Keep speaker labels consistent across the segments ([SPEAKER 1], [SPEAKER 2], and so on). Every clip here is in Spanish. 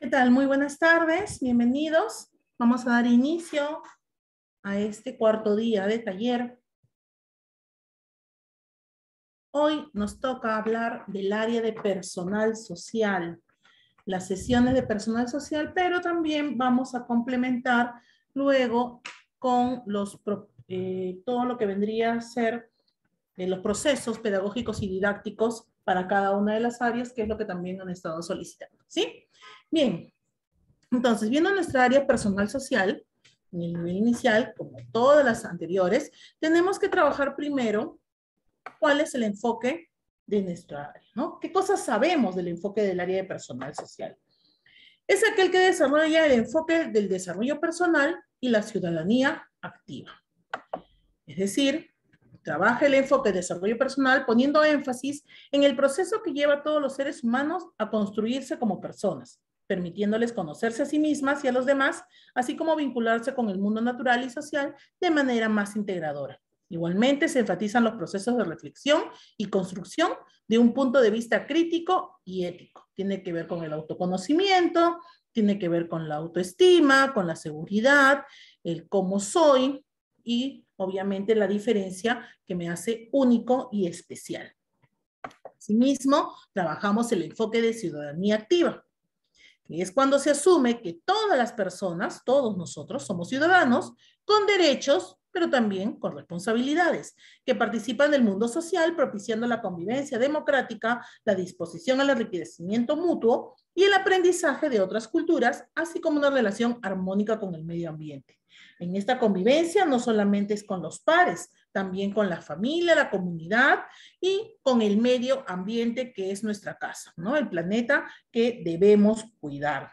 [SPEAKER 1] tal? Muy buenas tardes, bienvenidos. Vamos a dar inicio a este cuarto día de taller. Hoy nos toca hablar del área de personal social, las sesiones de personal social, pero también vamos a complementar luego con todo lo que vendría a ser los procesos pedagógicos y didácticos para cada una de las áreas, que es lo que también han estado solicitando, ¿sí? Bien. Entonces, viendo nuestra área personal social, en el nivel inicial, como todas las anteriores, tenemos que trabajar primero cuál es el enfoque de nuestra área, ¿no? ¿Qué cosas sabemos del enfoque del área de personal social? Es aquel que desarrolla el enfoque del desarrollo personal y la ciudadanía activa. Es decir, trabaja el enfoque de desarrollo personal poniendo énfasis en el proceso que lleva a todos los seres humanos a construirse como personas, permitiéndoles conocerse a sí mismas y a los demás, así como vincularse con el mundo natural y social de manera más integradora. Igualmente se enfatizan los procesos de reflexión y construcción de un punto de vista crítico y ético. Tiene que ver con el autoconocimiento, tiene que ver con la autoestima, con la seguridad, el cómo soy y obviamente la diferencia que me hace único y especial. Asimismo, trabajamos el enfoque de ciudadanía activa, que es cuando se asume que todas las personas, todos nosotros, somos ciudadanos con derechos, pero también con responsabilidades, que participan del mundo social, propiciando la convivencia democrática, la disposición al enriquecimiento mutuo y el aprendizaje de otras culturas, así como una relación armónica con el medio ambiente. En esta convivencia no solamente es con los pares, también con la familia, la comunidad y con el medio ambiente que es nuestra casa, ¿no? El planeta que debemos cuidar.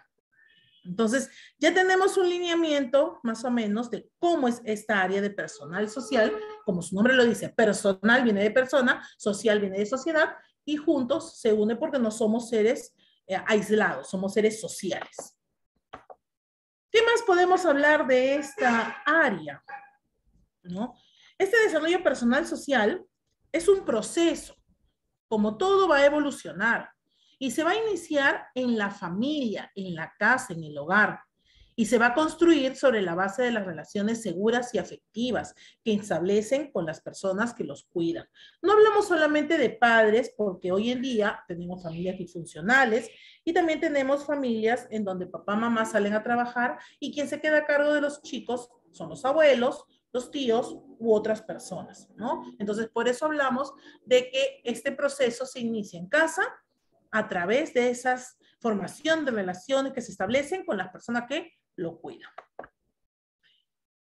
[SPEAKER 1] Entonces, ya tenemos un lineamiento más o menos de cómo es esta área de personal social, como su nombre lo dice, personal viene de persona, social viene de sociedad, y juntos se une porque no somos seres aislados, somos seres sociales. ¿Qué más podemos hablar de esta área? ¿No? Este desarrollo personal social es un proceso, como todo va a evolucionar, y se va a iniciar en la familia, en la casa, en el hogar, y se va a construir sobre la base de las relaciones seguras y afectivas que establecen con las personas que los cuidan. No hablamos solamente de padres, porque hoy en día tenemos familias disfuncionales y también tenemos familias en donde papá y mamá salen a trabajar y quien se queda a cargo de los chicos son los abuelos, los tíos u otras personas, ¿no? Entonces, por eso hablamos de que este proceso se inicia en casa a través de esas formación de relaciones que se establecen con las personas que lo cuidan.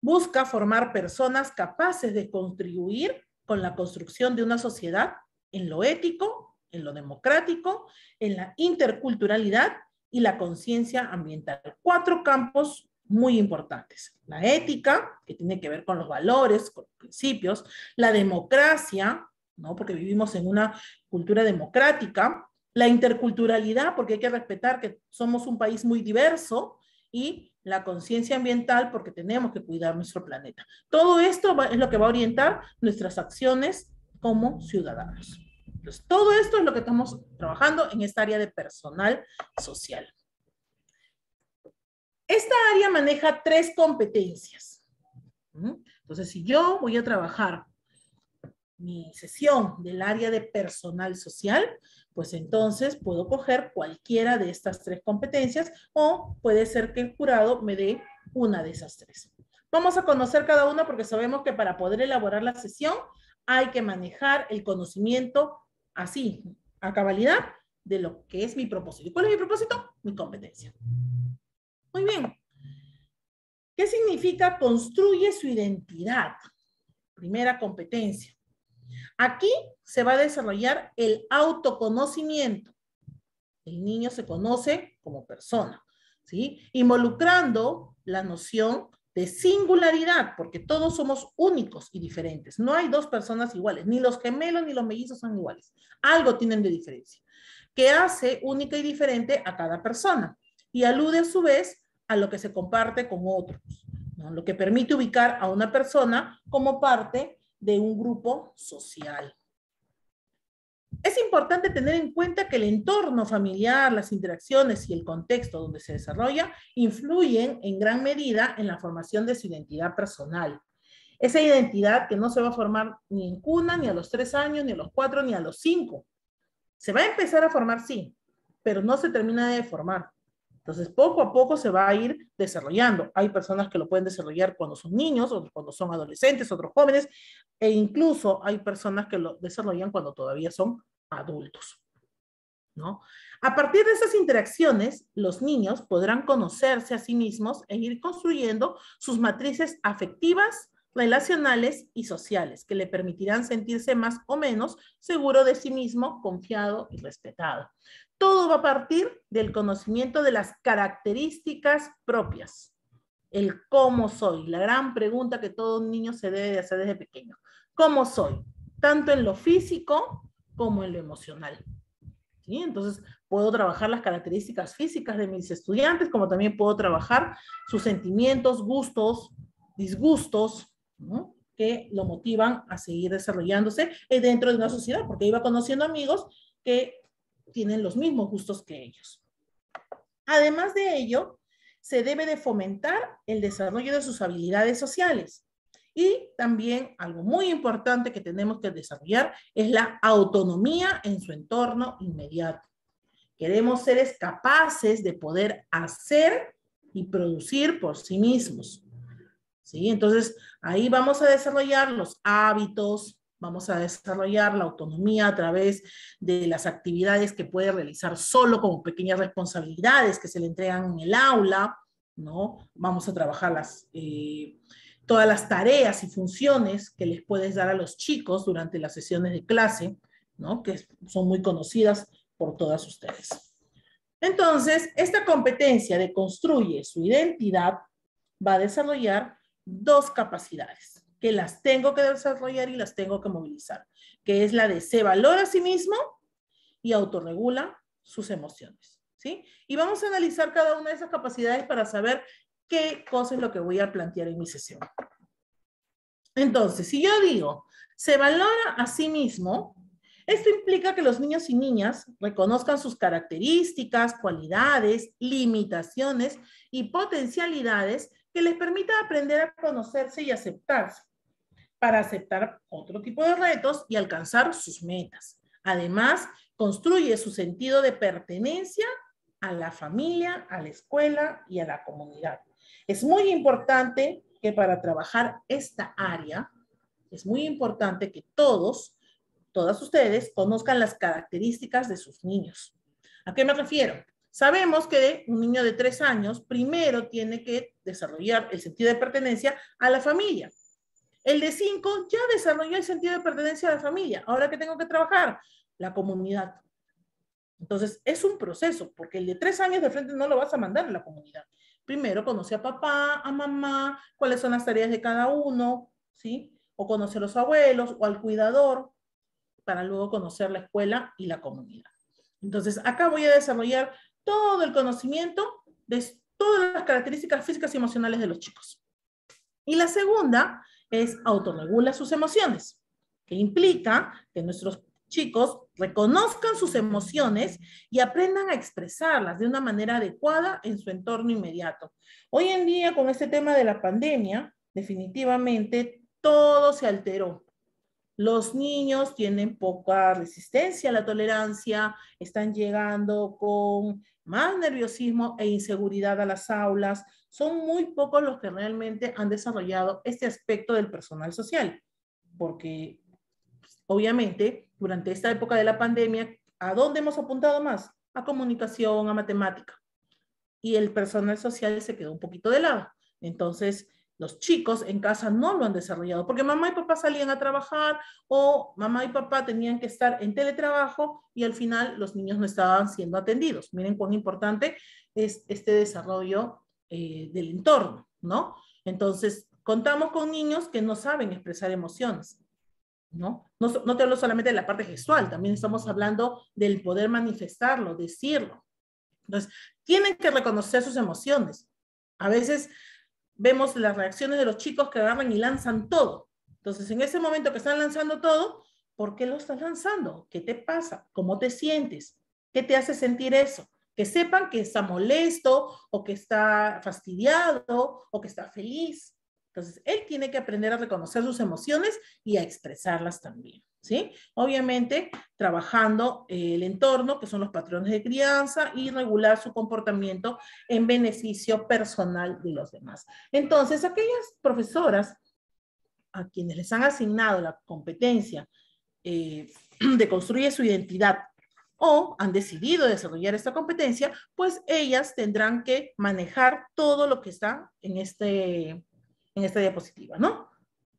[SPEAKER 1] Busca formar personas capaces de contribuir con la construcción de una sociedad en lo ético, en lo democrático, en la interculturalidad y la conciencia ambiental. 4 campos muy importantes. La ética, que tiene que ver con los valores, con los principios. La democracia, ¿no? Porque vivimos en una cultura democrática. La interculturalidad, porque hay que respetar que somos un país muy diverso. Y la conciencia ambiental, porque tenemos que cuidar nuestro planeta. Todo esto es lo que va a orientar nuestras acciones como ciudadanos. Entonces, todo esto es lo que estamos trabajando en esta área de personal social. Esta área maneja 3 competencias. Entonces, si yo voy a trabajar mi sesión del área de personal social, pues entonces puedo coger cualquiera de estas 3 competencias o puede ser que el jurado me dé una de esas 3. Vamos a conocer cada una porque sabemos que para poder elaborar la sesión hay que manejar el conocimiento así, a cabalidad, de lo que es mi propósito. ¿Y cuál es mi propósito? Mi competencia. Muy bien. ¿Qué significa construye su identidad? Primera competencia. Aquí se va a desarrollar el autoconocimiento. El niño se conoce como persona, ¿sí? Involucrando la noción de singularidad, porque todos somos únicos y diferentes. No hay 2 personas iguales, ni los gemelos ni los mellizos son iguales. Algo tienen de diferencia, que hace única y diferente a cada persona y alude a su vez a lo que se comparte con otros, ¿no? Lo que permite ubicar a una persona como parte de un grupo social. Es importante tener en cuenta que el entorno familiar, las interacciones y el contexto donde se desarrolla influyen en gran medida en la formación de su identidad personal. Esa identidad que no se va a formar ni en cuna, ni a los 3 años, ni a los 4, ni a los 5. Se va a empezar a formar, sí, pero no se termina de formar. Entonces, poco a poco se va a ir desarrollando. Hay personas que lo pueden desarrollar cuando son niños, otros cuando son adolescentes, otros jóvenes, e incluso hay personas que lo desarrollan cuando todavía son adultos, ¿no? A partir de esas interacciones, los niños podrán conocerse a sí mismos e ir construyendo sus matrices afectivas, relacionales y sociales, que le permitirán sentirse más o menos seguro de sí mismo, confiado y respetado. Todo va a partir del conocimiento de las características propias. El cómo soy, la gran pregunta que todo niño se debe de hacer desde pequeño. ¿Cómo soy? Tanto en lo físico como en lo emocional. ¿Sí? Entonces, puedo trabajar las características físicas de mis estudiantes, como también puedo trabajar sus sentimientos, gustos, disgustos, ¿no? Que lo motivan a seguir desarrollándose dentro de una sociedad, porque iba conociendo amigos que tienen los mismos gustos que ellos. Además de ello, se debe de fomentar el desarrollo de sus habilidades sociales. Y también algo muy importante que tenemos que desarrollar es la autonomía en su entorno inmediato. Queremos seres capaces de poder hacer y producir por sí mismos. ¿Sí? Entonces, ahí vamos a desarrollar los hábitos, vamos a desarrollar la autonomía a través de las actividades que puede realizar solo como pequeñas responsabilidades que se le entregan en el aula, ¿no? Vamos a trabajar todas las tareas y funciones que les puedes dar a los chicos durante las sesiones de clase, ¿no? Que son muy conocidas por todas ustedes. Entonces, esta competencia de construye su identidad va a desarrollar dos capacidades, que las tengo que desarrollar y las tengo que movilizar, que es la de se valora a sí mismo y autorregula sus emociones, ¿sí? Y vamos a analizar cada una de esas capacidades para saber qué cosa es lo que voy a plantear en mi sesión. Entonces, si yo digo, se valora a sí mismo, esto implica que los niños y niñas reconozcan sus características, cualidades, limitaciones y potencialidades que les permita aprender a conocerse y aceptarse, para aceptar otro tipo de retos y alcanzar sus metas. Además, construye su sentido de pertenencia a la familia, a la escuela y a la comunidad. Es muy importante que para trabajar esta área, es muy importante que todas ustedes conozcan las características de sus niños. ¿A qué me refiero? Sabemos que un niño de 3 años primero tiene que desarrollar el sentido de pertenencia a la familia. El de 5 ya desarrolló el sentido de pertenencia a la familia. Ahora, ¿qué tengo que trabajar? La comunidad. Entonces, es un proceso, porque el de 3 años de frente no lo vas a mandar a la comunidad. Primero conoce a papá, a mamá, cuáles son las tareas de cada uno, ¿sí? O conoce a los abuelos o al cuidador, para luego conocer la escuela y la comunidad. Entonces, acá voy a desarrollar todo el conocimiento de todas las características físicas y emocionales de los chicos. Y la segunda es autorregula sus emociones, que implica que nuestros chicos reconozcan sus emociones y aprendan a expresarlas de una manera adecuada en su entorno inmediato. Hoy en día, con este tema de la pandemia, definitivamente todo se alteró. Los niños tienen poca resistencia a la tolerancia, están llegando con más nerviosismo e inseguridad a las aulas. Son muy pocos los que realmente han desarrollado este aspecto del personal social, porque obviamente durante esta época de la pandemia, ¿a dónde hemos apuntado más? A comunicación, a matemática. Y el personal social se quedó un poquito de lado. Entonces, los chicos en casa no lo han desarrollado porque mamá y papá salían a trabajar o mamá y papá tenían que estar en teletrabajo y al final los niños no estaban siendo atendidos. Miren cuán importante es este desarrollo del entorno, ¿no? Entonces, contamos con niños que no saben expresar emociones, ¿no? No te hablo solamente de la parte gestual, también estamos hablando del poder manifestarlo, decirlo. Entonces, tienen que reconocer sus emociones. A veces vemos las reacciones de los chicos que agarran y lanzan todo. Entonces, en ese momento que están lanzando todo, ¿Por qué lo estás lanzando? ¿Qué te pasa? ¿Cómo te sientes? ¿Qué te hace sentir eso? Que sepan que está molesto o que está fastidiado o que está feliz. Entonces, él tiene que aprender a reconocer sus emociones y a expresarlas también, ¿sí? Obviamente, trabajando el entorno, que son los patrones de crianza, y regular su comportamiento en beneficio personal de los demás. Entonces, aquellas profesoras a quienes les han asignado la competencia de construir su identidad o han decidido desarrollar esta competencia, pues ellas tendrán que manejar todo lo que está en esta diapositiva, ¿no?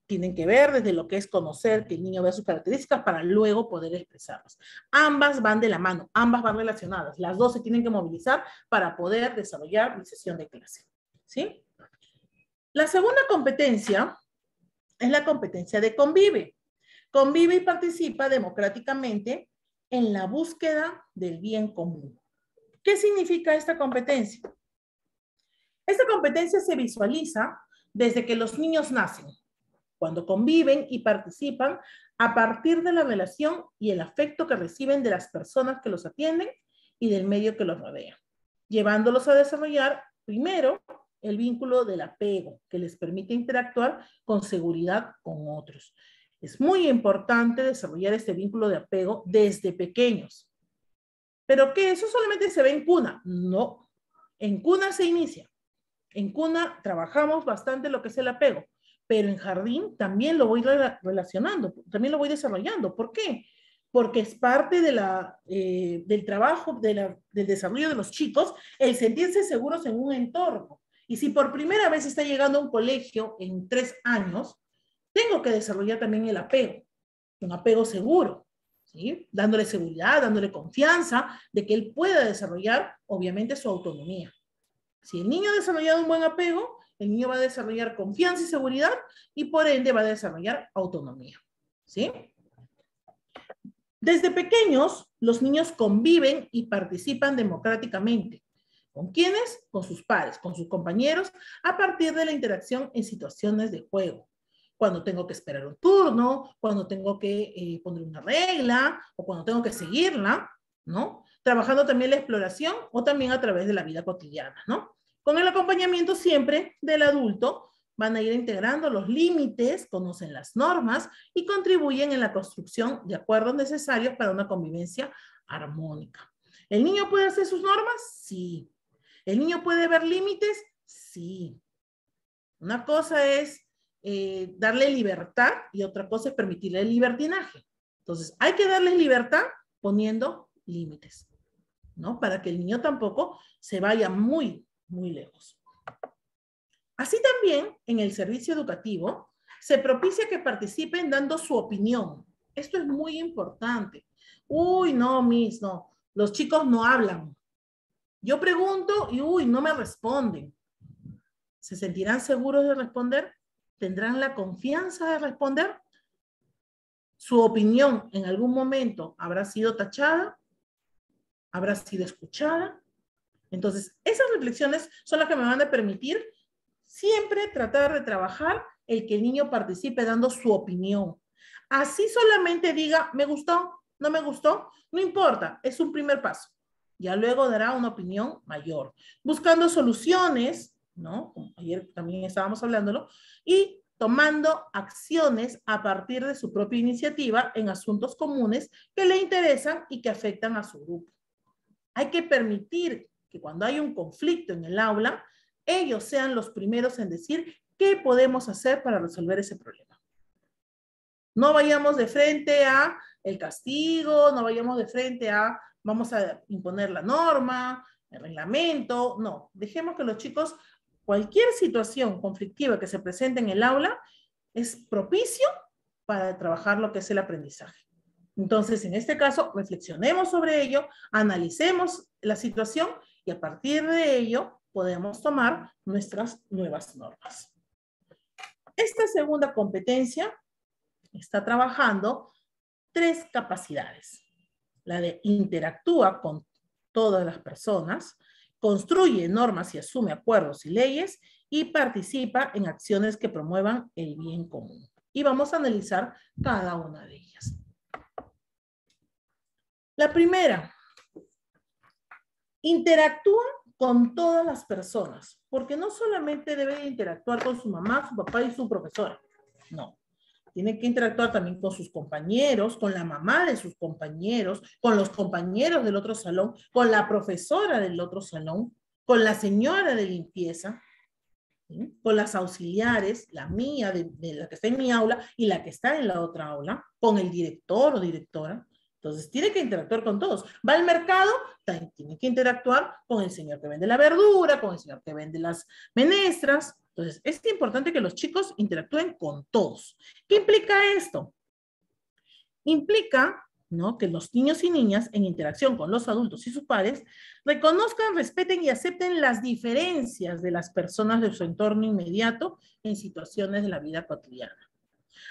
[SPEAKER 1] Tienen que ver desde lo que es conocer, que el niño vea sus características para luego poder expresarlas. Ambas van de la mano, ambas van relacionadas. Las dos se tienen que movilizar para poder desarrollar mi sesión de clase, ¿sí? La segunda competencia es la competencia de convive. Convive y participa democráticamente en la búsqueda del bien común. ¿Qué significa esta competencia? Esta competencia se visualiza desde que los niños nacen, cuando conviven y participan a partir de la relación y el afecto que reciben de las personas que los atienden y del medio que los rodea, llevándolos a desarrollar primero el vínculo del apego, que les permite interactuar con seguridad con otros. Es muy importante desarrollar este vínculo de apego desde pequeños. ¿Pero qué? ¿Eso solamente se ve en cuna? No. En cuna se inicia. En cuna trabajamos bastante lo que es el apego, pero en jardín también lo voy relacionando, también lo voy desarrollando. ¿Por qué? Porque es parte de del trabajo, del desarrollo de los chicos, el sentirse seguros en un entorno. Y si por primera vez está llegando a un colegio en 3 años, tengo que desarrollar también el apego, un apego seguro, ¿sí? Dándole seguridad, dándole confianza de que él pueda desarrollar, obviamente, su autonomía. Si el niño ha desarrollado un buen apego, el niño va a desarrollar confianza y seguridad y por ende va a desarrollar autonomía, ¿sí? Desde pequeños, los niños conviven y participan democráticamente. ¿Con quiénes? Con sus pares, con sus compañeros, a partir de la interacción en situaciones de juego. Cuando tengo que esperar un turno, cuando tengo que poner una regla o cuando tengo que seguirla, ¿no? Trabajando también la exploración o también a través de la vida cotidiana, ¿no? Con el acompañamiento siempre del adulto, van a ir integrando los límites, conocen las normas y contribuyen en la construcción de acuerdos necesarios para una convivencia armónica. ¿El niño puede hacer sus normas? Sí. ¿El niño puede ver límites? Sí. Una cosa es darle libertad y otra cosa es permitirle el libertinaje. Entonces, hay que darles libertad poniendo límites, ¿no? Para que el niño tampoco se vaya muy lejos. Así también, en el servicio educativo, se propicia que participen dando su opinión. Esto es muy importante. Uy, no, Miss, no. Los chicos no hablan. Yo pregunto y, uy, no me responden. ¿Se sentirán seguros de responder? ¿Tendrán la confianza de responder? ¿Su opinión en algún momento habrá sido tachada? ¿Habrá sido escuchada? Entonces, esas reflexiones son las que me van a permitir siempre tratar de trabajar el que el niño participe dando su opinión. Así solamente diga, me gustó, no me gustó, no importa, es un primer paso. Ya luego dará una opinión mayor, buscando soluciones, ¿no? Como ayer también estábamos hablándolo, y tomando acciones a partir de su propia iniciativa en asuntos comunes que le interesan y que afectan a su grupo. Hay que permitir que cuando hay un conflicto en el aula, ellos sean los primeros en decir qué podemos hacer para resolver ese problema. No vayamos de frente a el castigo, no vayamos de frente a vamos a imponer la norma, el reglamento, no. Dejemos que los chicos, cualquier situación conflictiva que se presente en el aula, es propicio para trabajar lo que es el aprendizaje. Entonces, en este caso, reflexionemos sobre ello, analicemos la situación y a partir de ello podemos tomar nuestras nuevas normas. Esta segunda competencia está trabajando 3 capacidades. La de interactúa con todas las personas, construye normas y asume acuerdos y leyes y participa en acciones que promuevan el bien común. Y vamos a analizar cada una de ellas. La primera, interactúa con todas las personas, porque no solamente debe interactuar con su mamá, su papá y su profesora, no. Tiene que interactuar también con sus compañeros, con la mamá de sus compañeros, con los compañeros del otro salón, con la profesora del otro salón, con la señora de limpieza, ¿sí? Con las auxiliares, la mía, de la que está en mi aula y la que está en la otra aula, con el director o directora. Entonces, tiene que interactuar con todos. Va al mercado, tiene que interactuar con el señor que vende la verdura, con el señor que vende las menestras. Entonces, es importante que los chicos interactúen con todos. ¿Qué implica esto? Implica, ¿no?, que los niños y niñas, en interacción con los adultos y sus padres, reconozcan, respeten y acepten las diferencias de las personas de su entorno inmediato en situaciones de la vida cotidiana.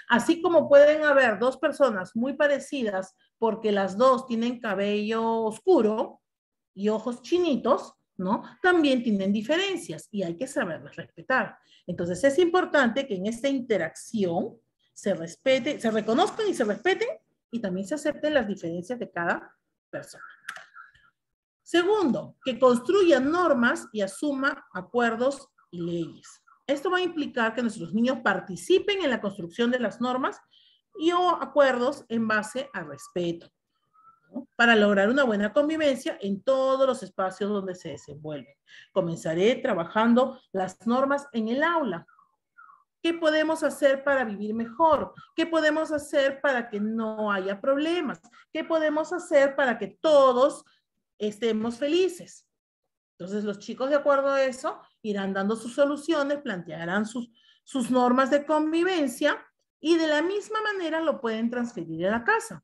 [SPEAKER 1] Así como pueden haber dos personas muy parecidas porque las dos tienen cabello oscuro y ojos chinitos, ¿no? También tienen diferencias y hay que saberlas respetar. Entonces es importante que en esta interacción se respete, se reconozcan y se respeten y también se acepten las diferencias de cada persona. Segundo, que construya normas y asuma acuerdos y leyes. Esto va a implicar que nuestros niños participen en la construcción de las normas y o acuerdos en base al respeto, ¿no?, para lograr una buena convivencia en todos los espacios donde se desenvuelven. Comenzaré trabajando las normas en el aula. ¿Qué podemos hacer para vivir mejor? ¿Qué podemos hacer para que no haya problemas? ¿Qué podemos hacer para que todos estemos felices? Entonces los chicos, de acuerdo a eso, irán dando sus soluciones, plantearán sus normas de convivencia y de la misma manera lo pueden transferir a la casa,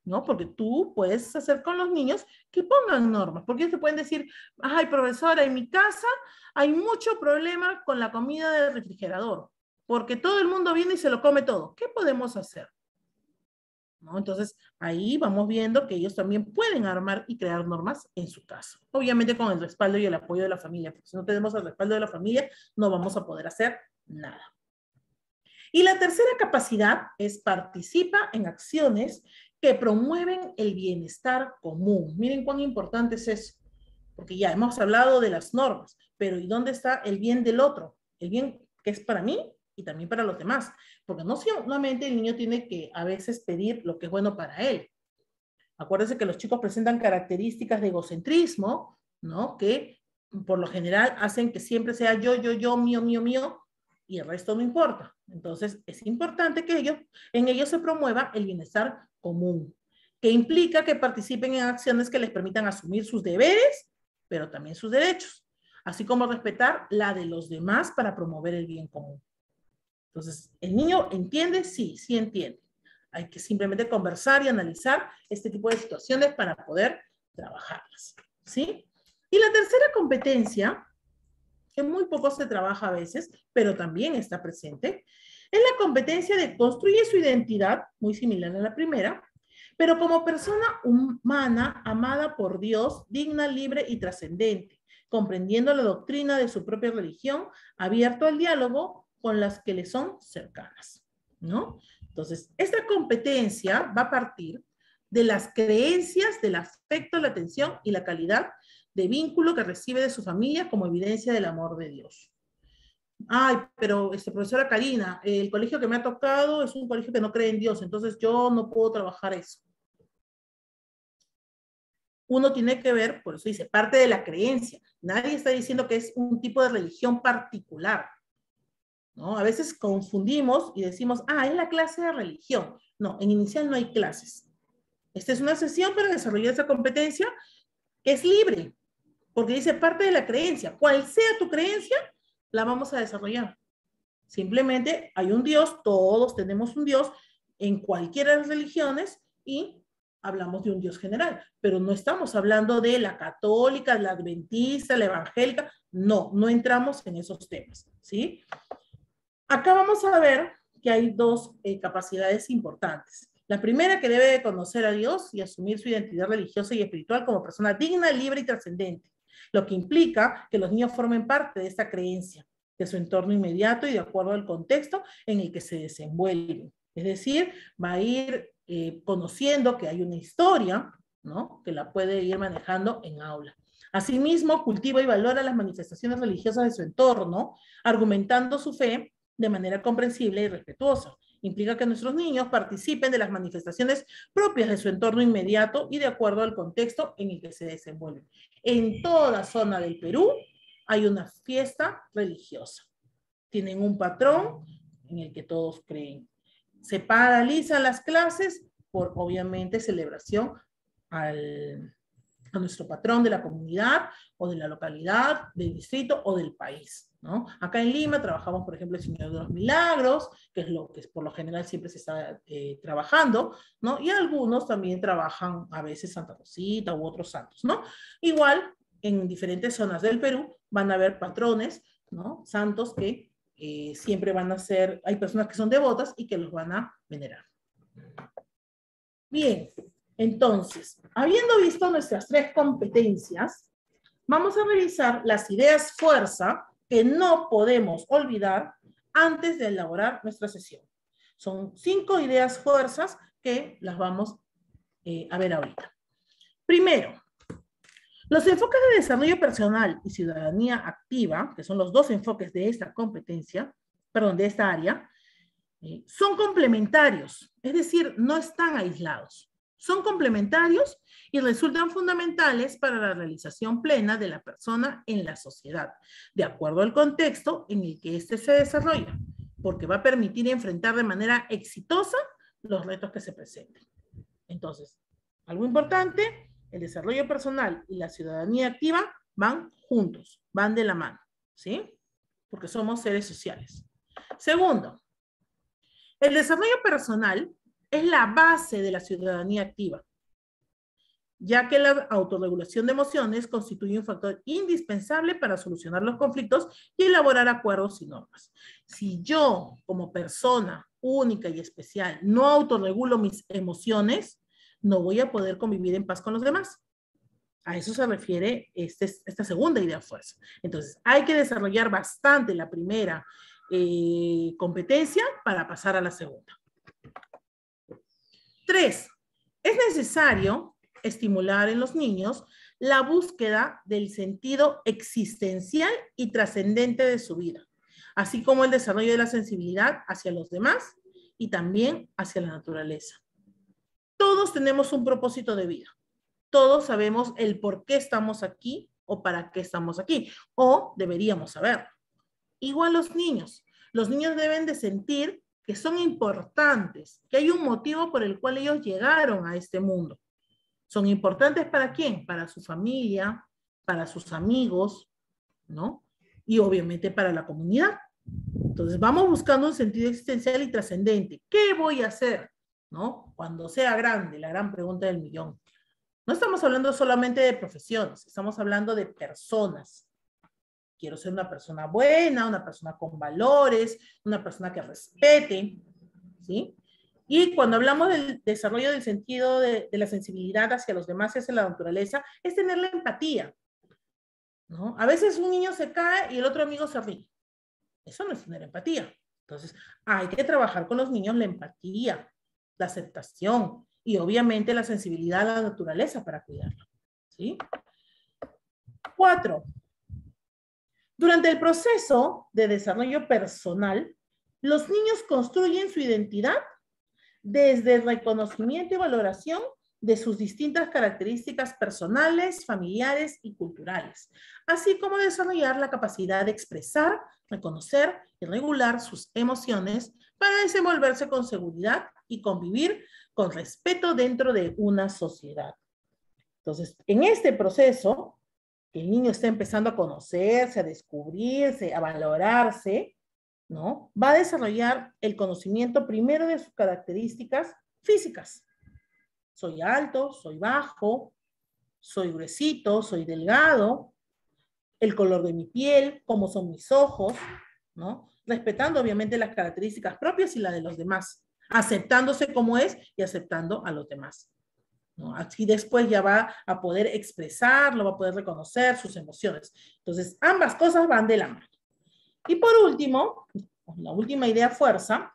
[SPEAKER 1] ¿no? Porque tú puedes hacer con los niños que pongan normas, porque ellos te pueden decir, ay, profesora, en mi casa hay mucho problema con la comida del refrigerador, porque todo el mundo viene y se lo come todo. ¿Qué podemos hacer? ¿No? Entonces, ahí vamos viendo que ellos también pueden armar y crear normas en su casa. Obviamente con el respaldo y el apoyo de la familia, porque si no tenemos el respaldo de la familia, no vamos a poder hacer nada. Y la tercera capacidad es participa en acciones que promueven el bienestar común. Miren cuán importante es eso, porque ya hemos hablado de las normas, pero ¿y dónde está el bien del otro? El bien que es para mí y también para los demás, porque no solamente el niño tiene que a veces pedir lo que es bueno para él. Acuérdense que los chicos presentan características de egocentrismo, ¿no?, que por lo general hacen que siempre sea yo, mío, mío, mío, y el resto no importa. Entonces, es importante que en ellos se promueva el bienestar común, que implica que participen en acciones que les permitan asumir sus deberes, pero también sus derechos, así como respetar la de los demás para promover el bien común. Entonces, ¿el niño entiende? Sí, sí entiende. Hay que simplemente conversar y analizar este tipo de situaciones para poder trabajarlas, ¿sí? Y la tercera competencia, que muy poco se trabaja a veces, pero también está presente, es la competencia de construir su identidad, muy similar a la primera, pero como persona humana, amada por Dios, digna, libre y trascendente, comprendiendo la doctrina de su propia religión, abierto al diálogo con las que le son cercanas, ¿no? Entonces, esta competencia va a partir de las creencias, del afecto, la atención y la calidad de vínculo que recibe de su familia como evidencia del amor de Dios. Ay, pero profesora Karina, el colegio que me ha tocado es un colegio que no cree en Dios, entonces yo no puedo trabajar eso. Uno tiene que ver, por eso dice, parte de la creencia. Nadie está diciendo que es un tipo de religión particular, ¿no? A veces confundimos y decimos, ah, es la clase de religión. No, en inicial no hay clases. Esta es una sesión para desarrollar esa competencia que es libre, porque dice parte de la creencia. Cual sea tu creencia, la vamos a desarrollar. Simplemente hay un Dios, todos tenemos un Dios en cualquiera de las religiones y hablamos de un Dios general, pero no estamos hablando de la católica, la adventista, la evangélica, no, no entramos en esos temas, ¿sí? Acá vamos a ver que hay dos capacidades importantes. La primera, que debe de conocer a Dios y asumir su identidad religiosa y espiritual como persona digna, libre y trascendente, lo que implica que los niños formen parte de esta creencia, de su entorno inmediato y de acuerdo al contexto en el que se desenvuelven. Es decir, va a ir conociendo que hay una historia, ¿no? Que la puede ir manejando en aula. Asimismo, cultiva y valora las manifestaciones religiosas de su entorno, argumentando su fe de manera comprensible y respetuosa. Implica que nuestros niños participen de las manifestaciones propias de su entorno inmediato y de acuerdo al contexto en el que se desenvuelven. En toda zona del Perú hay una fiesta religiosa. Tienen un patrón en el que todos creen. Se paralizan las clases por, obviamente, celebración a nuestro patrón de la comunidad o de la localidad, del distrito o del país, ¿no? Acá en Lima trabajamos, por ejemplo, el Señor de los Milagros, que es lo que por lo general siempre se está trabajando, ¿no? Y algunos también trabajan a veces Santa Rosita u otros santos, ¿no? Igual, en diferentes zonas del Perú van a haber patrones, ¿no? Santos que siempre van a ser, hay personas que son devotas y que los van a venerar. Bien, entonces, habiendo visto nuestras 3 competencias, vamos a revisar las ideas fuerza que no podemos olvidar antes de elaborar nuestra sesión. Son 5 ideas fuerzas que las vamos a ver ahorita. Primero, los enfoques de desarrollo personal y ciudadanía activa, que son los 2 enfoques de esta competencia, perdón, de esta área, son complementarios, es decir, no están aislados. Son complementarios y resultan fundamentales para la realización plena de la persona en la sociedad, de acuerdo al contexto en el que éste se desarrolla, porque va a permitir enfrentar de manera exitosa los retos que se presenten. Entonces, algo importante, el desarrollo personal y la ciudadanía activa van juntos, van de la mano, ¿sí? Porque somos seres sociales. Segundo, el desarrollo personal es la base de la ciudadanía activa, ya que la autorregulación de emociones constituye un factor indispensable para solucionar los conflictos y elaborar acuerdos y normas. Si yo, como persona única y especial, no autorregulo mis emociones, no voy a poder convivir en paz con los demás. A eso se refiere esta segunda idea fuerza. Entonces, hay que desarrollar bastante la primera competencia para pasar a la segunda. 3. Es necesario estimular en los niños la búsqueda del sentido existencial y trascendente de su vida, así como el desarrollo de la sensibilidad hacia los demás y también hacia la naturaleza. Todos tenemos un propósito de vida. Todos sabemos el por qué estamos aquí o para qué estamos aquí, o deberíamos saberlo. Igual los niños. Los niños deben de sentir que son importantes, que hay un motivo por el cual ellos llegaron a este mundo. ¿Son importantes para quién? Para su familia, para sus amigos, ¿no? Y obviamente para la comunidad. Entonces vamos buscando un sentido existencial y trascendente. ¿Qué voy a hacer? ¿No? Cuando sea grande, la gran pregunta del millón. No estamos hablando solamente de profesiones, estamos hablando de personas. Quiero ser una persona buena, una persona con valores, una persona que respete, ¿sí? Y cuando hablamos del desarrollo del sentido de la sensibilidad hacia los demás y hacia la naturaleza, es tener la empatía, ¿no? A veces un niño se cae y el otro amigo se ríe. Eso no es tener empatía. Entonces, hay que trabajar con los niños la empatía, la aceptación y obviamente la sensibilidad a la naturaleza para cuidarla, ¿sí? 4. Durante el proceso de desarrollo personal, los niños construyen su identidad desde el reconocimiento y valoración de sus distintas características personales, familiares y culturales, así como desarrollar la capacidad de expresar, reconocer y regular sus emociones para desenvolverse con seguridad y convivir con respeto dentro de una sociedad. Entonces, en este proceso, el niño está empezando a conocerse, a descubrirse, a valorarse, ¿no? Va a desarrollar el conocimiento primero de sus características físicas. Soy alto, soy bajo, soy gruesito, soy delgado, el color de mi piel, cómo son mis ojos, ¿no? Respetando obviamente las características propias y las de los demás, aceptándose como es y aceptando a los demás, ¿no? Así después ya va a poder expresarlo, va a poder reconocer sus emociones. Entonces, ambas cosas van de la mano. Y por último, la última idea fuerza,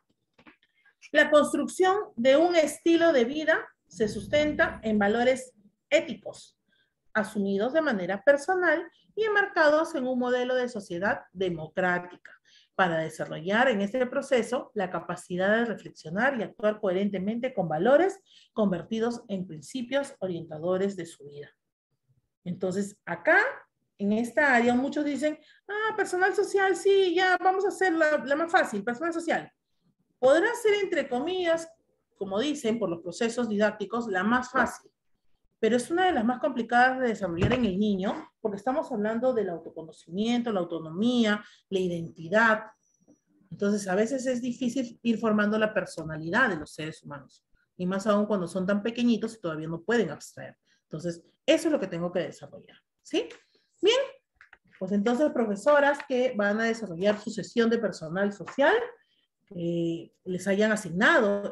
[SPEAKER 1] la construcción de un estilo de vida se sustenta en valores éticos, asumidos de manera personal y enmarcados en un modelo de sociedad democrática, para desarrollar en este proceso la capacidad de reflexionar y actuar coherentemente con valores convertidos en principios orientadores de su vida. Entonces, acá, en esta área, muchos dicen, personal social, sí, ya vamos a hacer la más fácil, personal social. Podrá ser, entre comillas, como dicen, por los procesos didácticos, la más fácil, pero es una de las más complicadas de desarrollar en el niño, porque estamos hablando del autoconocimiento, la autonomía, la identidad. Entonces, a veces es difícil ir formando la personalidad de los seres humanos, y más aún cuando son tan pequeñitos y todavía no pueden abstraer. Entonces, eso es lo que tengo que desarrollar, ¿sí? Bien, pues entonces, profesoras que van a desarrollar su sesión de personal social, les hayan asignado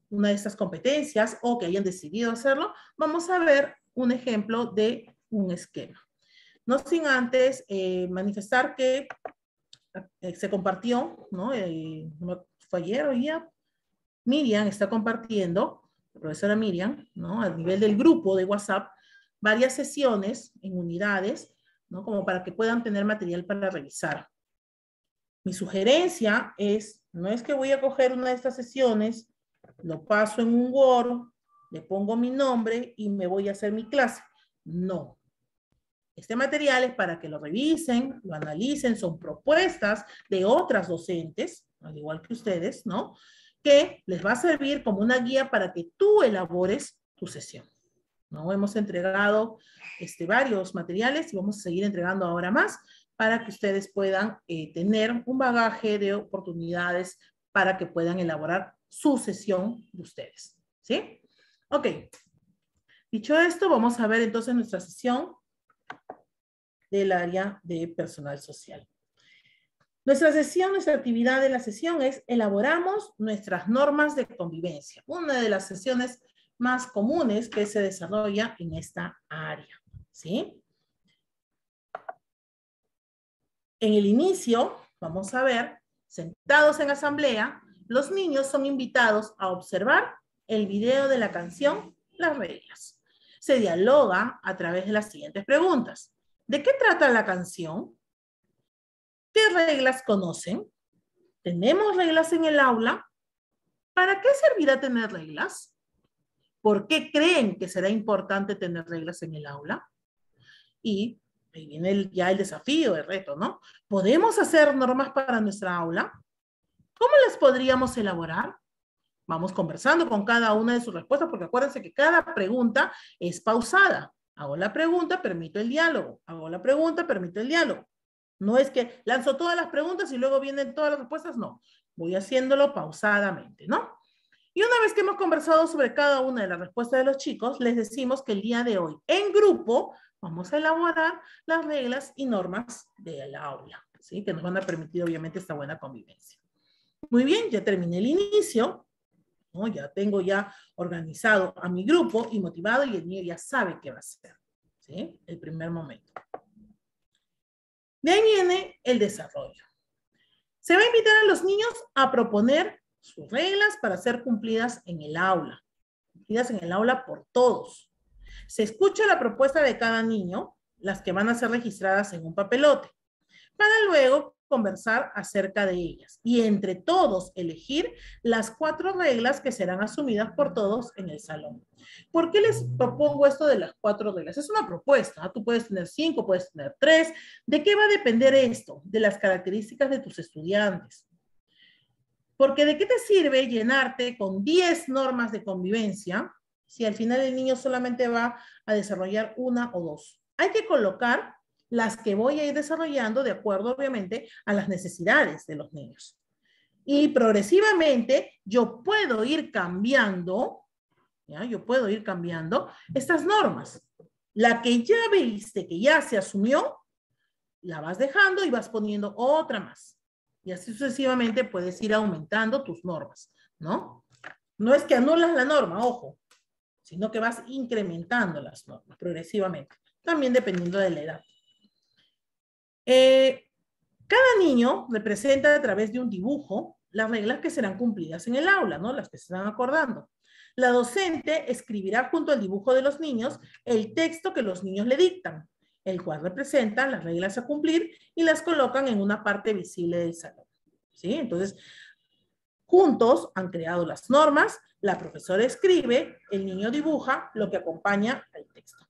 [SPEAKER 1] una de estas competencias o que hayan decidido hacerlo, vamos a ver un ejemplo de un esquema. No sin antes manifestar que se compartió, ¿no? Fue ayer o día, Miriam está compartiendo, la profesora Miriam, ¿no? A nivel del grupo de WhatsApp, varias sesiones en unidades, ¿no? Como para que puedan tener material para revisar. Mi sugerencia es, no es que voy a coger una de estas sesiones, lo paso en un Word, le pongo mi nombre y me voy a hacer mi clase. No. Este material es para que lo revisen, lo analicen, son propuestas de otras docentes, al igual que ustedes, ¿no? Que les va a servir como una guía para que tú elabores tu sesión, ¿no? Hemos entregado varios materiales y vamos a seguir entregando ahora más para que ustedes puedan tener un bagaje de oportunidades para que puedan elaborar su sesión de ustedes, ¿sí? Ok. Dicho esto, vamos a ver entonces nuestra sesión del área de personal social. Nuestra actividad de la sesión es elaboramos nuestras normas de convivencia, una de las sesiones más comunes que se desarrolla en esta área, ¿sí? En el inicio, vamos a ver, sentados en asamblea, los niños son invitados a observar el video de la canción Las Reglas. Se dialoga a través de las siguientes preguntas. ¿De qué trata la canción? ¿Qué reglas conocen? ¿Tenemos reglas en el aula? ¿Para qué servirá tener reglas? ¿Por qué creen que será importante tener reglas en el aula? Y ahí viene ya el desafío, el reto, ¿no? ¿Podemos hacer normas para nuestra aula? ¿Cómo las podríamos elaborar? Vamos conversando con cada una de sus respuestas, porque acuérdense que cada pregunta es pausada. Hago la pregunta, permito el diálogo. Hago la pregunta, permito el diálogo. No es que lanzo todas las preguntas y luego vienen todas las respuestas, no. Voy haciéndolo pausadamente, ¿no? Y una vez que hemos conversado sobre cada una de las respuestas de los chicos, les decimos que el día de hoy, en grupo, vamos a elaborar las reglas y normas del aula, ¿sí? Que nos van a permitir, obviamente, esta buena convivencia. Muy bien, ya terminé el inicio, ¿no? Ya tengo organizado a mi grupo y motivado, y el niño ya sabe qué va a hacer, ¿sí? El primer momento. De ahí viene el desarrollo. Se va a invitar a los niños a proponer sus reglas para ser cumplidas en el aula. Cumplidas en el aula por todos. Se escucha la propuesta de cada niño, las que van a ser registradas en un papelote, para luego conversar acerca de ellas y entre todos elegir las 4 reglas que serán asumidas por todos en el salón. ¿Por qué les propongo esto de las 4 reglas? Es una propuesta, ¿eh? Tú puedes tener 5, puedes tener 3. ¿De qué va a depender esto? De las características de tus estudiantes. Porque ¿de qué te sirve llenarte con 10 normas de convivencia si al final el niño solamente va a desarrollar 1 o 2? Hay que colocar las que voy a ir desarrollando de acuerdo, obviamente, a las necesidades de los niños. Y progresivamente yo puedo ir cambiando, ¿ya? Yo puedo ir cambiando estas normas. La que ya viste que ya se asumió, la vas dejando y vas poniendo otra más. Y así sucesivamente puedes ir aumentando tus normas, ¿no? No es que anulas la norma, ojo, sino que vas incrementando las normas progresivamente, también dependiendo de la edad. Cada niño representa a través de un dibujo las reglas que serán cumplidas en el aula, ¿no? Las que se están acordando. La docente escribirá junto al dibujo de los niños el texto que los niños le dictan, el cual representa las reglas a cumplir y las colocan en una parte visible del salón. ¿Sí? Entonces, juntos han creado las normas, la profesora escribe, el niño dibuja lo que acompaña al texto.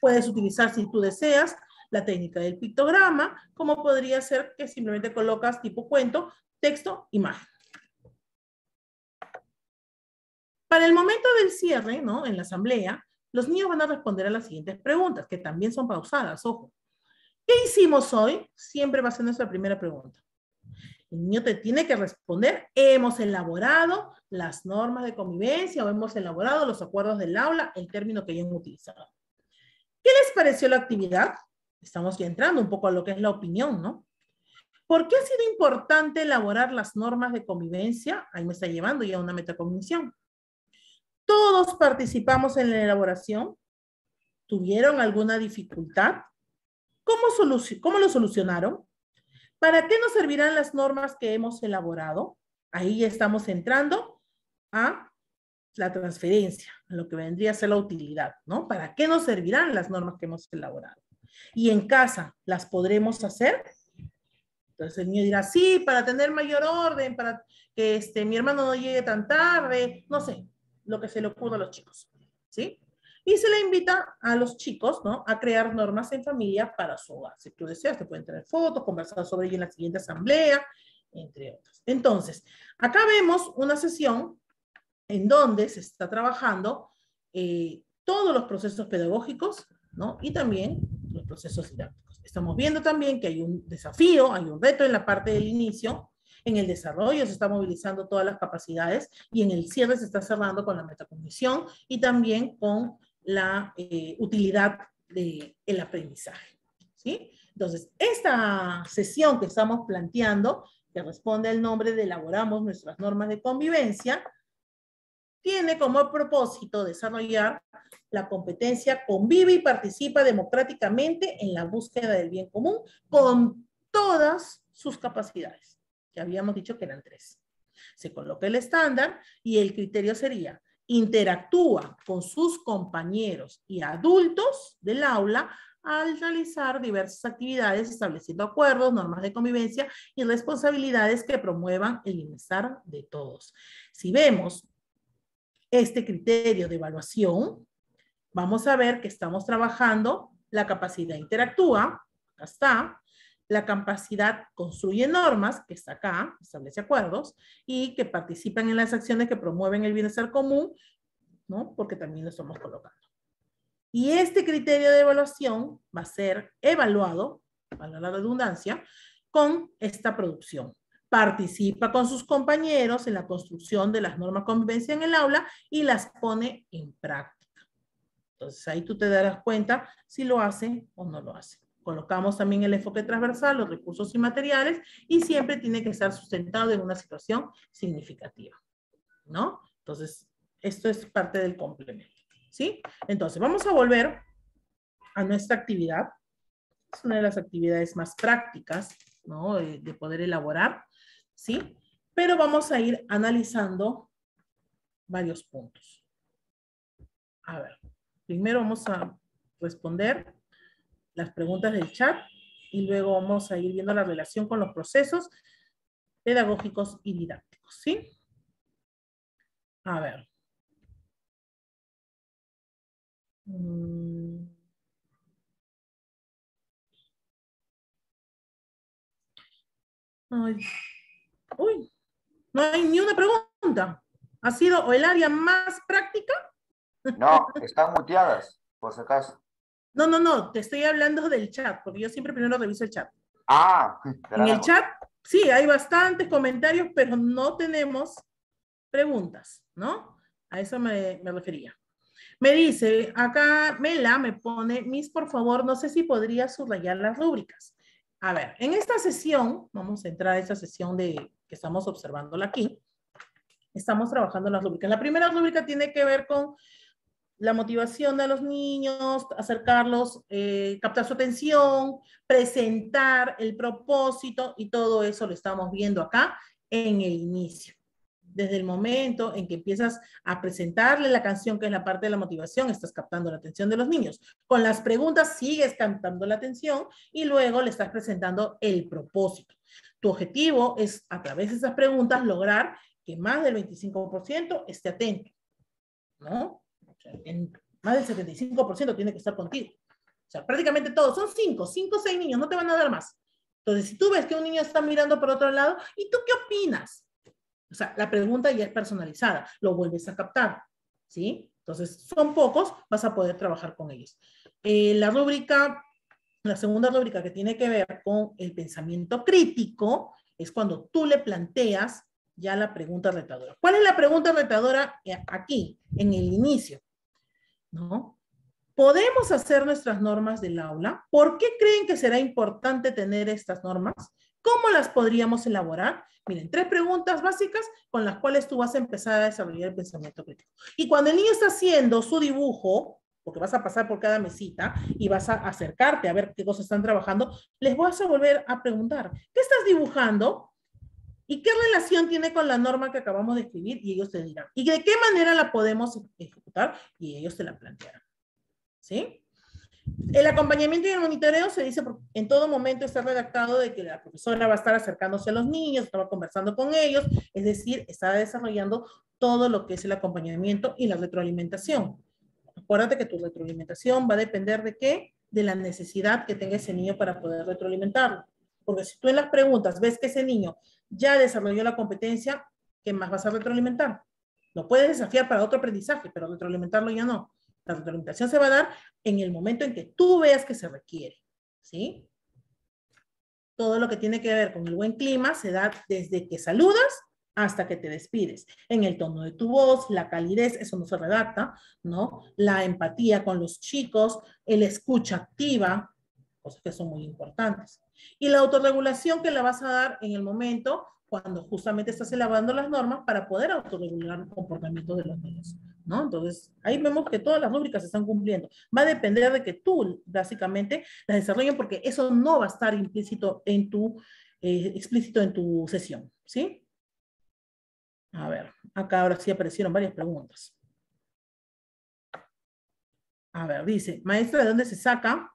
[SPEAKER 1] Puedes utilizar, si tú deseas, la técnica del pictograma, como podría ser que simplemente colocas tipo cuento, texto, imagen. Para el momento del cierre, ¿no? En la asamblea, los niños van a responder a las siguientes preguntas, que también son pausadas, ojo. ¿Qué hicimos hoy? Siempre va a ser nuestra primera pregunta. El niño te tiene que responder, hemos elaborado las normas de convivencia o hemos elaborado los acuerdos del aula, el término que hayan utilizado. ¿Qué les pareció la actividad? Estamos ya entrando un poco a lo que es la opinión, ¿no? ¿Por qué ha sido importante elaborar las normas de convivencia? Ahí me está llevando ya una metacognición. ¿Todos participamos en la elaboración? ¿Tuvieron alguna dificultad? ¿Cómo lo solucionaron? ¿Para qué nos servirán las normas que hemos elaborado? Ahí ya estamos entrando a la transferencia, a lo que vendría a ser la utilidad, ¿no? ¿Para qué nos servirán las normas que hemos elaborado? Y en casa, ¿las podremos hacer? Entonces el niño dirá, sí, para tener mayor orden, para que mi hermano no llegue tan tarde, no sé, lo que se le ocurra a los chicos, ¿sí? Y se le invita a los chicos, ¿no? A crear normas en familia para su hogar. Si tú deseas, te pueden tener fotos, conversar sobre ello en la siguiente asamblea, entre otras. Entonces, acá vemos una sesión en donde se está trabajando todos los procesos pedagógicos, ¿no? Y también los procesos didácticos. Estamos viendo también que hay un desafío, hay un reto en la parte del inicio. En el desarrollo se está movilizando todas las capacidades y en el cierre se está cerrando con la metacognición y también con la utilidad del aprendizaje, ¿sí? Entonces, esta sesión que estamos planteando, que responde al nombre de elaboramos nuestras normas de convivencia, tiene como propósito desarrollar la competencia convive y participa democráticamente en la búsqueda del bien común con todas sus capacidades, que habíamos dicho que eran 3. Se coloca el estándar y el criterio sería interactúa con sus compañeros y adultos del aula al realizar diversas actividades, estableciendo acuerdos, normas de convivencia y responsabilidades que promuevan el bienestar de todos. Si vemos este criterio de evaluación, vamos a ver que estamos trabajando la capacidad interactúa, acá está, la capacidad construye normas, que está acá, establece acuerdos, y que participan en las acciones que promueven el bienestar común, ¿no? Porque también lo estamos colocando. Y este criterio de evaluación va a ser evaluado, para la redundancia, con esta producción. Participa con sus compañeros en la construcción de las normas de convivencia en el aula y las pone en práctica. Entonces ahí tú te darás cuenta si lo hace o no lo hace. Colocamos también el enfoque transversal, los recursos y materiales, y siempre tiene que estar sustentado en una situación significativa, ¿no? Entonces, esto es parte del complemento, ¿sí? Entonces, vamos a volver a nuestra actividad. Es una de las actividades más prácticas, ¿no? De poder elaborar, ¿sí? Pero vamos a ir analizando varios puntos. A ver, primero vamos a responder las preguntas del chat y luego vamos a ir viendo la relación con los procesos pedagógicos y didácticos, ¿sí? A ver. Ay. Uy, no hay ni una pregunta. ¿Ha sido o el área más práctica?
[SPEAKER 2] No, están muteadas, por si acaso.
[SPEAKER 1] No, te estoy hablando del chat, porque yo siempre primero reviso el chat.
[SPEAKER 2] Ah,
[SPEAKER 1] En el
[SPEAKER 2] caramba.
[SPEAKER 1] chat, sí, hay bastantes comentarios, pero no tenemos preguntas, ¿no? A eso me refería. Me dice, acá Mela me pone, Miss, por favor, no sé si podría subrayar las rúbricas. A ver, en esta sesión, vamos a entrar a esta sesión que estamos observándola aquí. Estamos trabajando las rúbricas. La primera rúbrica tiene que ver con la motivación de los niños, acercarlos, captar su atención, presentar el propósito y todo eso lo estamos viendo acá en el inicio, Desde el momento en que empiezas a presentarle la canción, que es la parte de la motivación, estás captando la atención de los niños. Con las preguntas sigues captando la atención y luego le estás presentando el propósito. Tu objetivo es, a través de esas preguntas, lograr que más del 25% esté atento, ¿no? O sea, más del 75% tiene que estar contigo. O sea, prácticamente todos, son 5 o 6 niños, no te van a dar más. Entonces, si tú ves que un niño está mirando por otro lado, ¿y tú qué opinas? O sea, la pregunta ya es personalizada, lo vuelves a captar, ¿sí? Entonces, son pocos, vas a poder trabajar con ellos. La segunda rúbrica que tiene que ver con el pensamiento crítico es cuando tú le planteas ya la pregunta retadora. ¿Cuál es la pregunta retadora aquí, en el inicio? ¿No? ¿Podemos hacer nuestras normas del aula? ¿Por qué creen que será importante tener estas normas? ¿Cómo las podríamos elaborar? Miren, 3 preguntas básicas con las cuales tú vas a empezar a desarrollar el pensamiento crítico. Y cuando el niño está haciendo su dibujo, porque vas a pasar por cada mesita y vas a acercarte a ver qué cosas están trabajando, les vas a volver a preguntar, ¿qué estás dibujando? ¿Y qué relación tiene con la norma que acabamos de escribir? Y ellos te dirán. ¿Y de qué manera la podemos ejecutar? Y ellos te la plantearán. ¿Sí? El acompañamiento y el monitoreo se dice porque en todo momento está redactado de que la profesora va a estar acercándose a los niños, estaba conversando con ellos, es decir, está desarrollando todo lo que es el acompañamiento y la retroalimentación. Acuérdate que tu retroalimentación va a depender de qué, de la necesidad que tenga ese niño para poder retroalimentarlo. Porque si tú en las preguntas ves que ese niño ya desarrolló la competencia, ¿qué más vas a retroalimentar? Lo puedes desafiar para otro aprendizaje, pero retroalimentarlo ya no. La retroalimentación se va a dar en el momento en que tú veas que se requiere, ¿sí? Todo lo que tiene que ver con el buen clima se da desde que saludas hasta que te despides. En el tono de tu voz, la calidez, eso no se redacta, ¿no? La empatía con los chicos, el escucha activa, cosas que son muy importantes. Y la autorregulación que la vas a dar en el momento cuando justamente estás elaborando las normas para poder autorregular el comportamiento de los niños, ¿no? Entonces, ahí vemos que todas las rúbricas se están cumpliendo. Va a depender de que tú, básicamente, las desarrollen porque eso no va a estar implícito en explícito en tu sesión, ¿sí? A ver, acá ahora sí aparecieron varias preguntas. A ver, dice, maestra, ¿de dónde se saca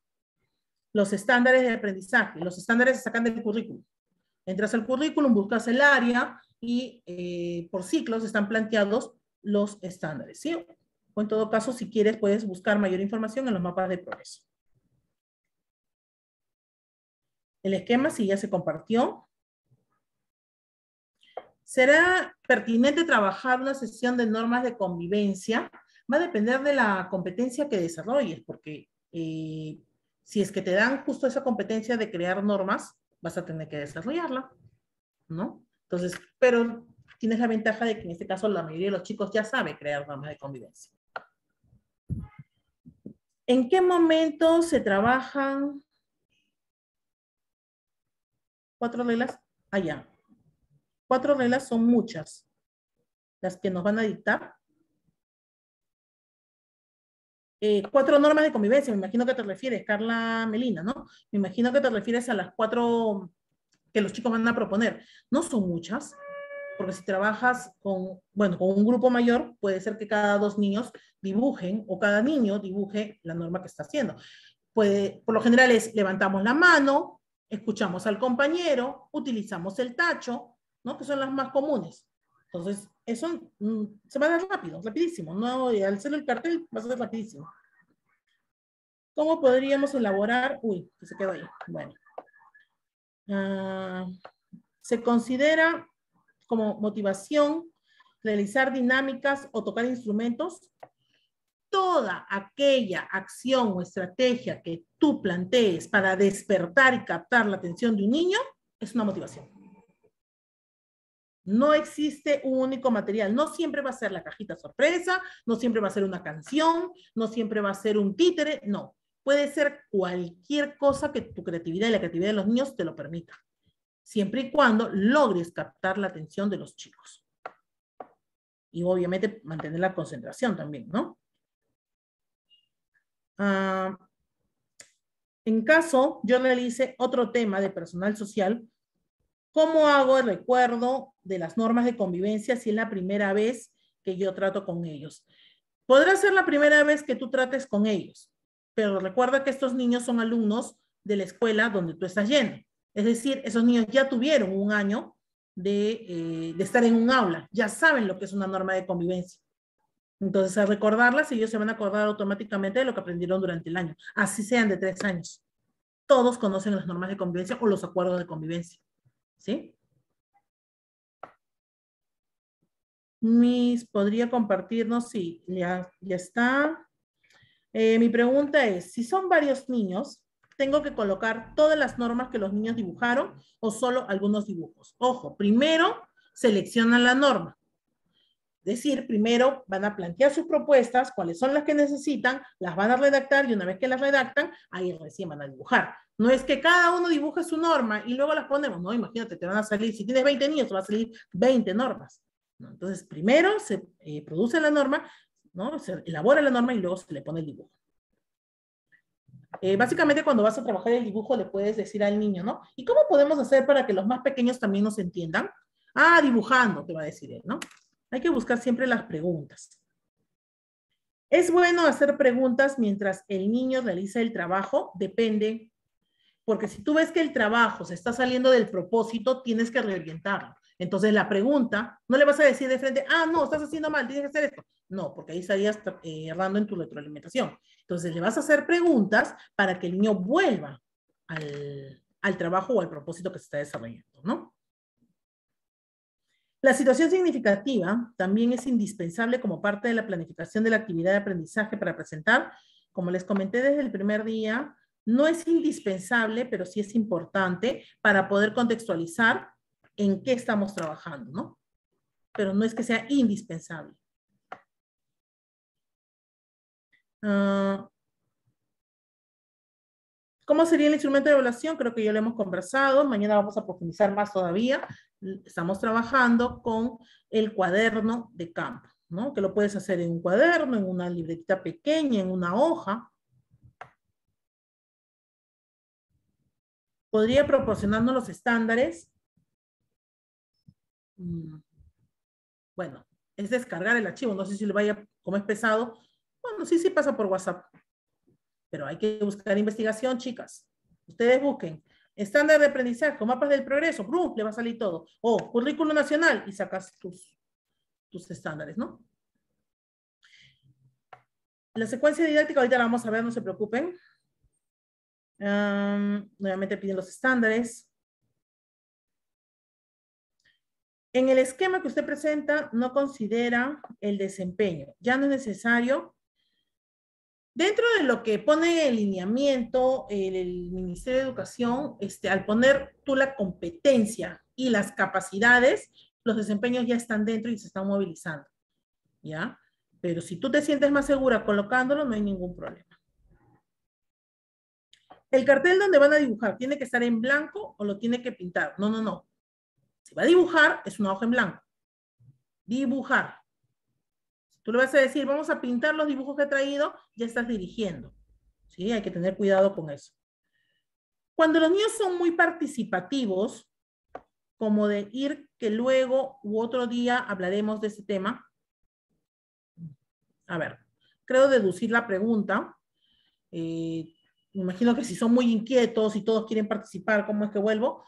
[SPEAKER 1] los estándares de aprendizaje? Los estándares se sacan del currículum. Entras al currículum, buscas el área y por ciclos están planteados los estándares, ¿sí? O en todo caso, si quieres, puedes buscar mayor información en los mapas de progreso. El esquema, si ya se compartió. ¿Será pertinente trabajar una sesión de normas de convivencia? Va a depender de la competencia que desarrolles, porque si es que te dan justo esa competencia de crear normas, vas a tener que desarrollarla, ¿no? Entonces, pero tienes la ventaja de que en este caso la mayoría de los chicos ya sabe crear normas de convivencia. ¿En qué momento se trabajan 4 reglas? Allá. 4 reglas son muchas las que nos van a dictar. 4 normas de convivencia, me imagino que te refieres, Carla Melina, ¿no? Me imagino que te refieres a las 4 que los chicos van a proponer. No son muchas, porque si trabajas con, bueno, con un grupo mayor, puede ser que cada 2 niños dibujen, o cada niño dibuje la norma que está haciendo. Por lo general es, levantamos la mano, escuchamos al compañero, utilizamos el tacho, ¿no? Que son las más comunes. Entonces, eso se va a dar rápido, rapidísimo. No, al hacer el cartel va a ser rapidísimo. ¿Cómo podríamos elaborar? Uy, que se quedó ahí. Bueno. Se considera como motivación realizar dinámicas o tocar instrumentos. Toda aquella acción o estrategia que tú plantees para despertar y captar la atención de un niño es una motivación. No existe un único material. No siempre va a ser la cajita sorpresa, no siempre va a ser una canción, no siempre va a ser un títere, no. Puede ser cualquier cosa que tu creatividad y la creatividad de los niños te lo permita, siempre y cuando logres captar la atención de los chicos. Y obviamente mantener la concentración también, ¿no? En caso yo realice otro tema de personal social, ¿Cómo hago el recuerdo de las normas de convivencia si es la primera vez que yo trato con ellos? Podrá ser la primera vez que tú trates con ellos, pero recuerda que estos niños son alumnos de la escuela donde tú estás yendo. Es decir, esos niños ya tuvieron un año de estar en un aula, ya saben lo que es una norma de convivencia. Entonces, al recordarlas, ellos se van a acordar automáticamente de lo que aprendieron durante el año, así sean de 3 años. Todos conocen las normas de convivencia o los acuerdos de convivencia. ¿Sí? ¿Podría compartirnos? Sí, ya está. Mi pregunta es, si son varios niños, ¿tengo que colocar todas las normas que los niños dibujaron o solo algunos dibujos? Ojo, primero seleccionan la norma. Es decir, primero van a plantear sus propuestas, cuáles son las que necesitan, las van a redactar y una vez que las redactan, ahí recién van a dibujar. No es que cada uno dibuje su norma y luego las ponemos, no, imagínate, te van a salir, si tienes 20 niños, te van a salir 20 normas. ¿No? Entonces, primero se produce la norma, ¿no? Se elabora la norma y luego se le pone el dibujo. Básicamente cuando vas a trabajar el dibujo le puedes decir al niño, ¿no? ¿Y cómo podemos hacer para que los más pequeños también nos entiendan? Ah, dibujando, te va a decir él, ¿no? Hay que buscar siempre las preguntas. ¿Es bueno hacer preguntas mientras el niño realiza el trabajo? Depende, porque si tú ves que el trabajo se está saliendo del propósito, tienes que reorientarlo. Entonces la pregunta, no le vas a decir de frente, ah, no, estás haciendo mal, tienes que hacer esto. No, porque ahí estarías errando en tu retroalimentación. Entonces le vas a hacer preguntas para que el niño vuelva al trabajo o al propósito que se está desarrollando, ¿no? La situación significativa también es indispensable como parte de la planificación de la actividad de aprendizaje para presentar. Como les comenté desde el primer día, no es indispensable, pero sí es importante para poder contextualizar en qué estamos trabajando, ¿no? Pero no es que sea indispensable. ¿Cómo sería el instrumento de evaluación? Creo que ya lo hemos conversado. Mañana vamos a profundizar más todavía. Estamos trabajando con el cuaderno de campo, ¿no? Que lo puedes hacer en un cuaderno, en una libretita pequeña, en una hoja. ¿Podría proporcionarnos los estándares? Bueno, es descargar el archivo. No sé si le vaya, como es pesado. Bueno, sí pasa por WhatsApp. Pero hay que buscar investigación, chicas. Ustedes busquen estándar de aprendizaje o mapas del progreso, ¡brum! Le va a salir todo. O currículo nacional y sacas tus estándares, ¿no? La secuencia didáctica ahorita la vamos a ver, no se preocupen. Nuevamente piden los estándares. En el esquema que usted presenta no considera el desempeño. Ya no es necesario. Dentro de lo que pone el lineamiento, el Ministerio de Educación, al poner tú la competencia y las capacidades, los desempeños ya están dentro y se están movilizando, ¿ya? Pero si tú te sientes más segura colocándolo, no hay ningún problema. El cartel donde van a dibujar, ¿tiene que estar en blanco o lo tiene que pintar? No, no, no. Si va a dibujar, es una hoja en blanco. Dibujar. Tú le vas a decir, vamos a pintar los dibujos que he traído, ya estás dirigiendo. ¿Sí? Hay que tener cuidado con eso. Cuando los niños son muy participativos, como de ir que luego u otro día hablaremos de ese tema. A ver, creo deducir la pregunta. Me imagino que si son muy inquietos y todos quieren participar, ¿cómo es que vuelvo?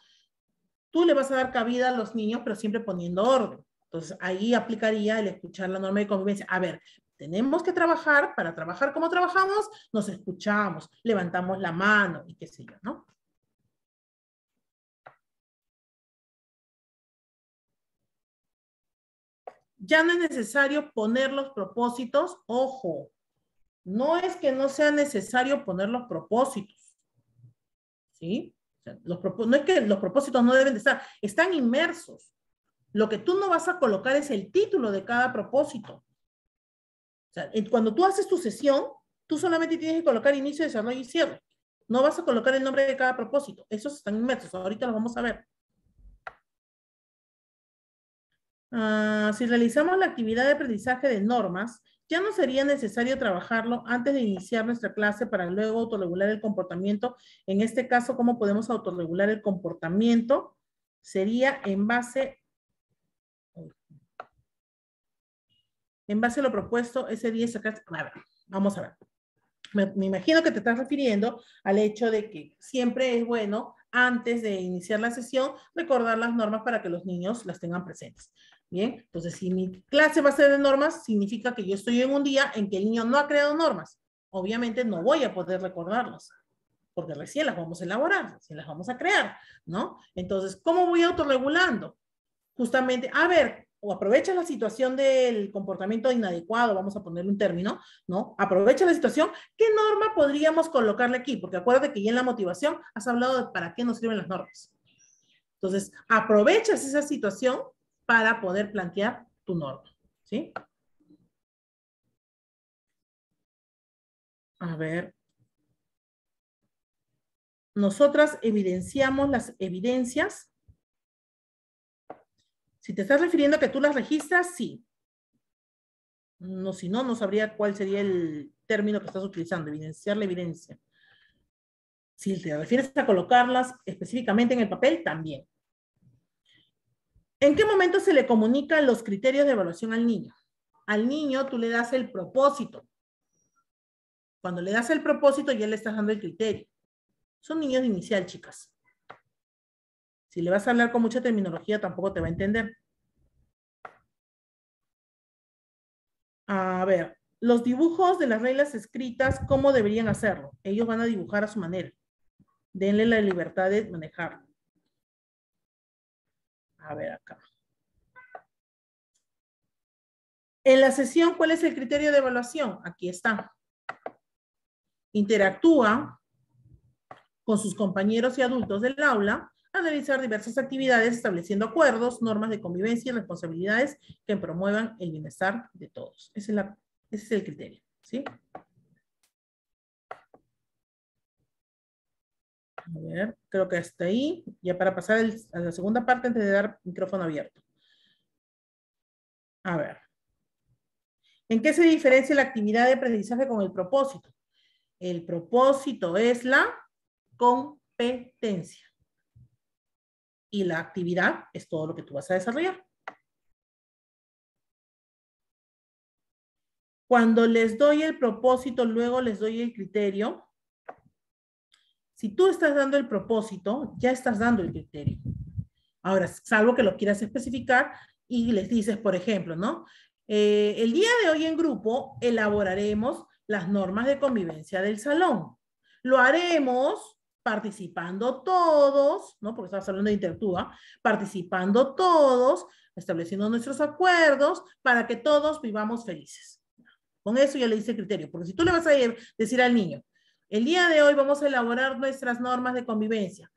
[SPEAKER 1] Tú le vas a dar cabida a los niños, pero siempre poniendo orden. Entonces, ahí aplicaría el escuchar la norma de convivencia. A ver, tenemos que trabajar, para trabajar como trabajamos, nos escuchamos, levantamos la mano y qué sé yo, ¿no? Ya no es necesario poner los propósitos, ojo, no es que no sea necesario poner los propósitos, ¿sí? O sea, no es que los propósitos no deben de estar, están inmersos. Lo que tú no vas a colocar es el título de cada propósito. O sea, cuando tú haces tu sesión, tú solamente tienes que colocar inicio, desarrollo y cierre. No vas a colocar el nombre de cada propósito. Esos están inmersos. Ahorita los vamos a ver. Si realizamos la actividad de aprendizaje de normas, ya no sería necesario trabajarlo antes de iniciar nuestra clase para luego autorregular el comportamiento. En este caso, ¿cómo podemos autorregular el comportamiento? sería en base a lo propuesto, ese día sacar... A ver, vamos a ver. Me imagino que te estás refiriendo al hecho de que siempre es bueno, antes de iniciar la sesión, recordar las normas para que los niños las tengan presentes. Bien, entonces si mi clase va a ser de normas, significa que yo estoy en un día en que el niño no ha creado normas. Obviamente no voy a poder recordarlos, porque recién las vamos a elaborar, recién las vamos a crear, ¿no? Entonces, ¿cómo voy autorregulando? Justamente, a ver, o aprovecha la situación del comportamiento inadecuado, vamos a ponerle un término, ¿no? Aprovecha la situación, ¿qué norma podríamos colocarle aquí? Porque acuérdate que ya en la motivación has hablado de para qué nos sirven las normas. Entonces, aprovechas esa situación para poder plantear tu norma, ¿sí? A ver. Nosotras evidenciamos las evidencias. Si te estás refiriendo a que tú las registras, sí. No, si no, no sabría cuál sería el término que estás utilizando, evidenciar la evidencia. Si te refieres a colocarlas específicamente en el papel, también. ¿En qué momento se le comunican los criterios de evaluación al niño? Al niño tú le das el propósito. Cuando le das el propósito, ya le estás dando el criterio. Son niños de inicial, chicas. Si le vas a hablar con mucha terminología, tampoco te va a entender. A ver, los dibujos de las reglas escritas, ¿cómo deberían hacerlo? Ellos van a dibujar a su manera. Denle la libertad de manejarlo. A ver acá. En la sesión, ¿cuál es el criterio de evaluación? Aquí está. Interactúa con sus compañeros y adultos del aula a realizar diversas actividades estableciendo acuerdos, normas de convivencia y responsabilidades que promuevan el bienestar de todos. Ese es el criterio, ¿sí? A ver, creo que hasta ahí, ya para pasar a la segunda parte antes de dar micrófono abierto. A ver. ¿En qué se diferencia la actividad de aprendizaje con el propósito? El propósito es la competencia. Y la actividad es todo lo que tú vas a desarrollar. Cuando les doy el propósito, luego les doy el criterio. Si tú estás dando el propósito, ya estás dando el criterio. Ahora, salvo que lo quieras especificar y les dices, por ejemplo, ¿no? El día de hoy en grupo elaboraremos las normas de convivencia del salón. Lo haremos participando todos, ¿no? Porque estabas hablando de interactúa, participando todos, estableciendo nuestros acuerdos para que todos vivamos felices. Con eso ya le dice el criterio, porque si tú le vas a decir al niño, el día de hoy vamos a elaborar nuestras normas de convivencia.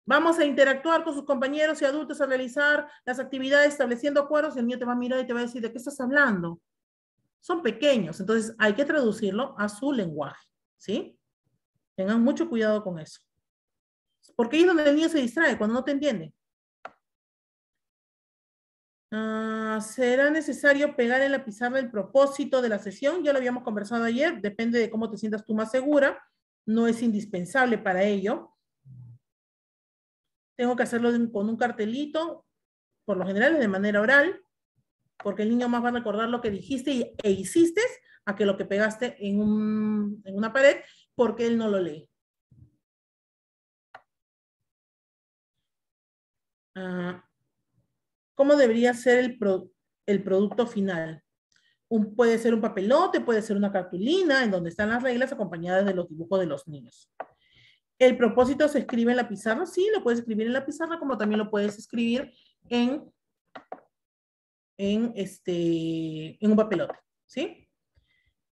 [SPEAKER 1] Vamos a interactuar con sus compañeros y adultos a realizar las actividades estableciendo acuerdos, y el niño te va a mirar y te va a decir, ¿de qué estás hablando? Son pequeños, entonces hay que traducirlo a su lenguaje, ¿sí? Tengan mucho cuidado con eso. Porque ahí es donde el niño se distrae, cuando no te entiende. ¿Será necesario pegar en la pizarra el propósito de la sesión? Ya lo habíamos conversado ayer, depende de cómo te sientas tú más segura. No es indispensable para ello. Tengo que hacerlo con un cartelito, por lo general es de manera oral, porque el niño más va a recordar lo que dijiste e hiciste a que lo que pegaste en una pared, porque él no lo lee. ¿Cómo debería ser el producto final? Puede ser un papelote, puede ser una cartulina en donde están las reglas acompañadas de los dibujos de los niños. ¿El propósito se escribe en la pizarra? Sí, lo puedes escribir en la pizarra, como también lo puedes escribir en un papelote, ¿sí?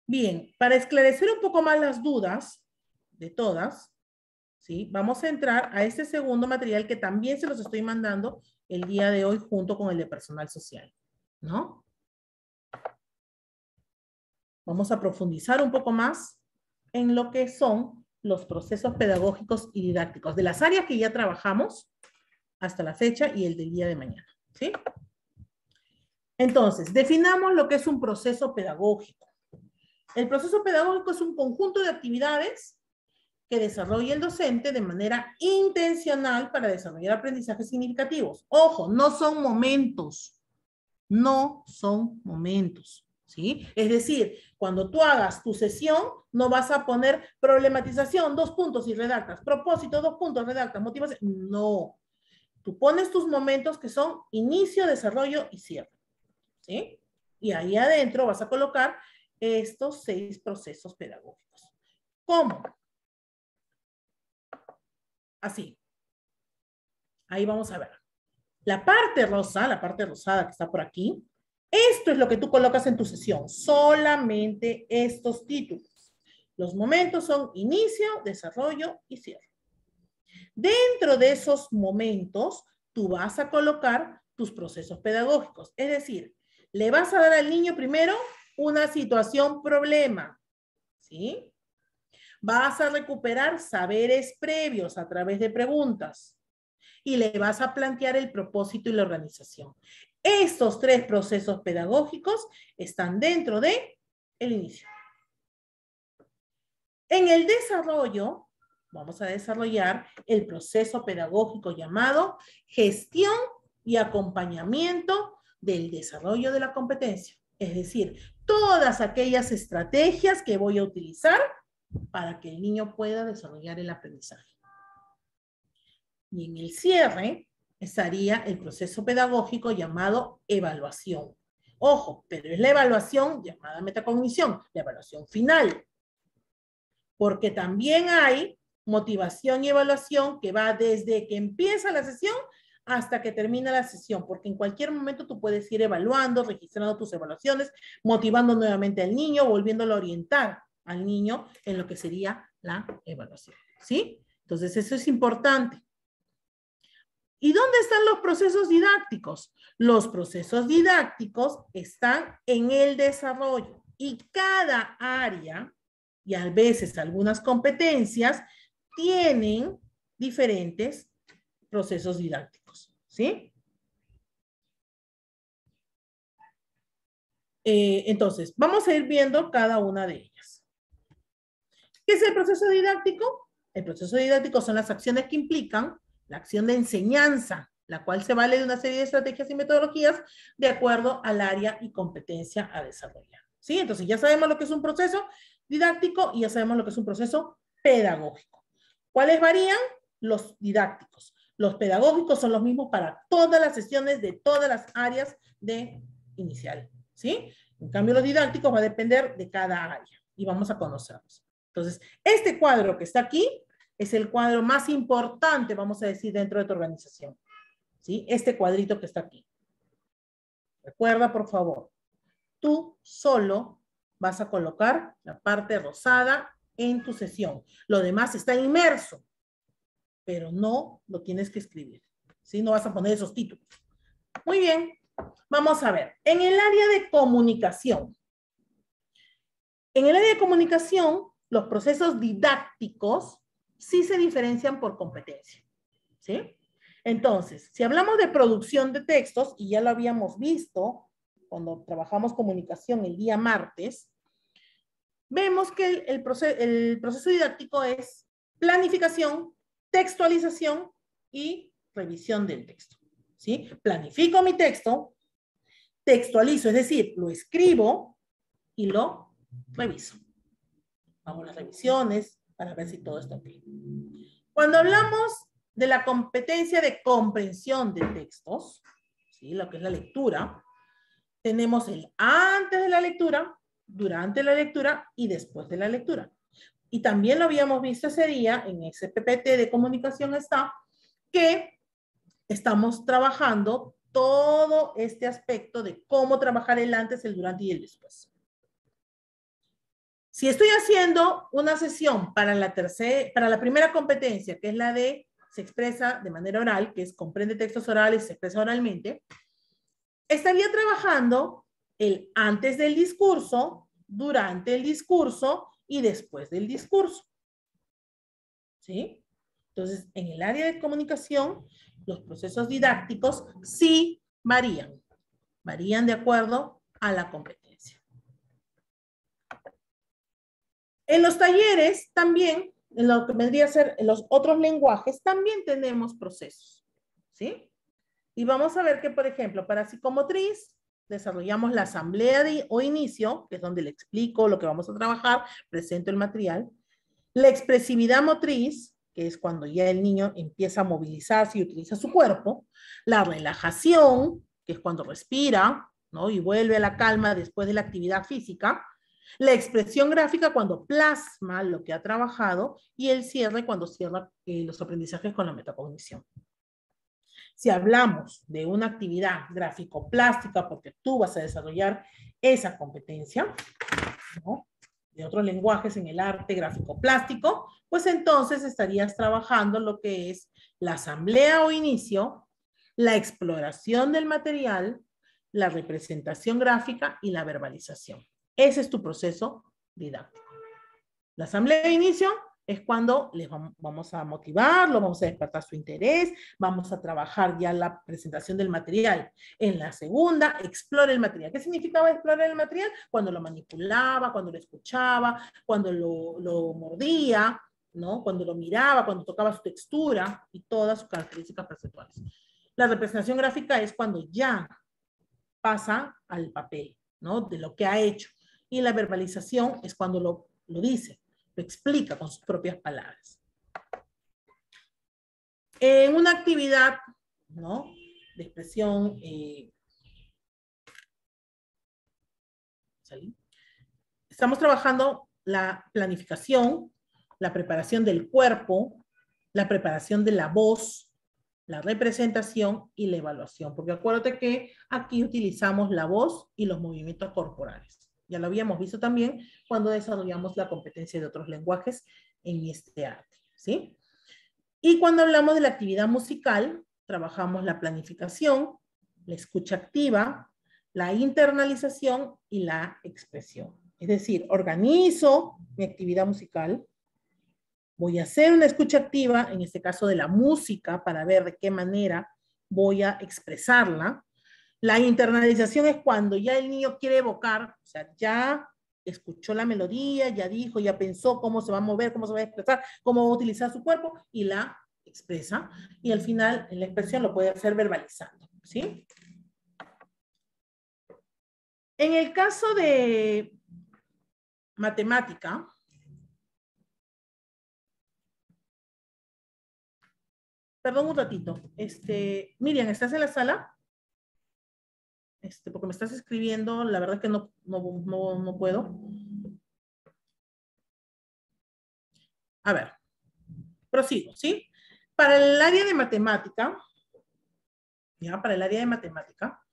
[SPEAKER 1] Bien, para esclarecer un poco más las dudas de todas, ¿sí? Vamos a entrar a este segundo material que también se los estoy mandando el día de hoy junto con el de personal social, ¿no? Vamos a profundizar un poco más en lo que son los procesos pedagógicos y didácticos de las áreas que ya trabajamos hasta la fecha y el del día de mañana, ¿sí? Entonces, definamos lo que es un proceso pedagógico. El proceso pedagógico es un conjunto de actividades que desarrolle el docente de manera intencional para desarrollar aprendizajes significativos. Ojo, no son momentos. No son momentos. ¿Sí? Es decir, cuando tú hagas tu sesión, no vas a poner problematización, 2 puntos y redactas, propósito, 2 puntos, redactas, motivación. No. Tú pones tus momentos que son inicio, desarrollo y cierre. ¿Sí? Y ahí adentro vas a colocar estos 6 procesos pedagógicos. ¿Cómo? Así. Ahí vamos a ver. La parte rosa, la parte rosada que está por aquí, esto es lo que tú colocas en tu sesión. Solamente estos títulos. Los momentos son inicio, desarrollo y cierre. Dentro de esos momentos, tú vas a colocar tus procesos pedagógicos. Es decir, le vas a dar al niño primero una situación problema. ¿Sí? Vas a recuperar saberes previos a través de preguntas. Y le vas a plantear el propósito y la organización. Estos 3 procesos pedagógicos están dentro de el inicio. En el desarrollo, vamos a desarrollar el proceso pedagógico llamado gestión y acompañamiento del desarrollo de la competencia. Es decir, todas aquellas estrategias que voy a utilizar para que el niño pueda desarrollar el aprendizaje. Y en el cierre estaría el proceso pedagógico llamado evaluación. Ojo, pero es la evaluación llamada metacognición, la evaluación final. Porque también hay motivación y evaluación que va desde que empieza la sesión hasta que termina la sesión, porque en cualquier momento tú puedes ir evaluando, registrando tus evaluaciones, motivando nuevamente al niño, volviéndolo a orientar al niño en lo que sería la evaluación. ¿Sí? Entonces eso es importante. ¿Y dónde están los procesos didácticos? Los procesos didácticos están en el desarrollo y cada área, y a veces algunas competencias, tienen diferentes procesos didácticos, ¿sí? Entonces, vamos a ir viendo cada una de ellas. ¿Qué es el proceso didáctico? El proceso didáctico son las acciones que implican la acción de enseñanza, la cual se vale de una serie de estrategias y metodologías de acuerdo al área y competencia a desarrollar. ¿Sí? Entonces ya sabemos lo que es un proceso didáctico y ya sabemos lo que es un proceso pedagógico. ¿Cuáles varían? Los didácticos. Los pedagógicos son los mismos para todas las sesiones de todas las áreas de inicial. ¿Sí? En cambio, los didácticos va a depender de cada área y vamos a conocerlos. Entonces, este cuadro que está aquí es el cuadro más importante, vamos a decir, dentro de tu organización. ¿Sí? Este cuadrito que está aquí. Recuerda, por favor, tú solo vas a colocar la parte rosada en tu sesión. Lo demás está inmerso, pero no lo tienes que escribir. ¿Sí? No vas a poner esos títulos. Muy bien, vamos a ver. En el área de comunicación. En el área de comunicación, los procesos didácticos sí se diferencian por competencia, ¿sí? Entonces, si hablamos de producción de textos, y ya lo habíamos visto cuando trabajamos comunicación el día martes, vemos que el proceso didáctico es planificación, textualización y revisión del texto, ¿sí? Planifico mi texto, textualizo, es decir, lo escribo y lo reviso. Hago las revisiones para ver si todo está bien. Cuando hablamos de la competencia de comprensión de textos, ¿sí? Lo que es la lectura, tenemos el antes de la lectura, durante la lectura y después de la lectura. Y también lo habíamos visto ese día en ese PPT de comunicación está que estamos trabajando todo este aspecto de cómo trabajar el antes, el durante y el después. Si estoy haciendo una sesión para la primera competencia, que es la de se expresa de manera oral, que es comprende textos orales, se expresa oralmente, estaría trabajando el antes del discurso, durante el discurso y después del discurso. ¿Sí? Entonces, en el área de comunicación, los procesos didácticos sí varían. Varían de acuerdo a la competencia. En los talleres también en lo que vendría a ser en los otros lenguajes, también tenemos procesos, ¿sí? Y vamos a ver que, por ejemplo, para psicomotriz, desarrollamos la asamblea o inicio, que es donde le explico lo que vamos a trabajar, presento el material. La expresividad motriz, que es cuando ya el niño empieza a movilizarse y utiliza su cuerpo. La relajación, que es cuando respira, ¿no? Y vuelve a la calma después de la actividad física. La expresión gráfica cuando plasma lo que ha trabajado. Y el cierre cuando cierra los aprendizajes con la metacognición. Si hablamos de una actividad gráfico-plástica, porque tú vas a desarrollar esa competencia, ¿no? De otros lenguajes en el arte gráfico-plástico, pues entonces estarías trabajando lo que es la asamblea o inicio, la exploración del material, la representación gráfica y la verbalización. Ese es tu proceso didáctico. La asamblea de inicio es cuando les vamos a motivarlo, vamos a despertar su interés, vamos a trabajar ya la presentación del material. En la segunda, explora el material. ¿Qué significaba explorar el material? Cuando lo manipulaba, cuando lo escuchaba, cuando lo mordía, ¿no? Cuando lo miraba, cuando tocaba su textura y todas sus características perceptuales. La representación gráfica es cuando ya pasa al papel, ¿no? De lo que ha hecho. Y la verbalización es cuando lo dice, lo explica con sus propias palabras. En una actividad, ¿no? De expresión, estamos trabajando la planificación, la preparación del cuerpo, la preparación de la voz, la representación y la evaluación. Porque acuérdate que aquí utilizamos la voz y los movimientos corporales. Ya lo habíamos visto también cuando desarrollamos la competencia de otros lenguajes en este arte, ¿sí? Y cuando hablamos de la actividad musical, trabajamos la planificación, la escucha activa, la internalización y la expresión. Es decir, organizo mi actividad musical, voy a hacer una escucha activa, en este caso de la música, para ver de qué manera voy a expresarla. La internalización es cuando ya el niño quiere evocar, o sea, ya escuchó la melodía, ya dijo, ya pensó cómo se va a mover, cómo se va a expresar, cómo va a utilizar su cuerpo y la expresa. Y al final, en la expresión lo puede hacer verbalizando, ¿sí? En el caso de matemática, perdón un ratito, Miriam, ¿estás en la sala? Porque me estás escribiendo, la verdad que no puedo. A ver, prosigo, ¿sí? Para el área de matemática, ya, para el área de matemática,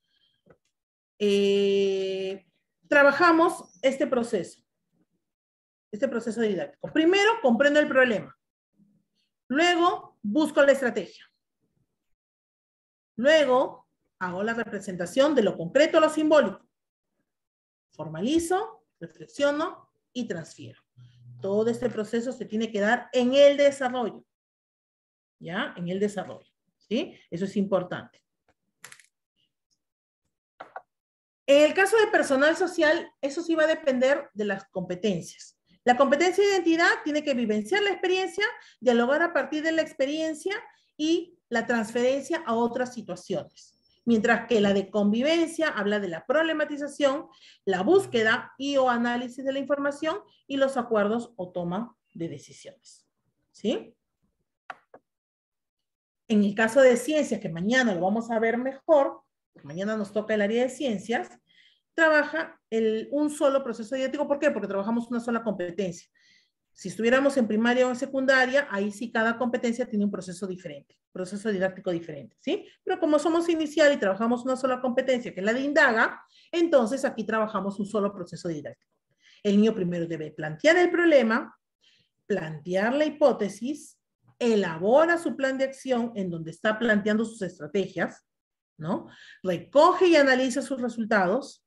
[SPEAKER 1] trabajamos este proceso didáctico. Primero, comprendo el problema. Luego, busco la estrategia. Luego, hago la representación de lo concreto a lo simbólico. Formalizo, reflexiono y transfiero. Todo este proceso se tiene que dar en el desarrollo. ¿Ya? En el desarrollo. ¿Sí? Eso es importante. En el caso de personal social, eso sí va a depender de las competencias. La competencia de identidad tiene que vivenciar la experiencia, dialogar a partir de la experiencia y la transferencia a otras situaciones. Mientras que la de convivencia habla de la problematización, la búsqueda y o análisis de la información y los acuerdos o toma de decisiones. ¿Sí? En el caso de ciencias, que mañana lo vamos a ver mejor, porque mañana nos toca el área de ciencias, trabaja un solo proceso didáctico. ¿Por qué? Porque trabajamos una sola competencia. Si estuviéramos en primaria o en secundaria, ahí sí cada competencia tiene un proceso diferente, proceso didáctico diferente, ¿sí? Pero como somos inicial y trabajamos una sola competencia, que es la de indaga, entonces aquí trabajamos un solo proceso didáctico. El niño primero debe plantear el problema, plantear la hipótesis, elabora su plan de acción en donde está planteando sus estrategias, ¿no? Recoge y analiza sus resultados,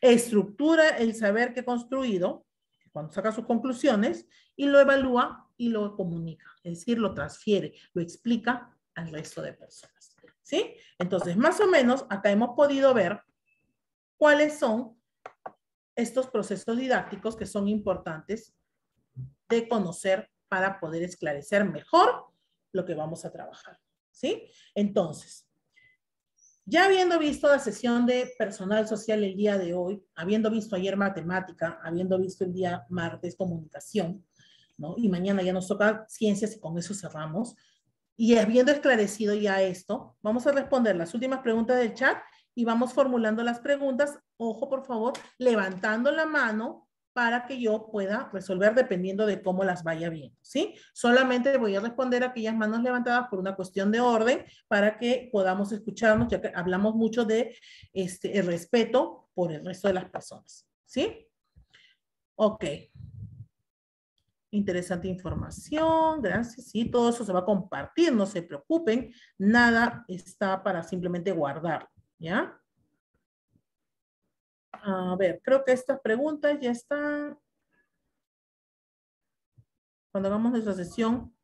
[SPEAKER 1] estructura el saber que ha construido, cuando saca sus conclusiones, y lo evalúa y lo comunica, es decir, lo transfiere, lo explica al resto de personas, ¿sí? Entonces, más o menos, acá hemos podido ver cuáles son estos procesos didácticos que son importantes de conocer para poder esclarecer mejor lo que vamos a trabajar, ¿sí? Entonces, ya habiendo visto la sesión de personal social el día de hoy, habiendo visto ayer matemática, habiendo visto el día martes comunicación, ¿no? Y mañana ya nos toca ciencias y con eso cerramos. Y habiendo esclarecido ya esto, vamos a responder las últimas preguntas del chat y vamos formulando las preguntas. Ojo, por favor, levantando la mano para que yo pueda resolver dependiendo de cómo las vaya viendo, ¿sí? Solamente voy a responder a aquellas manos levantadas por una cuestión de orden para que podamos escucharnos, ya que hablamos mucho de el respeto por el resto de las personas, ¿sí? Ok. Interesante información, gracias. Sí, todo eso se va a compartir, no se preocupen. Nada está para simplemente guardarlo, ¿ya? A ver, creo que estas preguntas ya están. Cuando hagamos nuestra sesión,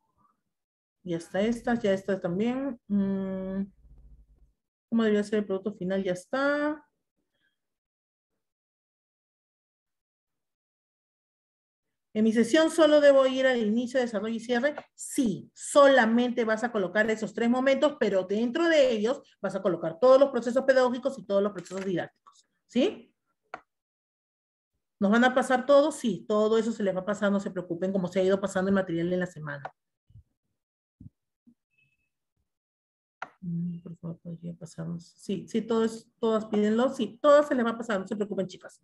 [SPEAKER 1] ya está estas, ya está también. ¿Cómo debería ser el producto final? Ya está. En mi sesión solo debo ir al inicio, desarrollo y cierre. Sí, solamente vas a colocar esos 3 momentos, pero dentro de ellos vas a colocar todos los procesos pedagógicos y todos los procesos didácticos. ¿Sí? ¿Nos van a pasar todos? Sí, todo eso se les va a pasar, no se preocupen, como se ha ido pasando el material en la semana. Por favor, podría pasarnos. Sí, sí, todas pídenlo. Sí, todas se les va a pasar, no se preocupen, chicas.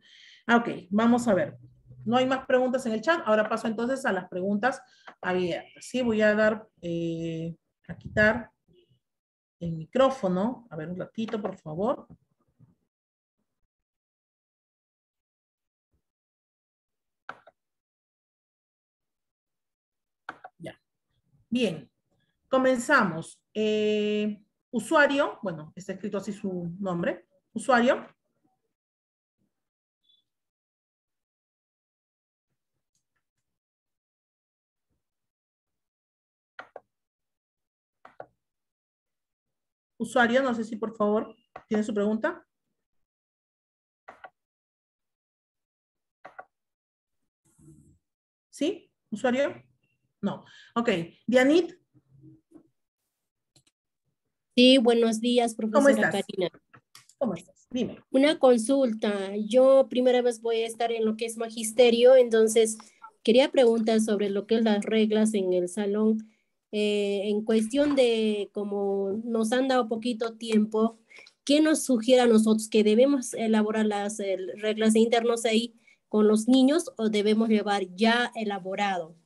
[SPEAKER 1] Ok, vamos a ver. No hay más preguntas en el chat. Ahora paso entonces a las preguntas abiertas. Sí, voy a dar, a quitar el micrófono. A ver, un ratito, por favor. Ya. Bien, comenzamos. Usuario, bueno, está escrito así su nombre. Usuario. Usuario, no sé si por favor tiene su pregunta. ¿Sí? ¿Usuario? No. Ok. Dianit.
[SPEAKER 3] Sí, buenos días,
[SPEAKER 1] ¿Cómo
[SPEAKER 3] profesora
[SPEAKER 1] estás?
[SPEAKER 3] Karina.
[SPEAKER 1] ¿Cómo estás? Dime.
[SPEAKER 3] Una consulta. Yo primera vez voy a estar en lo que es magisterio, entonces quería preguntar sobre lo que es las reglas en el salón. En cuestión de como nos han dado poquito tiempo, ¿qué nos sugiere a nosotros que debemos elaborar las reglas internas ahí con los niños o debemos llevar ya elaborado?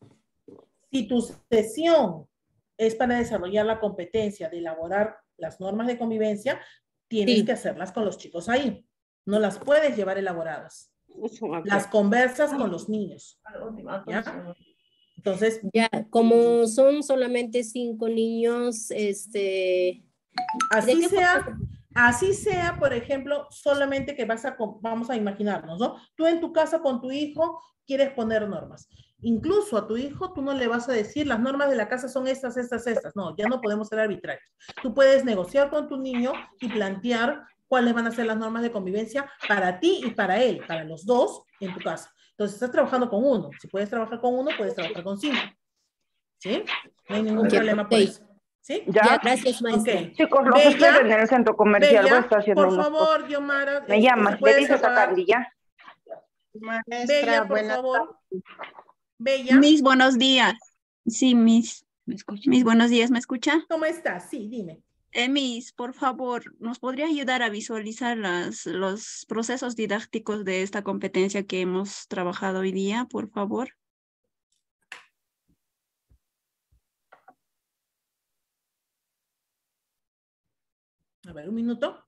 [SPEAKER 1] Si tu sesión es para desarrollar la competencia de elaborar las normas de convivencia, tienes
[SPEAKER 3] Sí.
[SPEAKER 1] que hacerlas con los chicos ahí. No las puedes llevar elaboradas.
[SPEAKER 3] Okay.
[SPEAKER 1] Las conversas con los niños. ¿Ya? Entonces.
[SPEAKER 3] Ya, como son solamente 5 niños,
[SPEAKER 1] Así sea, por ejemplo, solamente que vamos a imaginarnos, ¿no? Tú en tu casa con tu hijo quieres poner normas. Incluso a tu hijo tú no le vas a decir las normas de la casa son estas, estas, estas. No, ya no podemos ser arbitrarios. Tú puedes negociar con tu niño y plantear cuáles van a ser las normas de convivencia para ti y para él, para los dos en tu casa. Entonces estás trabajando con uno. Si puedes trabajar con uno, puedes trabajar con 5. ¿Sí? No hay ningún problema por eso. ¿Sí?
[SPEAKER 3] Ya, gracias, maestra.
[SPEAKER 1] Ok.
[SPEAKER 4] Chicos, los
[SPEAKER 1] Bella,
[SPEAKER 4] espero en el centro comercial. Voy a estar haciendo
[SPEAKER 1] por
[SPEAKER 4] unos
[SPEAKER 1] favor,
[SPEAKER 4] cosas.
[SPEAKER 1] Yomara.
[SPEAKER 4] Me llamas, le dices a Candy, ¿ya?
[SPEAKER 5] Maestra,
[SPEAKER 1] Bella, por
[SPEAKER 5] buenas
[SPEAKER 1] favor.
[SPEAKER 5] tardes.
[SPEAKER 1] Bella.
[SPEAKER 5] Miss, buenos días. Sí, Miss. ¿Me escucha? Miss, buenos días, ¿me escucha?
[SPEAKER 1] ¿Cómo estás? Sí, dime.
[SPEAKER 5] Miss, por favor, ¿nos podría ayudar a visualizar los procesos didácticos de esta competencia que hemos trabajado hoy día, por favor?
[SPEAKER 1] A ver, un minuto.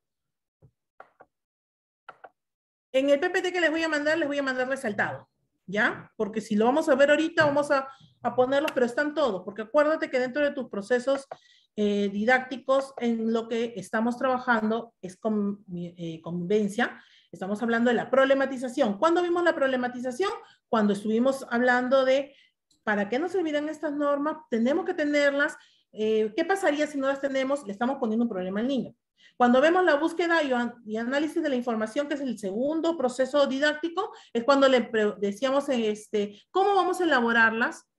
[SPEAKER 1] En el PPT que les voy a mandar resaltado, ¿ya? Porque si lo vamos a ver ahorita, vamos a ponerlos, pero están todos, porque acuérdate que dentro de tus procesos didácticos, en lo que estamos trabajando es convivencia. Estamos hablando de la problematización. ¿Cuándo vimos la problematización? Cuando estuvimos hablando de ¿para qué nos servirán estas normas? Tenemos que tenerlas. ¿Qué pasaría si no las tenemos? Le estamos poniendo un problema al niño. Cuando vemos la búsqueda y análisis de la información, que es el segundo proceso didáctico, es cuando le decíamos ¿cómo vamos a elaborarlas?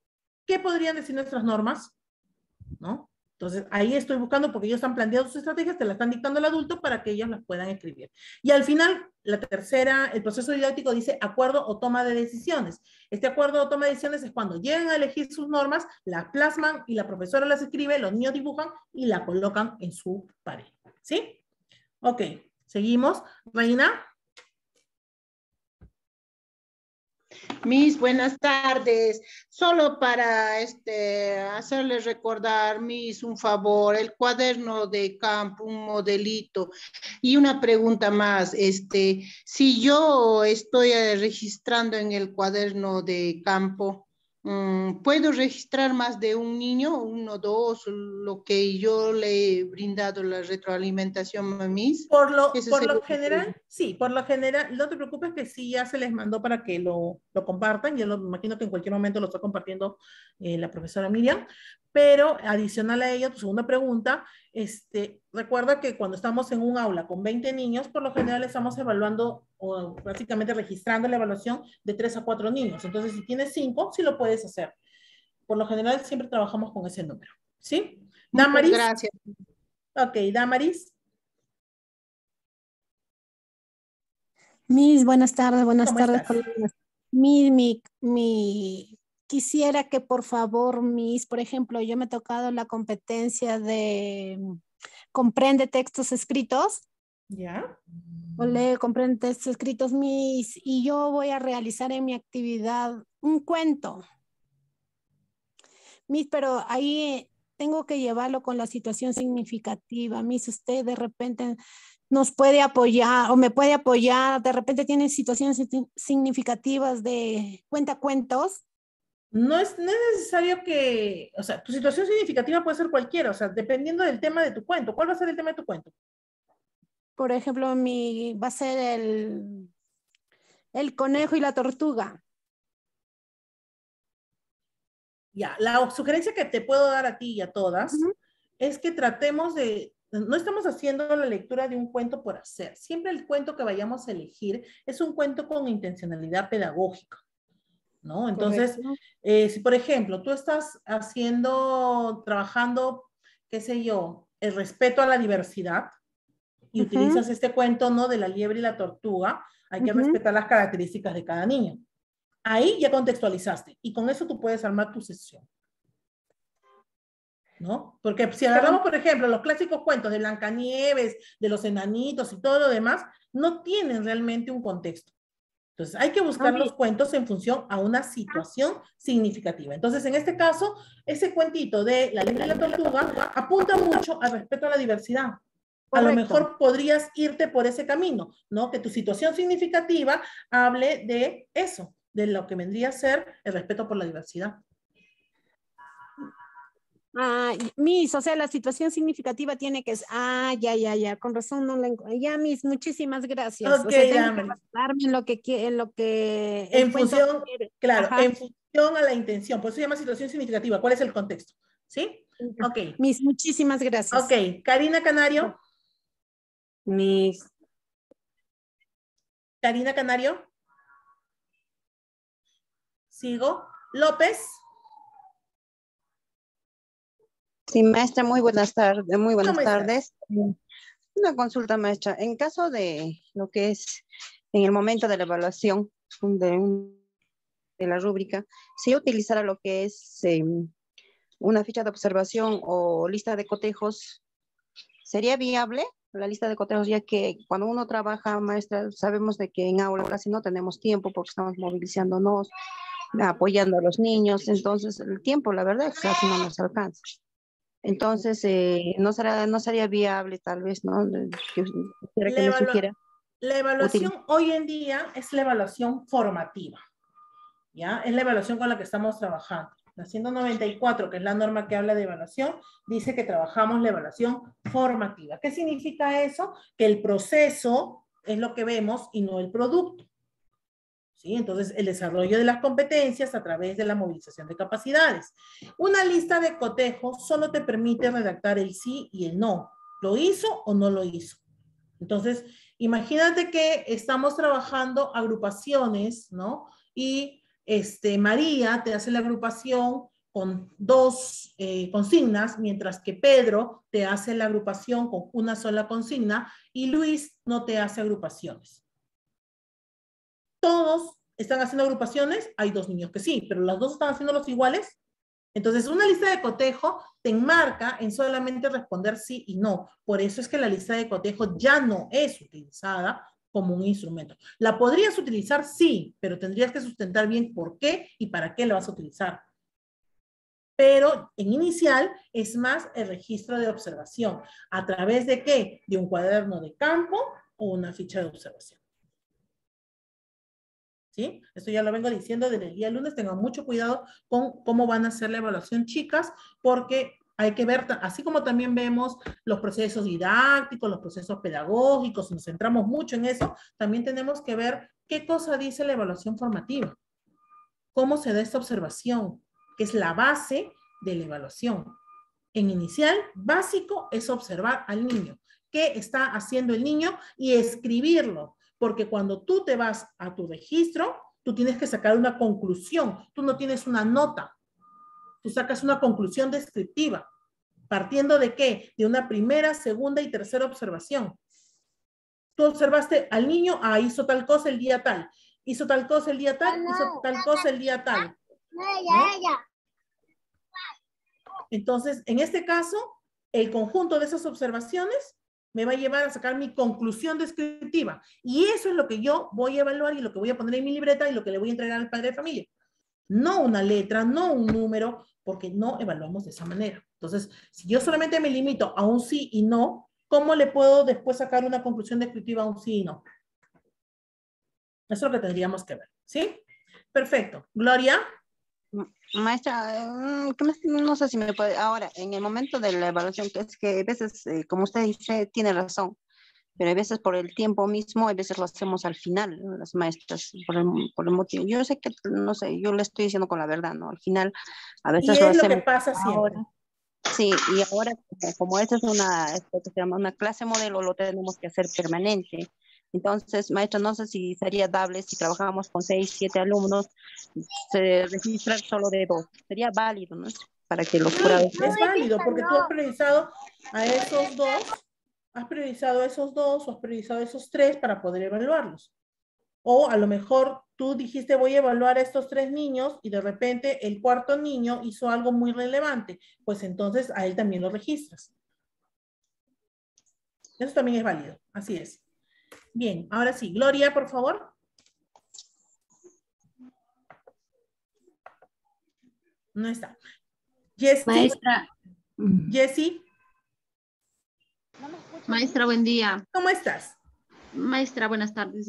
[SPEAKER 1] ¿qué podrían decir nuestras normas? ¿No? Entonces, ahí estoy buscando porque ellos están planteando sus estrategias, te las están dictando el adulto para que ellos las puedan escribir. Y al final, la tercera, el proceso didáctico dice acuerdo o toma de decisiones. Este acuerdo o toma de decisiones es cuando llegan a elegir sus normas, las plasman y la profesora las escribe, los niños dibujan y la colocan en su pared. ¿Sí? Ok, seguimos. Reina.
[SPEAKER 6] Miss, buenas tardes. Solo para hacerles recordar, Miss, un favor, el cuaderno de campo, un modelito. Y una pregunta más, si yo estoy registrando en el cuaderno de campo, ¿puedo registrar más de un niño, uno, dos, lo que yo le he brindado la retroalimentación a Miss?
[SPEAKER 1] Por lo general, sí, por lo general, no te preocupes que sí ya se les mandó para que lo compartan, yo me imagino que en cualquier momento lo está compartiendo la profesora Miriam, pero adicional a ello, tu segunda pregunta, recuerda que cuando estamos en un aula con 20 niños, por lo general estamos evaluando o prácticamente registrando la evaluación de 3 a 4 niños, entonces si tienes 5, sí lo puedes hacer. Por lo general siempre trabajamos con ese número, ¿sí? Damaris.
[SPEAKER 6] Muchas gracias.
[SPEAKER 1] Ok, Damaris.
[SPEAKER 3] Miss, buenas tardes, buenas
[SPEAKER 1] ¿Cómo
[SPEAKER 3] tardes.
[SPEAKER 1] estás?
[SPEAKER 3] Quisiera que por favor, Miss, por ejemplo, yo me he tocado la competencia de comprende textos escritos.
[SPEAKER 1] ¿Ya?
[SPEAKER 3] O lee, comprende textos escritos, Miss, y yo voy a realizar en mi actividad un cuento. Miss, pero ahí tengo que llevarlo con la situación significativa. Miss, usted de repente nos puede apoyar o me puede apoyar, de repente tiene situaciones significativas de cuentacuentos.
[SPEAKER 1] No es necesario que, o sea, tu situación significativa puede ser cualquiera, o sea, dependiendo del tema de tu cuento. ¿Cuál va a ser el tema de tu cuento?
[SPEAKER 3] Por ejemplo, va a ser el conejo y la tortuga.
[SPEAKER 1] Ya, la sugerencia que te puedo dar a ti y a todas es que tratemos de, no estamos haciendo la lectura de un cuento por hacer. Siempre el cuento que vayamos a elegir es un cuento con intencionalidad pedagógica, ¿no? Entonces, si por ejemplo tú estás trabajando, qué sé yo, el respeto a la diversidad y utilizas este cuento, ¿no? De la liebre y la tortuga, hay que respetar las características de cada niño. Ahí ya contextualizaste y con eso tú puedes armar tu sesión, ¿no? Porque si agarramos, por ejemplo, los clásicos cuentos de Blancanieves, de los enanitos y todo lo demás, no tienen realmente un contexto. Entonces, hay que buscar los cuentos en función a una situación significativa. Entonces, en este caso, ese cuentito de la liebre y la tortuga apunta mucho al respeto a la diversidad. A lo mejor podrías irte por ese camino, ¿no? Que tu situación significativa hable de eso, de lo que vendría a ser el respeto por la diversidad.
[SPEAKER 3] Miss, o sea, la situación significativa tiene que ser, ya, con razón no la encuentro. Ya, Miss, muchísimas gracias.
[SPEAKER 1] Ok,
[SPEAKER 3] o sea, tengo que basarme en lo que
[SPEAKER 1] en función, claro, en función a la intención, por eso se llama situación significativa. ¿Cuál es el contexto? ¿Sí? Ok.
[SPEAKER 3] Miss, muchísimas gracias.
[SPEAKER 1] Ok, Karina Canario.
[SPEAKER 7] Miss.
[SPEAKER 1] Karina Canario. Sigo. López.
[SPEAKER 8] Sí, maestra, muy buenas tardes. Muy buenas tardes.
[SPEAKER 1] ¿Estás?
[SPEAKER 8] Una consulta, maestra. En caso de lo que es en el momento de la evaluación de la rúbrica, si yo utilizara lo que es una ficha de observación o lista de cotejos, ¿sería viable la lista de cotejos? Ya que cuando uno trabaja, maestra, sabemos de que en aula casi no tenemos tiempo porque estamos movilizándonos, apoyando a los niños, entonces el tiempo, la verdad, casi no nos alcanza. Entonces, no sería viable tal vez, ¿no? Quisiera que me sugiera.
[SPEAKER 1] La evaluación hoy en día es la evaluación formativa, ¿ya? Es la evaluación con la que estamos trabajando. La 194, que es la norma que habla de evaluación, dice que trabajamos la evaluación formativa. ¿Qué significa eso? Que el proceso es lo que vemos y no el producto. ¿Sí? Entonces, el desarrollo de las competencias a través de la movilización de capacidades. Una lista de cotejos solo te permite redactar el sí y el no. ¿Lo hizo o no lo hizo? Entonces, imagínate que estamos trabajando agrupaciones, ¿no? Y María te hace la agrupación con 2 consignas, mientras que Pedro te hace la agrupación con una sola consigna y Luis no te hace agrupaciones. Todos están haciendo agrupaciones, hay 2 niños que sí, pero las 2 están haciendo los iguales. Entonces, una lista de cotejo te enmarca en solamente responder sí y no. Por eso es que la lista de cotejo ya no es utilizada como un instrumento. La podrías utilizar, sí, pero tendrías que sustentar bien por qué y para qué la vas a utilizar. Pero en inicial es más el registro de observación. ¿A través de qué? De un cuaderno de campo o una ficha de observación. ¿Sí? Esto ya lo vengo diciendo desde el día lunes. Tengan mucho cuidado con cómo van a hacer la evaluación, chicas, porque hay que ver, así como también vemos los procesos didácticos, los procesos pedagógicos, nos centramos mucho en eso, también tenemos que ver qué cosa dice la evaluación formativa. Cómo se da esta observación, que es la base de la evaluación. En inicial, básico es observar al niño. ¿Qué está haciendo el niño? Y escribirlo. Porque cuando tú te vas a tu registro, tú tienes que sacar una conclusión. Tú no tienes una nota. Tú sacas una conclusión descriptiva. ¿Partiendo de qué? De una primera, segunda y tercera observación. Tú observaste al niño, hizo tal cosa el día tal. Hizo tal cosa el día tal, hizo tal cosa el día tal. ¿No? Entonces, en este caso, el conjunto de esas observaciones me va a llevar a sacar mi conclusión descriptiva. Y eso es lo que yo voy a evaluar y lo que voy a poner en mi libreta y lo que le voy a entregar al padre de familia. No una letra, no un número, porque no evaluamos de esa manera. Entonces, si yo solamente me limito a un sí y no, ¿cómo le puedo después sacar una conclusión descriptiva a un sí y no? Eso es lo que tendríamos que ver, ¿sí? Perfecto. Gloria.
[SPEAKER 8] Maestra, no sé si me puede, ahora, en el momento de la evaluación, que es que a veces, como usted dice, tiene razón, pero a veces por el tiempo mismo, a veces lo hacemos al final, ¿no? Las maestras, por el motivo. Yo sé que, no sé, yo le estoy diciendo con la verdad, ¿no? Al final, a veces
[SPEAKER 1] Y
[SPEAKER 8] lo
[SPEAKER 1] es lo
[SPEAKER 8] hacemos
[SPEAKER 1] que pasa siempre.
[SPEAKER 8] ahora. Sí, y ahora, como esta es esto que se llama una clase modelo, lo tenemos que hacer permanente. Entonces, maestra, no sé si sería dable si trabajamos con 6, 7 alumnos, se registrar solo de 2. Sería válido, ¿no? Para que los jurados...
[SPEAKER 1] Es válido porque tú has priorizado a esos 2, has priorizado a esos 2 o has priorizado a esos 3 para poder evaluarlos. O a lo mejor tú dijiste voy a evaluar a estos 3 niños y de repente el 4.º niño hizo algo muy relevante. Pues entonces a él también lo registras. Eso también es válido. Así es. Bien, ahora sí. Gloria, por favor. No está. Jessie.
[SPEAKER 9] Maestra.
[SPEAKER 1] Jessie.
[SPEAKER 9] Maestra, buen día.
[SPEAKER 1] ¿Cómo estás?
[SPEAKER 9] Maestra, buenas tardes.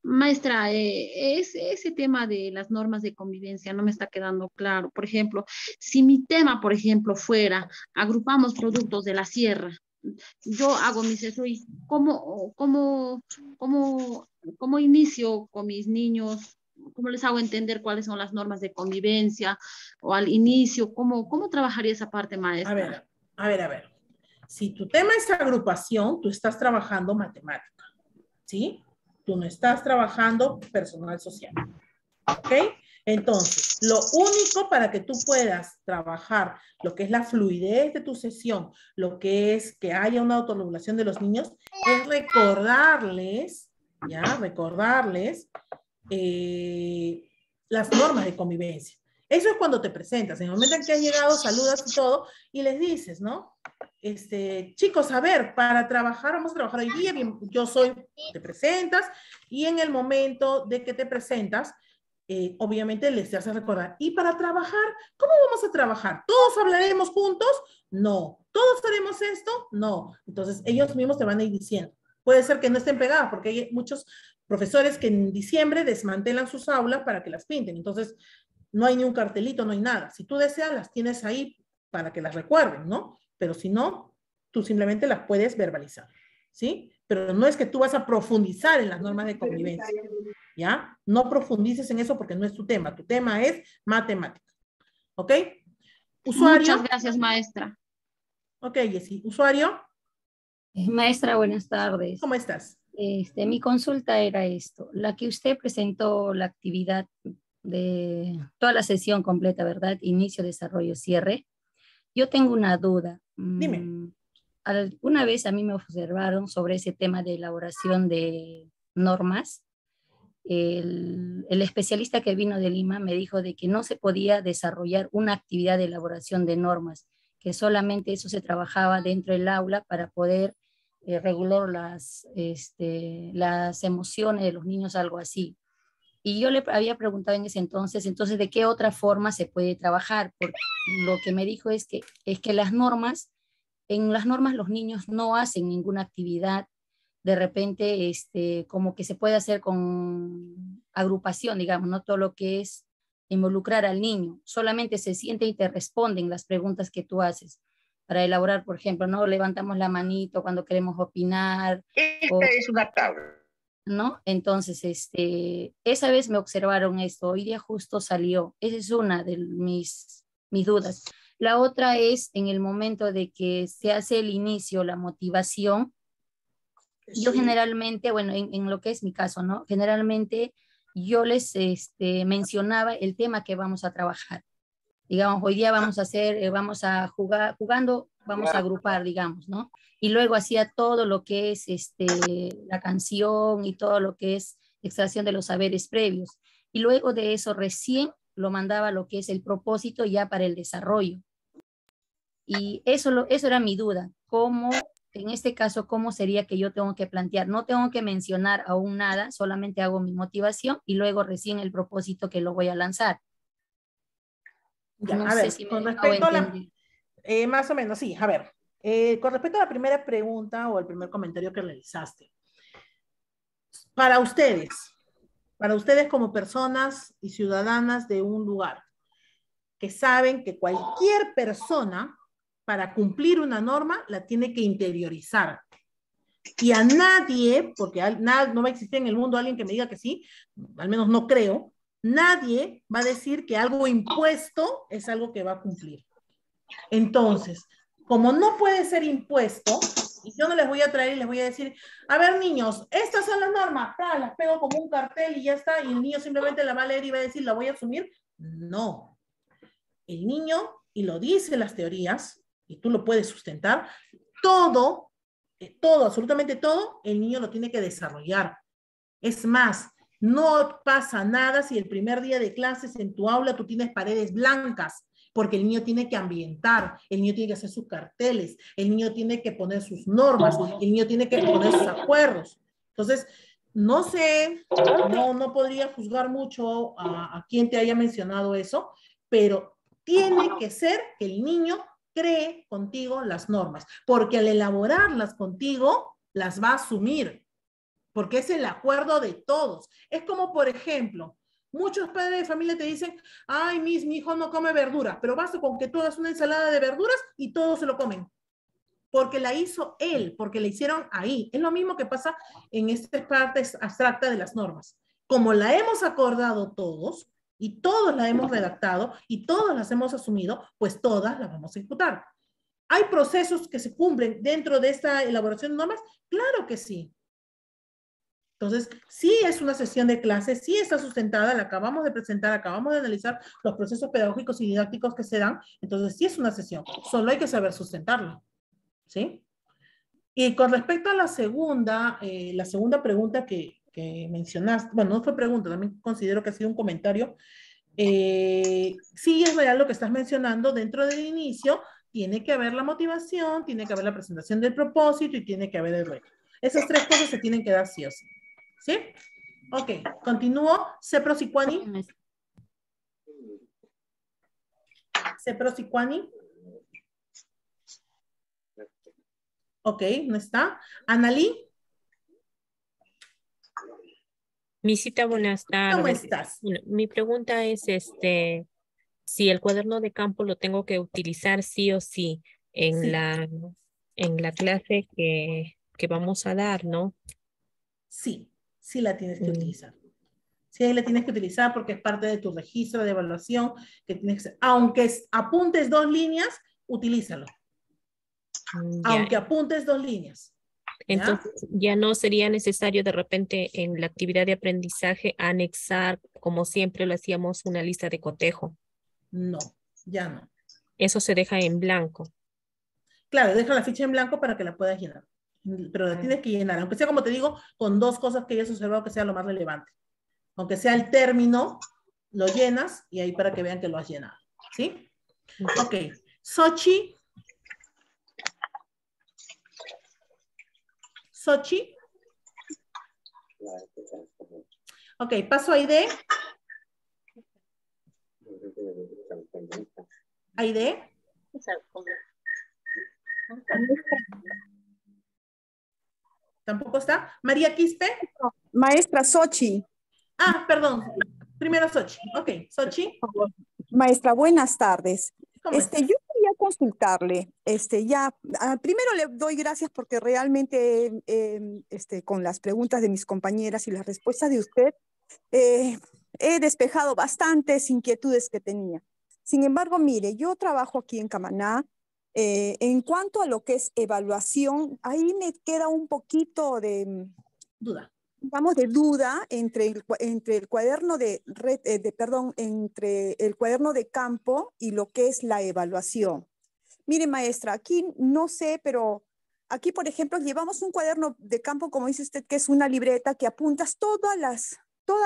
[SPEAKER 9] Maestra, ese tema de las normas de convivencia no me está quedando claro. Por ejemplo, si mi tema, por ejemplo, fuera agrupamos productos de la sierra, yo hago mis eso y ¿cómo inicio con mis niños? ¿Cómo les hago entender cuáles son las normas de convivencia? O al inicio, ¿cómo trabajaría esa parte, maestra?
[SPEAKER 1] A ver. Si tu tema es agrupación, tú estás trabajando matemática, ¿sí? Tú no estás trabajando personal social, ¿ok? Entonces, lo único para que tú puedas trabajar lo que es la fluidez de tu sesión, lo que es que haya una autorregulación de los niños, es recordarles, ¿ya? Recordarles las normas de convivencia. Eso es cuando te presentas. En el momento en que has llegado, saludas y todo, y les dices, ¿no? Chicos, a ver, para trabajar, vamos a trabajar hoy día, bien, te presentas, y en el momento de que te presentas, obviamente les haces recordar, y para trabajar, ¿cómo vamos a trabajar? ¿Todos hablaremos juntos? No. ¿Todos haremos esto? No. Entonces, ellos mismos te van a ir diciendo. Puede ser que no estén pegadas, porque hay muchos profesores que en diciembre desmantelan sus aulas para que las pinten. Entonces, no hay ni un cartelito, no hay nada. Si tú deseas, las tienes ahí para que las recuerden, ¿no? Pero si no, tú simplemente las puedes verbalizar, ¿sí? Pero no es que tú vas a profundizar en las normas de convivencia, ¿ya? No profundices en eso porque no es tu tema. Tu tema es matemática, ¿ok? Usuario.
[SPEAKER 9] Muchas gracias, maestra.
[SPEAKER 1] Ok, Jessie. Usuario.
[SPEAKER 10] Maestra, buenas tardes.
[SPEAKER 1] ¿Cómo estás?
[SPEAKER 10] Mi consulta era esto. La que usted presentó, la actividad de toda la sesión completa, ¿verdad? Inicio, desarrollo, cierre. Yo tengo una duda.
[SPEAKER 1] Dime.
[SPEAKER 10] Alguna vez a mí me observaron sobre ese tema de elaboración de normas. El especialista que vino de Lima me dijo de que no se podía desarrollar una actividad de elaboración de normas, que solamente eso se trabajaba dentro del aula para poder regular las emociones de los niños, algo así. Y yo le había preguntado en ese entonces, ¿de qué otra forma se puede trabajar? Porque lo que me dijo es que en las normas los niños no hacen ninguna actividad, de repente como que se puede hacer con agrupación, digamos, no todo lo que es involucrar al niño, solamente se siente y te responden las preguntas que tú haces. Para elaborar, por ejemplo, no levantamos la manito cuando queremos opinar.
[SPEAKER 4] Esta es una tabla.
[SPEAKER 10] ¿No? Entonces, esa vez me observaron esto, hoy día justo salió. Esa es una de mis dudas. La otra es en el momento de que se hace el inicio, la motivación. Sí. Yo generalmente, bueno, en lo que es mi caso, ¿no? Generalmente yo les mencionaba el tema que vamos a trabajar. Digamos, hoy día vamos a hacer, vamos a jugar, jugando, vamos a agrupar, digamos, ¿no? Y luego hacía todo lo que es la canción y todo lo que es extracción de los saberes previos. Y luego de eso recién lo mandaba lo que es el propósito ya para el desarrollo. Y eso era mi duda. ¿Cómo, en este caso, cómo sería que yo tengo que plantear? No tengo que mencionar aún nada, solamente hago mi motivación y luego recién el propósito que lo voy a lanzar.
[SPEAKER 1] Ya,
[SPEAKER 10] no
[SPEAKER 1] a
[SPEAKER 10] sé
[SPEAKER 1] ver,
[SPEAKER 10] si
[SPEAKER 1] con
[SPEAKER 10] me
[SPEAKER 1] respecto a la,
[SPEAKER 10] entender.
[SPEAKER 1] más o menos, sí, a ver, con respecto a la primera pregunta o el primer comentario que realizaste, para ustedes como personas y ciudadanas de un lugar, que saben que cualquier persona, para cumplir una norma, la tiene que interiorizar. Y a nadie, porque no va a existir en el mundo alguien que me diga que sí, al menos no creo, nadie va a decir que algo impuesto es algo que va a cumplir. Entonces, como no puede ser impuesto, y yo no les voy a traer y les voy a decir, a ver niños, estas son las normas, las pego como un cartel y ya está, y el niño simplemente la va a leer y va a decir, la voy a asumir. No. El niño, y lo dicen las teorías, y tú lo puedes sustentar, todo, absolutamente todo, el niño lo tiene que desarrollar. Es más, no pasa nada si el primer día de clases en tu aula tú tienes paredes blancas, porque el niño tiene que ambientar, el niño tiene que hacer sus carteles, el niño tiene que poner sus normas, el niño tiene que poner sus acuerdos. Entonces, no sé, no podría juzgar mucho a quien te haya mencionado eso, pero tiene que ser que el niño cree contigo las normas, porque al elaborarlas contigo, las va a asumir, porque es el acuerdo de todos. Es como, por ejemplo, muchos padres de familia te dicen, ay, mi hijo no come verdura, pero basta con que tú hagas una ensalada de verduras y todos se lo comen, porque la hizo él, porque la hicieron ahí. Es lo mismo que pasa en esta parte abstracta de las normas. Como la hemos acordado todos, y todos la hemos redactado, y todas las hemos asumido, pues todas las vamos a ejecutar. ¿Hay procesos que se cumplen dentro de esta elaboración de normas? Claro que sí. Entonces, sí es una sesión de clase, sí está sustentada, la acabamos de presentar, acabamos de analizar los procesos pedagógicos y didácticos que se dan, entonces sí es una sesión, solo hay que saber sustentarla, ¿sí? Y con respecto a la segunda pregunta que mencionaste, bueno, no fue pregunta, también considero que ha sido un comentario, sí es real lo que estás mencionando, dentro del inicio tiene que haber la motivación, tiene que haber la presentación del propósito y tiene que haber el reto. Esas tres cosas se tienen que dar sí o sí. ¿Sí? Ok, continúo. Seprosicuani. Seprosicuani. Ok, no está. Analí.
[SPEAKER 11] Misita, buenas tardes.
[SPEAKER 1] ¿Cómo estás?
[SPEAKER 11] Bueno, mi pregunta es, si el cuaderno de campo lo tengo que utilizar sí o sí en
[SPEAKER 1] Sí.
[SPEAKER 11] en la clase que vamos a dar, ¿no?
[SPEAKER 1] Sí, sí la tienes que utilizar. Sí, la tienes que utilizar porque es parte de tu registro de evaluación que tienes que, aunque apuntes 2 líneas, utilízalo.
[SPEAKER 11] Ya.
[SPEAKER 1] Aunque apuntes 2 líneas.
[SPEAKER 11] Entonces, ya no sería necesario de repente en la actividad de aprendizaje anexar, como siempre lo hacíamos, una lista de cotejo.
[SPEAKER 1] No, ya no.
[SPEAKER 11] Eso se deja en blanco.
[SPEAKER 1] Claro, deja la ficha en blanco para que la puedas llenar. Pero la tienes que llenar, aunque sea, como te digo, con dos cosas que hayas observado que sea lo más relevante. Aunque sea el término, lo llenas y ahí para que vean que lo has llenado. ¿Sí? Ok. Sochi. Sochi. Ok, paso a Aide. Aide. ¿Tampoco está? María Quispe.
[SPEAKER 12] Maestra Sochi.
[SPEAKER 1] Ah, perdón. Primero Sochi. Ok, Sochi.
[SPEAKER 12] Maestra, buenas tardes.
[SPEAKER 1] ¿Cómo estás?
[SPEAKER 12] Yo quería consultarle, primero le doy gracias porque realmente con las preguntas de mis compañeras y las respuestas de usted, he despejado bastantes inquietudes que tenía. Sin embargo, mire, yo trabajo aquí en Camaná. En cuanto a lo que es evaluación, ahí me queda un poquito de
[SPEAKER 1] duda.
[SPEAKER 12] Vamos, de duda entre el cuaderno entre el cuaderno de campo y lo que es la evaluación. Mire, maestra, aquí no sé, pero aquí, por ejemplo, llevamos un cuaderno de campo, como dice usted, que es una libreta que apuntas todas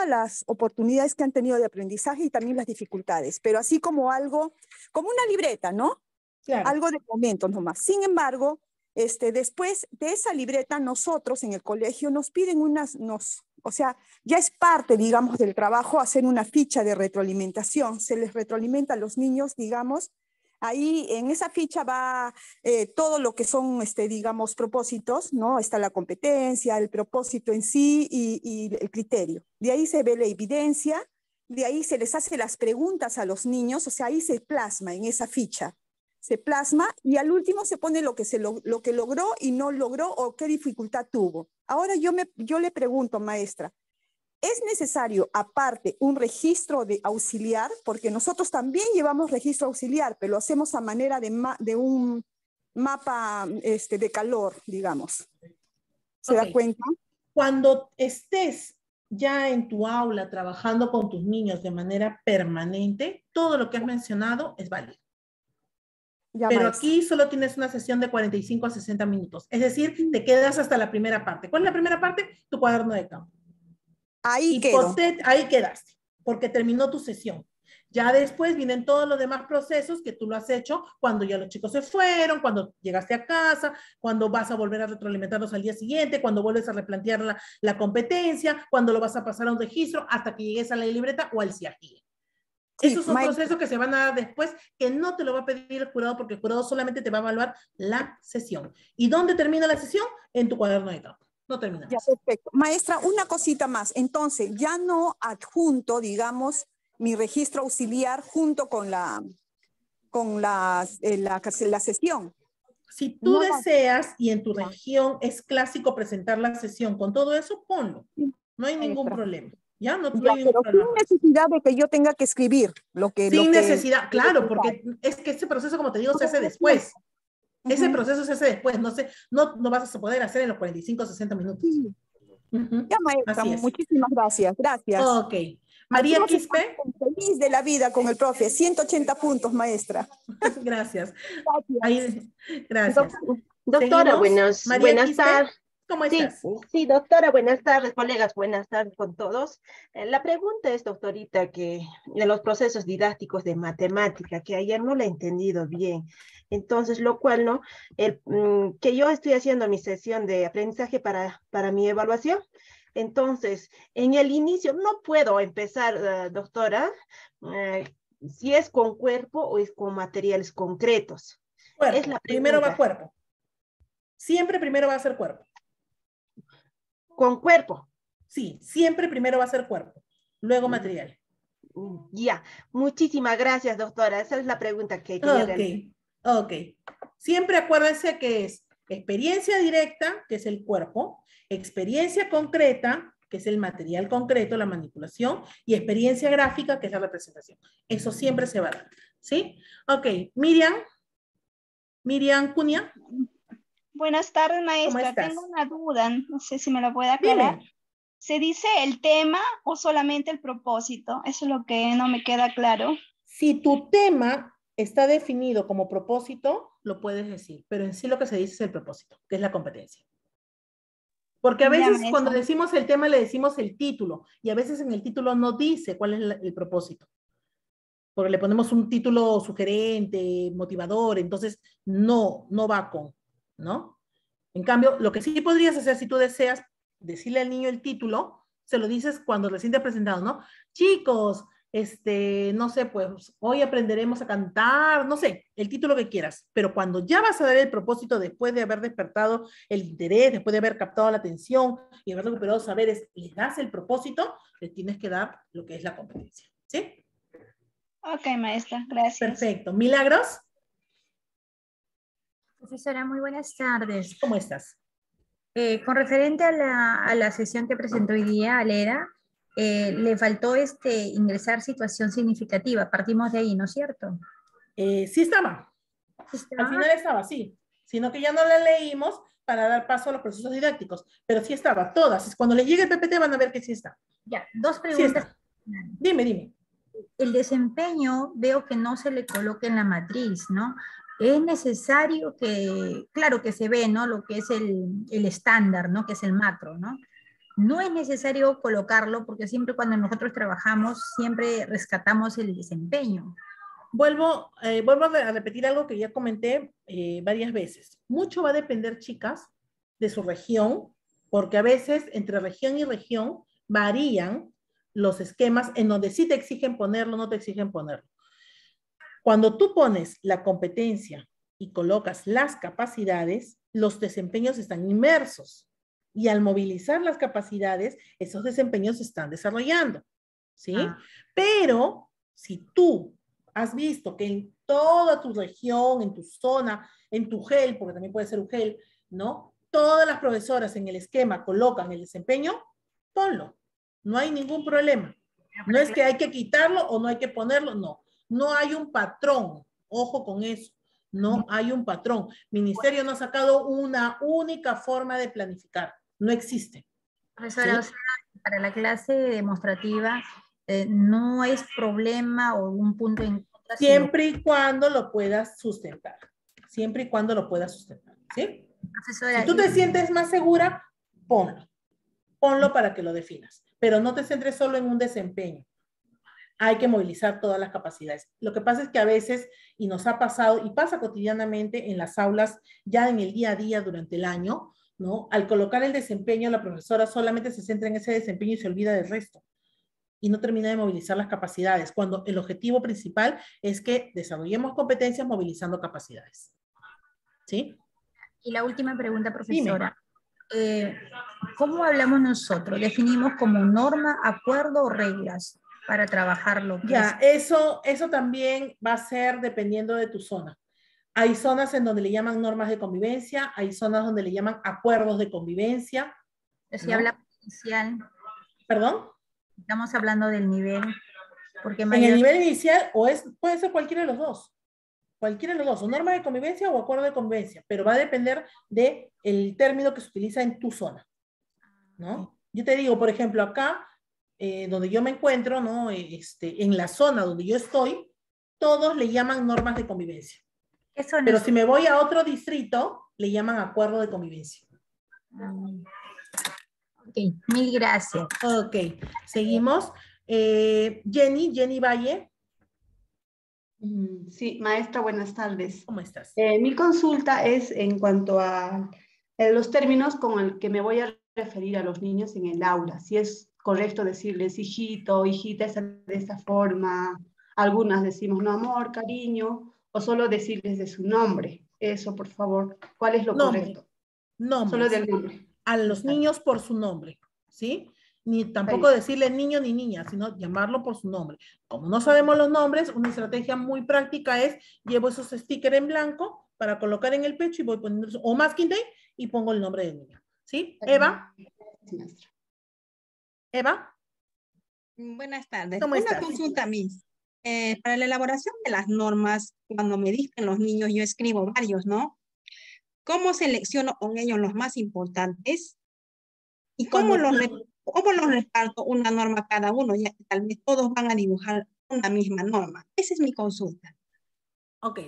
[SPEAKER 12] las oportunidades que han tenido de aprendizaje y también las dificultades, pero así como algo, como una libreta, ¿no?
[SPEAKER 1] Claro.
[SPEAKER 12] Algo de momentos nomás. Sin embargo, después de esa libreta, nosotros en el colegio nos piden o sea, ya es parte, digamos, del trabajo hacer una ficha de retroalimentación. Se les retroalimenta a los niños, digamos. Ahí en esa ficha va todo lo que son, digamos, propósitos, ¿no? Está la competencia, el propósito en sí y el criterio. De ahí se ve la evidencia, de ahí se les hace las preguntas a los niños, o sea, ahí se plasma en esa ficha. Se plasma y al último se pone lo que logró y no logró o qué dificultad tuvo. Ahora yo le pregunto, maestra, ¿es necesario aparte un registro de auxiliar? Porque nosotros también llevamos registro auxiliar, pero lo hacemos a manera de un mapa de calor, digamos. ¿Se da cuenta?
[SPEAKER 1] Cuando estés ya en tu aula trabajando con tus niños de manera permanente, todo lo que has mencionado es válido.
[SPEAKER 12] Ya,
[SPEAKER 1] pero
[SPEAKER 12] maestra.
[SPEAKER 1] aquí solo tienes una sesión de 45 a 60 minutos. Es decir, te quedas hasta la primera parte. ¿Cuál es la primera parte? Tu cuaderno de campo.
[SPEAKER 12] Ahí quedo.
[SPEAKER 1] Ahí quedaste, porque terminó tu sesión. Ya después vienen todos los demás procesos que tú lo has hecho cuando ya los chicos se fueron, cuando llegaste a casa, cuando vas a volver a retroalimentarlos al día siguiente, cuando vuelves a replantear la competencia, cuando lo vas a pasar a un registro, hasta que llegues a la libreta o al CIAGIE. Sí, esos son procesos que se van a dar después, que no te lo va a pedir el jurado, porque el jurado solamente te va a evaluar la sesión. ¿Y dónde termina la sesión? En tu cuaderno de campo. No termina.
[SPEAKER 12] Ya, perfecto. Maestra, una cosita más. Entonces, ya no adjunto, digamos, mi registro auxiliar junto con la sesión.
[SPEAKER 1] Si tú deseas y en tu región es clásico presentar la sesión con todo eso, ponlo. No hay ningún problema. Ya no hay ningún problema.
[SPEAKER 12] Sin necesidad de que yo tenga que escribir lo que...
[SPEAKER 1] Sin necesidad, claro, porque es que ese proceso, como te digo, se hace después. Ese proceso se hace después, no vas a poder hacer en los 45 o 60 minutos.
[SPEAKER 12] Ya, maestra, muchísimas gracias. Gracias.
[SPEAKER 1] Ok. María Quispe.
[SPEAKER 12] Feliz de la vida con el profe. 180 puntos, maestra.
[SPEAKER 1] Gracias.
[SPEAKER 12] Gracias.
[SPEAKER 13] Doctora, buenas tardes.
[SPEAKER 1] ¿Cómo estás?
[SPEAKER 13] Sí, doctora, buenas tardes, colegas, buenas tardes con todos. La pregunta es, doctorita, que de los procesos didácticos de matemática, que ayer no la he entendido bien. Entonces, lo cual, ¿no? Que yo estoy haciendo mi sesión de aprendizaje para mi evaluación. Entonces, en el inicio no puedo empezar, doctora, si es con cuerpo o es con materiales concretos.
[SPEAKER 1] Cuerpo.
[SPEAKER 13] Es la
[SPEAKER 1] primero va cuerpo. Siempre primero va a ser cuerpo.
[SPEAKER 13] ¿Con cuerpo?
[SPEAKER 1] Sí, siempre primero va a ser cuerpo, luego material.
[SPEAKER 13] Ya, muchísimas gracias, doctora. Esa es la pregunta que quería realizar.
[SPEAKER 1] Ok. Siempre acuérdense que es experiencia directa, que es el cuerpo, experiencia concreta, que es el material concreto, la manipulación, y experiencia gráfica, que es la representación. Eso siempre se va a dar, ¿sí? Ok, Miriam Cunha.
[SPEAKER 14] Buenas tardes,
[SPEAKER 1] ¿Cómo
[SPEAKER 14] maestra.
[SPEAKER 1] estás?
[SPEAKER 14] Tengo una duda, no sé si me la puede aclarar.
[SPEAKER 1] Dime.
[SPEAKER 14] ¿Se dice el tema o solamente el propósito? Eso es lo que no me queda claro.
[SPEAKER 1] Si tu tema está definido como propósito, lo puedes decir, pero en sí lo que se dice es el propósito, que es la competencia. Porque a
[SPEAKER 14] Ya,
[SPEAKER 1] veces cuando
[SPEAKER 14] maestra.
[SPEAKER 1] decimos el tema le decimos el título, y a veces en el título no dice cuál es el propósito. Porque le ponemos un título sugerente, motivador, entonces no va con, ¿no? En cambio, lo que sí podrías hacer si tú deseas decirle al niño el título, se lo dices cuando recién te ha presentado, ¿no? Chicos, no sé, pues hoy aprenderemos a cantar, no sé, el título que quieras, pero cuando ya vas a dar el propósito después de haber despertado el interés, después de haber captado la atención y haber recuperado saberes, le das el propósito, le tienes que dar lo que es la competencia, ¿sí?
[SPEAKER 14] Ok, maestra, gracias.
[SPEAKER 1] Perfecto. ¿Milagros?
[SPEAKER 15] Profesora, muy buenas tardes.
[SPEAKER 1] ¿Cómo estás?
[SPEAKER 15] Con referente a la sesión que presentó hoy día, Alera, le faltó ingresar situación significativa. Partimos de ahí, ¿no es cierto?
[SPEAKER 1] Sí estaba. Al final estaba, sí. Sino que ya no la leímos para dar paso a los procesos didácticos. Pero sí estaba, todas. Cuando les llegue el PPT van a ver que sí está.
[SPEAKER 15] Ya, dos
[SPEAKER 1] Sí
[SPEAKER 15] preguntas.
[SPEAKER 1] está. Dime.
[SPEAKER 15] El desempeño veo que no se le coloca en la matriz, ¿no? Es necesario que, claro que se ve, ¿no? Lo que es el estándar, ¿no? Que es el macro, ¿no? No es necesario colocarlo porque siempre cuando nosotros trabajamos, siempre rescatamos el desempeño.
[SPEAKER 1] Vuelvo a repetir algo que ya comenté varias veces. Mucho va a depender, chicas, de su región, porque a veces entre región y región varían los esquemas en donde sí te exigen ponerlo, no te exigen ponerlo. Cuando tú pones la competencia y colocas las capacidades, los desempeños están inmersos. Y al movilizar las capacidades, esos desempeños se están desarrollando. ¿Sí? Pero si tú has visto que en toda tu región, en tu zona, en tu GEL, porque también puede ser un GEL, ¿no? Todas las profesoras en el esquema colocan el desempeño, ponlo. No hay ningún problema. No es que hay que quitarlo o no hay que ponerlo, no. No hay un patrón. Ojo con eso. No hay un patrón. Ministerio no ha sacado una única forma de planificar. No existe.
[SPEAKER 15] Profesora, ¿sí? O sea, para la clase demostrativa no es problema o un punto en contra.
[SPEAKER 1] Siempre y cuando lo puedas sustentar. Siempre y cuando lo puedas sustentar. ¿Sí?
[SPEAKER 15] Profesora,
[SPEAKER 1] si tú te sientes más segura, ponlo. Ponlo para que lo definas. Pero no te centres solo en un desempeño. Hay que movilizar todas las capacidades. Lo que pasa es que a veces, y nos ha pasado, y pasa cotidianamente en las aulas, ya en el día a día durante el año, ¿no? Al colocar el desempeño, la profesora solamente se centra en ese desempeño y se olvida del resto. Y no termina de movilizar las capacidades, cuando el objetivo principal es que desarrollemos competencias movilizando capacidades. ¿Sí?
[SPEAKER 15] Y la última pregunta, profesora. ¿Cómo hablamos nosotros? ¿Definimos como norma, acuerdo o reglas para trabajarlo?
[SPEAKER 1] Ya, eso también va a ser dependiendo de tu zona. Hay zonas en donde le llaman normas de convivencia, hay zonas donde le llaman acuerdos de convivencia.
[SPEAKER 15] Si hablamos inicial.
[SPEAKER 1] ¿Perdón?
[SPEAKER 15] Estamos hablando del nivel. Porque
[SPEAKER 1] en el nivel inicial puede ser cualquiera de los dos. Cualquiera de los dos, o norma de convivencia o acuerdo de convivencia, pero va a depender del término que se utiliza en tu zona, ¿no? Yo te digo, por ejemplo, acá, donde yo me encuentro, ¿no? En la zona donde yo estoy, todos le llaman normas de convivencia. Pero si me voy a otro distrito, le llaman acuerdo de convivencia.
[SPEAKER 15] Ok, mil gracias.
[SPEAKER 1] Ok, seguimos. Jenny Valle.
[SPEAKER 7] Sí, maestra, buenas tardes.
[SPEAKER 1] ¿Cómo estás?
[SPEAKER 7] Mi consulta es en cuanto a los términos con el que me voy a referir a los niños en el aula. Si es correcto decirles hijito, hijita, de esta forma. Algunas decimos no, amor, cariño, o solo decirles de su nombre. Eso, por favor. ¿Cuál es lo correcto?
[SPEAKER 1] Nombre.
[SPEAKER 7] Solo del nombre.
[SPEAKER 1] A los niños por su nombre, ¿sí? Ni tampoco decirle niño ni niña, sino llamarlo por su nombre. Como no sabemos los nombres, una estrategia muy práctica es, llevo esos stickers en blanco para colocar en el pecho y voy poniendo, o masking tape, y pongo el nombre del niño. ¿Sí? Eva. Eva.
[SPEAKER 16] Buenas tardes.
[SPEAKER 1] ¿Cómo estás?
[SPEAKER 16] Una consulta, Miss. Para la elaboración de las normas, cuando me dicen los niños, yo escribo varios, ¿no? ¿Cómo selecciono con ellos los más importantes? ¿Y
[SPEAKER 1] Cuando
[SPEAKER 16] cómo los reparto una norma cada uno? Ya que tal vez todos van a dibujar una misma norma. Esa es mi consulta.
[SPEAKER 1] Ok.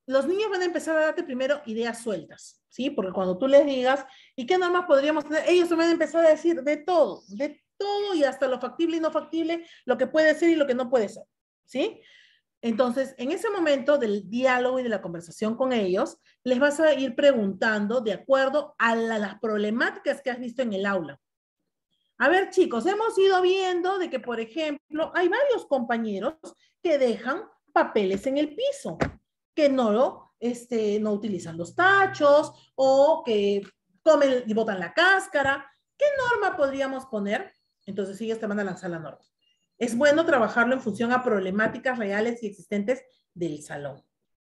[SPEAKER 1] Los niños van a empezar a darte primero ideas sueltas, ¿sí? Porque cuando tú les digas, ¿y qué normas podríamos tener? Ellos te van a empezar a decir de todo y hasta lo factible y no factible, lo que puede ser y lo que no puede ser, ¿sí? Entonces, en ese momento del diálogo y de la conversación con ellos, les vas a ir preguntando de acuerdo a las problemáticas que has visto en el aula. A ver, chicos, hemos ido viendo de que, por ejemplo, hay varios compañeros que dejan papeles en el piso, que no utilizan los tachos o que comen y botan la cáscara. ¿Qué norma podríamos poner? Entonces ellos te van a lanzar la norma. Es bueno trabajarlo en función a problemáticas reales y existentes del salón,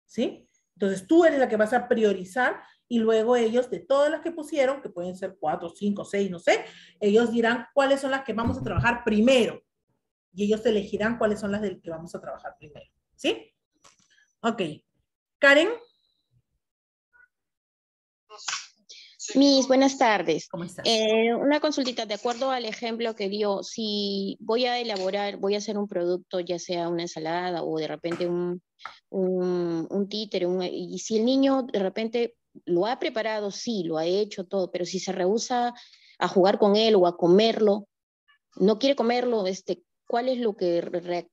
[SPEAKER 1] ¿sí? Entonces tú eres la que vas a priorizar y luego ellos, de todas las que pusieron, que pueden ser 4, 5, 6, no sé, ellos dirán cuáles son las que vamos a trabajar primero. Y ellos te elegirán cuáles son las del que vamos a trabajar primero, ¿sí? Ok. Karen.
[SPEAKER 17] Miss, buenas tardes.
[SPEAKER 1] ¿Cómo estás?
[SPEAKER 17] Una consultita, de acuerdo al ejemplo que dio, si voy a hacer un producto, ya sea una ensalada o de repente un títere, y si el niño de repente lo ha preparado, sí, lo ha hecho todo, pero si se rehúsa a jugar con él o a comerlo, no quiere comerlo, ¿cuál es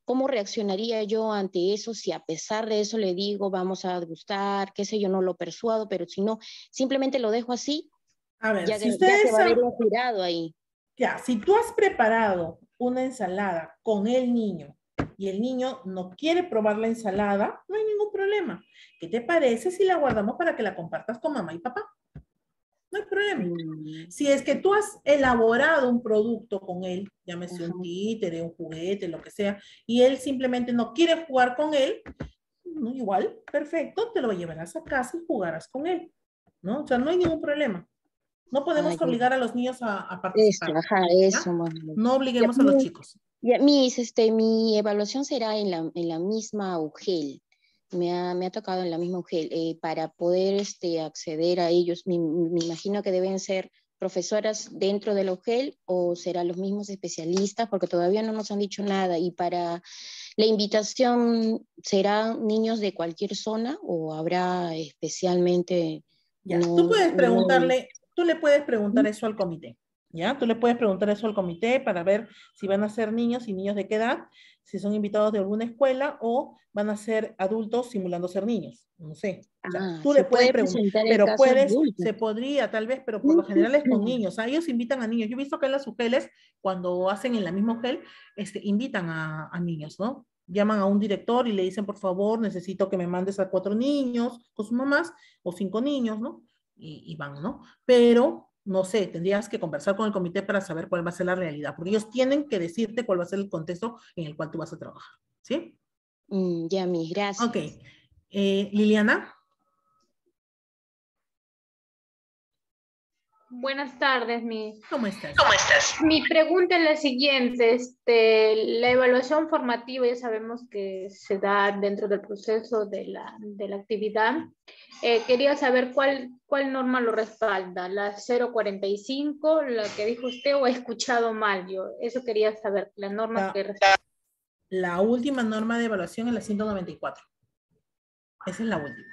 [SPEAKER 17] cómo reaccionaría yo ante eso si a pesar de eso le digo vamos a degustar, qué sé yo, no lo persuado, pero si no, simplemente lo dejo así?
[SPEAKER 1] A ver,
[SPEAKER 17] ya
[SPEAKER 1] si
[SPEAKER 17] que
[SPEAKER 1] ustedes
[SPEAKER 17] va a haber un cuidado ahí.
[SPEAKER 1] Ya, si tú has preparado una ensalada con el niño y el niño no quiere probar la ensalada, no hay ningún problema. ¿Qué te parece si la guardamos para que la compartas con mamá y papá? No hay problema. Si es que tú has elaborado un producto con él, llámese un títere, un juguete, lo que sea, y él simplemente no quiere jugar con él, no, igual, perfecto, te lo llevarás a casa y jugarás con él, ¿no? O sea, no hay ningún problema. No podemos obligar a los niños a participar.
[SPEAKER 17] Eso, ajá,
[SPEAKER 1] ¿ya?
[SPEAKER 17] eso.
[SPEAKER 1] No obliguemos a los chicos.
[SPEAKER 17] Ya, mi evaluación será en la misma UGEL. Me ha tocado en la misma UGEL. Para poder acceder a ellos, me imagino que deben ser profesoras dentro de la UGEL o serán los mismos especialistas, porque todavía no nos han dicho nada. Y para la invitación, ¿serán niños de cualquier zona o habrá especialmente?
[SPEAKER 1] Ya, tú puedes preguntarle, tú le puedes preguntar eso al comité, ¿ya? Tú le puedes preguntar eso al comité para ver si van a ser niños y niños de qué edad, si son invitados de alguna escuela o van a ser adultos simulando ser niños, no sé. O sea, tú le puedes preguntar, pero se podría tal vez, pero por lo general es con niños, ellos invitan a niños. Yo he visto que en las UGELes, cuando hacen en la misma UGEL, invitan a niños, ¿no? Llaman a un director y le dicen, por favor, necesito que me mandes a 4 niños con sus mamás o 5 niños, ¿no? Y van, ¿no? Pero, no sé, tendrías que conversar con el comité para saber cuál va a ser la realidad, porque ellos tienen que decirte cuál va a ser el contexto en el cual tú vas a trabajar, ¿sí?
[SPEAKER 17] Ya, mis gracias.
[SPEAKER 1] Ok. Liliana.
[SPEAKER 18] Buenas tardes, Miss.
[SPEAKER 1] ¿Cómo estás?
[SPEAKER 18] Mi pregunta es la siguiente. La evaluación formativa ya sabemos que se da dentro del proceso de la actividad. Quería saber cuál norma lo respalda, la 045, la que dijo usted, o he escuchado mal yo. Eso quería saber, la norma que respalda.
[SPEAKER 1] La última norma de evaluación es la 194. Esa es la última.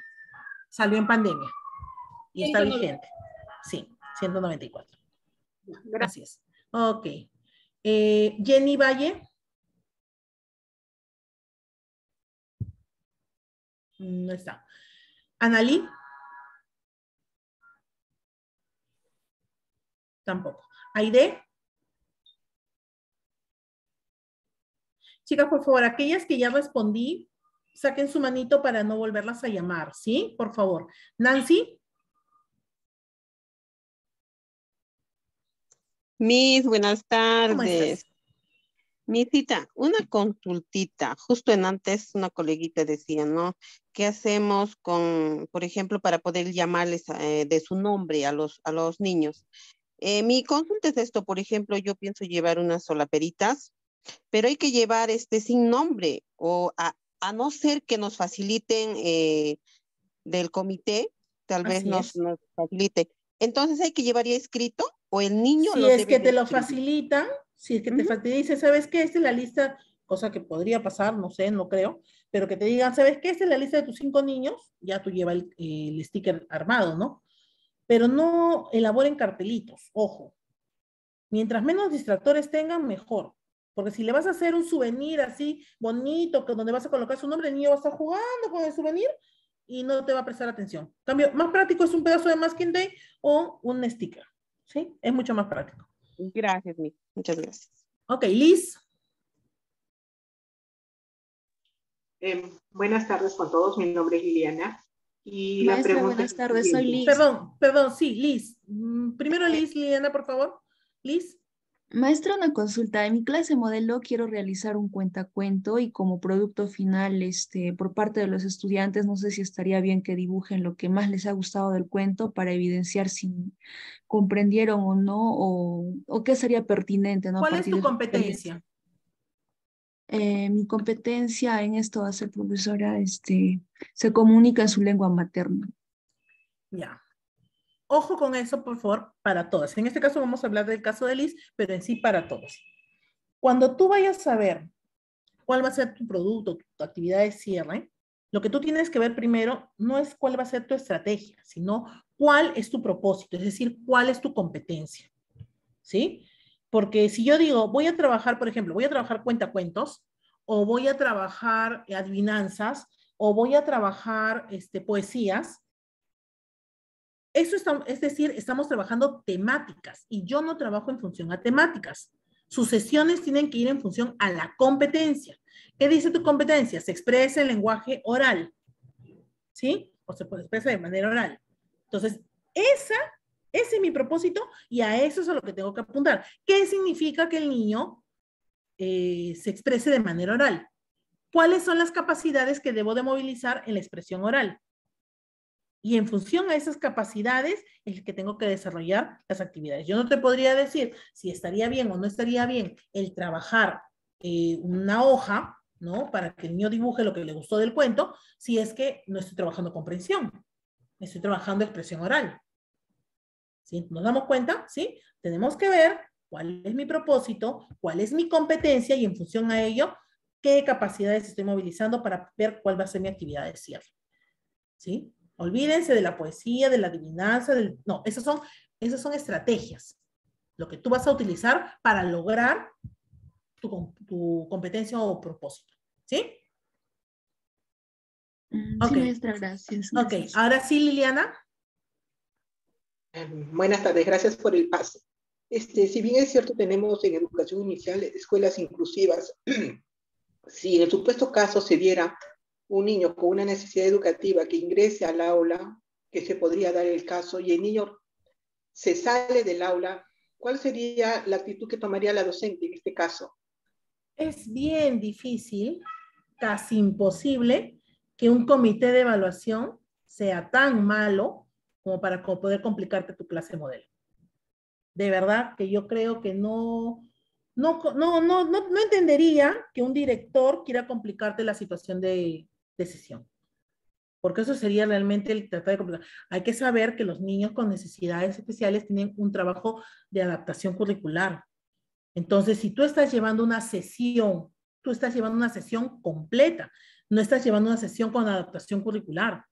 [SPEAKER 1] Salió en pandemia y está vigente. Sí, 194. Gracias. Ok. Jenny Valle. No está. Analí. Tampoco. Aide. Chicas, por favor, aquellas que ya respondí, saquen su manito para no volverlas a llamar, ¿sí? Por favor. Nancy.
[SPEAKER 19] Miss, buenas tardes.
[SPEAKER 1] ¿Cómo estás?
[SPEAKER 19] Misita, una consultita. Justo en antes una coleguita decía, ¿no? ¿Qué hacemos con, por ejemplo, para poder llamarles de su nombre a los niños? Mi consulta es esto, por ejemplo, yo pienso llevar unas solaperitas, pero hay que llevar sin nombre, o a no ser que nos faciliten del comité, tal vez
[SPEAKER 1] Así
[SPEAKER 19] nos
[SPEAKER 1] es.
[SPEAKER 19] facilite. Entonces, ¿hay que llevar ya escrito o el niño
[SPEAKER 1] Si
[SPEAKER 19] lo
[SPEAKER 1] es
[SPEAKER 19] debe
[SPEAKER 1] que
[SPEAKER 19] de
[SPEAKER 1] te lo
[SPEAKER 19] escribir?
[SPEAKER 1] facilitan, si es que te dice, ¿sabes qué? Esta es la lista, cosa que podría pasar, no sé, no creo, pero que te digan, ¿sabes qué? Esta es la lista de tus 5 niños, ya tú llevas el sticker armado, ¿no? Pero no elaboren cartelitos, ojo. Mientras menos distractores tengan, mejor. Porque si le vas a hacer un souvenir así bonito, que donde vas a colocar su nombre, el niño va a estar jugando con el souvenir y no te va a prestar atención. En cambio, más práctico es un pedazo de masking tape o un sticker. ¿Sí? Es mucho más práctico.
[SPEAKER 19] Gracias, Miss. Muchas gracias.
[SPEAKER 1] Ok, Liz.
[SPEAKER 20] Buenas tardes con todos. Mi nombre es Liliana. Y la
[SPEAKER 21] Maestra,
[SPEAKER 20] pregunta
[SPEAKER 21] buenas
[SPEAKER 20] es la
[SPEAKER 21] tardes, soy
[SPEAKER 20] siguiente.
[SPEAKER 21] Liz.
[SPEAKER 1] Perdón, sí, Liz. Primero Liz, Liliana, por favor. Liz.
[SPEAKER 21] Maestra, una consulta. En mi clase modelo quiero realizar un cuentacuento y como producto final, por parte de los estudiantes, no sé si estaría bien que dibujen lo que más les ha gustado del cuento para evidenciar si comprendieron o no, o qué sería pertinente, ¿no? A
[SPEAKER 1] ¿Cuál es
[SPEAKER 21] partir
[SPEAKER 1] tu
[SPEAKER 21] de su experiencia.
[SPEAKER 1] competencia?
[SPEAKER 21] Mi competencia en esto va a ser, profesora, se comunica en su lengua materna.
[SPEAKER 1] Ya. Ojo con eso, por favor, para todas. En este caso vamos a hablar del caso de Liz, pero en sí para todos. Cuando tú vayas a ver cuál va a ser tu producto, tu actividad de cierre, lo que tú tienes que ver primero no es cuál va a ser tu estrategia, sino cuál es tu propósito, es decir, cuál es tu competencia. ¿Sí? Porque si yo digo, voy a trabajar, por ejemplo, voy a trabajar cuentacuentos, o voy a trabajar adivinanzas, o voy a trabajar poesías, eso es decir, estamos trabajando temáticas y yo no trabajo en función a temáticas. Sus sesiones tienen que ir en función a la competencia. ¿Qué dice tu competencia? Se expresa en lenguaje oral, ¿sí? O se puede expresar de manera oral. Entonces, ese es mi propósito y a eso es a lo que tengo que apuntar. ¿Qué significa que el niño se exprese de manera oral? ¿Cuáles son las capacidades que debo de movilizar en la expresión oral? Y en función a esas capacidades es que tengo que desarrollar las actividades. Yo no te podría decir si estaría bien o no estaría bien el trabajar una hoja, ¿no? Para que el niño dibuje lo que le gustó del cuento, si es que no estoy trabajando comprensión, estoy trabajando expresión oral. ¿Sí? ¿Nos damos cuenta? ¿Sí? Tenemos que ver cuál es mi propósito, cuál es mi competencia y en función a ello, qué capacidades estoy movilizando para ver cuál va a ser mi actividad de cierre. ¿Sí? Olvídense de la poesía, de la adivinanza, no, esas son estrategias. Lo que tú vas a utilizar para lograr tu competencia o propósito. ¿Sí?
[SPEAKER 21] Sí, maestra, gracias.
[SPEAKER 1] Ok, ahora sí, Liliana.
[SPEAKER 20] Buenas tardes, gracias por el pase. Si bien es cierto, tenemos en educación inicial escuelas inclusivas, si en el supuesto caso se diera un niño con una necesidad educativa que ingrese al aula, que se podría dar el caso, y el niño se sale del aula, ¿cuál sería la actitud que tomaría la docente en este caso?
[SPEAKER 1] Es bien difícil, casi imposible, que un comité de evaluación sea tan malo como para poder complicarte tu clase modelo. De verdad que yo creo que no entendería que un director quiera complicarte la situación de sesión. Porque eso sería realmente el tratar de complicar. Hay que saber que los niños con necesidades especiales tienen un trabajo de adaptación curricular. Entonces, si tú estás llevando una sesión, tú estás llevando una sesión completa, no estás llevando una sesión con adaptación curricular.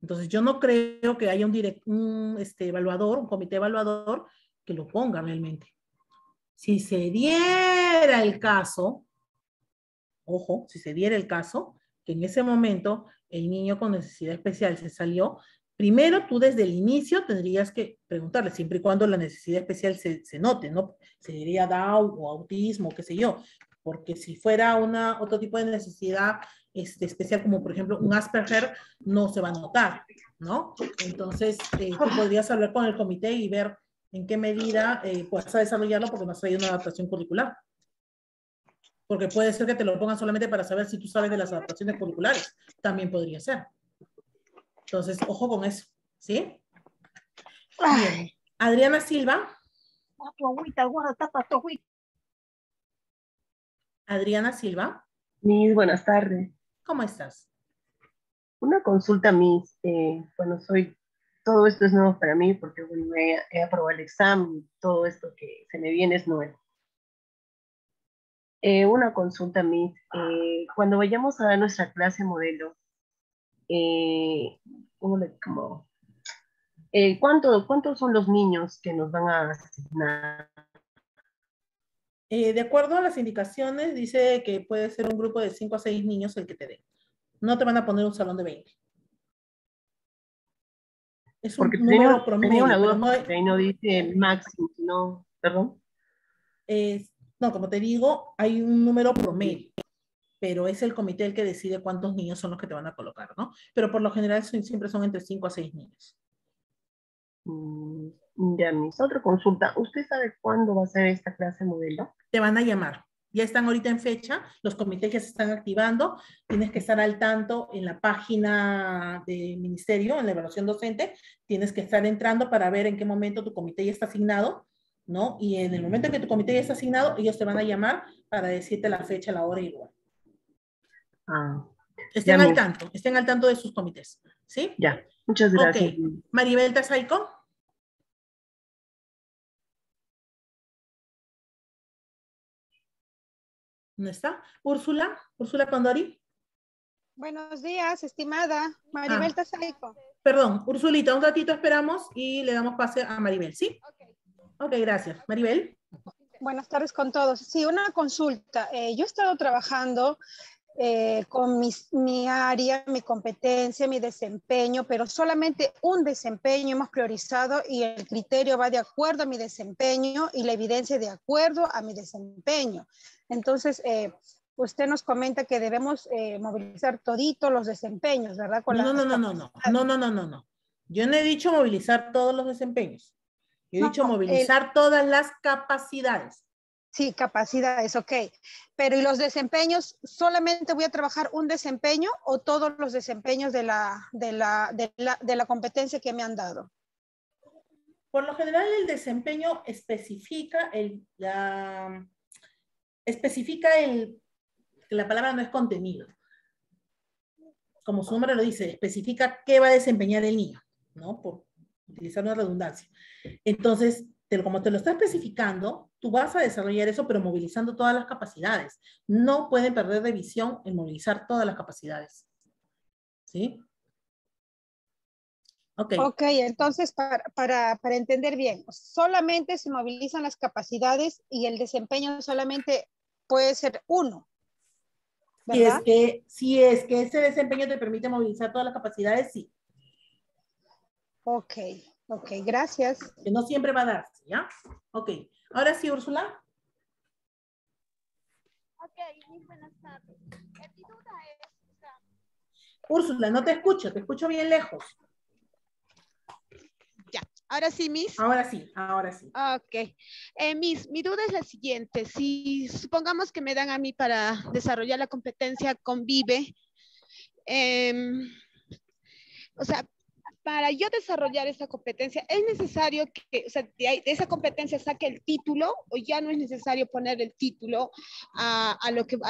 [SPEAKER 1] Entonces, yo no creo que haya un evaluador, un comité evaluador que lo ponga realmente. Si se diera el caso, ojo, si se diera el caso, que en ese momento el niño con necesidad especial se salió, primero tú desde el inicio tendrías que preguntarle, siempre y cuando la necesidad especial se note, ¿no? Se diría Down o autismo, qué sé yo, porque si fuera otro tipo de necesidad especial, como por ejemplo un Asperger, no se va a notar, ¿no? Entonces, tú podrías hablar con el comité y ver en qué medida puedes desarrollarlo porque no has traído una adaptación curricular. Porque puede ser que te lo pongan solamente para saber si tú sabes de las adaptaciones curriculares. También podría ser. Entonces, ojo con eso. ¿Sí? Bien. Adriana Silva. Adriana Silva.
[SPEAKER 22] Mis buenas tardes.
[SPEAKER 1] ¿Cómo estás?
[SPEAKER 2] Una consulta, Miss. Bueno, todo esto es nuevo para mí porque bueno, he aprobado el examen, todo esto que se me viene es nuevo. Una consulta, Miss. Cuando vayamos a dar nuestra clase modelo, ¿cuántos son los niños que nos van a asignar?
[SPEAKER 1] De acuerdo a las indicaciones, dice que puede ser un grupo de 5 a 6 niños el que te den. No te van a poner un salón de 20. Es un número promedio.
[SPEAKER 2] Tenía una duda
[SPEAKER 1] no,
[SPEAKER 2] porque ahí no dice el máximo, no, perdón.
[SPEAKER 1] No, como te digo, hay un número promedio, pero es el comité el que decide cuántos niños son los que te van a colocar, ¿no? Pero por lo general siempre son entre 5 a 6 niños.
[SPEAKER 2] Ya, Miss, otra consulta. ¿Usted sabe cuándo va a ser esta clase modelo?
[SPEAKER 1] Te van a llamar. Ya están ahorita en fecha, los comités ya se están activando, tienes que estar al tanto en la página del ministerio, en la evaluación docente, tienes que estar entrando para ver en qué momento tu comité ya está asignado, ¿no? Y en el momento en que tu comité ya está asignado, ellos te van a llamar para decirte la fecha, la hora y el lugar. Estén al tanto de sus comités, ¿sí?
[SPEAKER 2] Ya, muchas gracias.
[SPEAKER 1] Ok, Maribel Tasaico. ¿Dónde está? Úrsula Condori.
[SPEAKER 22] Buenos días, estimada Maribel Tasaico.
[SPEAKER 1] Perdón, Ursulita, un ratito esperamos y le damos pase a Maribel, ¿sí? Ok, gracias. Maribel.
[SPEAKER 22] Buenas tardes con todos. Sí, una consulta. Yo he estado trabajando con mi área, mi competencia, mi desempeño, pero solamente un desempeño hemos priorizado y el criterio va de acuerdo a mi desempeño y la evidencia de acuerdo a mi desempeño. Entonces, usted nos comenta que debemos movilizar toditos los desempeños, ¿verdad?
[SPEAKER 1] No. Yo no he dicho movilizar todos los desempeños. Yo he dicho movilizar todas las capacidades.
[SPEAKER 22] Sí, capacidades, ok. Pero ¿y los desempeños? ¿Solamente voy a trabajar un desempeño o todos los desempeños de la competencia que me han dado?
[SPEAKER 1] Por lo general, el desempeño especifica la palabra no es contenido. Como su nombre lo dice, especifica qué va a desempeñar el niño, ¿no? Por utilizar una redundancia. Entonces, como te lo está especificando, tú vas a desarrollar eso, pero movilizando todas las capacidades. No pueden perder de visión en movilizar todas las capacidades. ¿Sí? Ok.
[SPEAKER 22] Ok, entonces, para entender bien, solamente se movilizan las capacidades y el desempeño solamente puede ser uno, ¿verdad?
[SPEAKER 1] Si es que ese desempeño te permite movilizar todas las capacidades, sí.
[SPEAKER 22] Ok, gracias.
[SPEAKER 1] Que no siempre va a darse, ¿ya? Ok. Ahora sí, Úrsula.
[SPEAKER 22] Ok, muy buenas tardes. Mi duda es...
[SPEAKER 1] Úrsula, no te escucho bien lejos.
[SPEAKER 22] Ya, ahora sí, Miss.
[SPEAKER 1] Ahora sí.
[SPEAKER 22] Ok. Miss, mi duda es la siguiente. Si supongamos que me dan a mí para desarrollar la competencia Convive, o sea, para yo desarrollar esta competencia, ¿es necesario que, o sea, de esa competencia saque el título o ya no es necesario poner el título a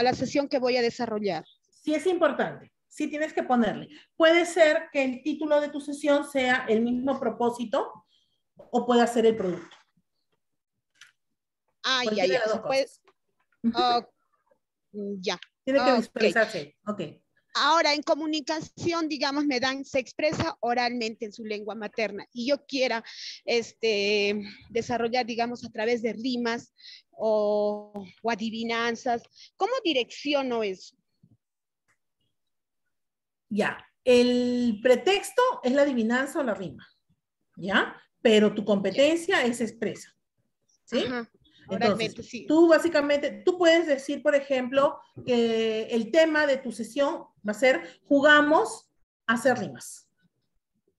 [SPEAKER 22] la sesión que voy a desarrollar?
[SPEAKER 1] Sí es importante, sí tienes que ponerle. Puede ser que el título de tu sesión sea el mismo propósito o pueda ser el producto.
[SPEAKER 22] Ya. Ya.
[SPEAKER 1] Tiene que expresarse. Ok.
[SPEAKER 22] Ahora, en comunicación, digamos, se expresa oralmente en su lengua materna y yo quiera desarrollar, digamos, a través de rimas o adivinanzas. ¿Cómo direcciono eso?
[SPEAKER 1] Ya, el pretexto es la adivinanza o la rima, ¿ya? Pero tu competencia es expresa, ¿sí?
[SPEAKER 22] Ajá.
[SPEAKER 1] Entonces, sí. Tú básicamente, tú puedes decir, por ejemplo, que el tema de tu sesión va a ser jugamos a hacer rimas.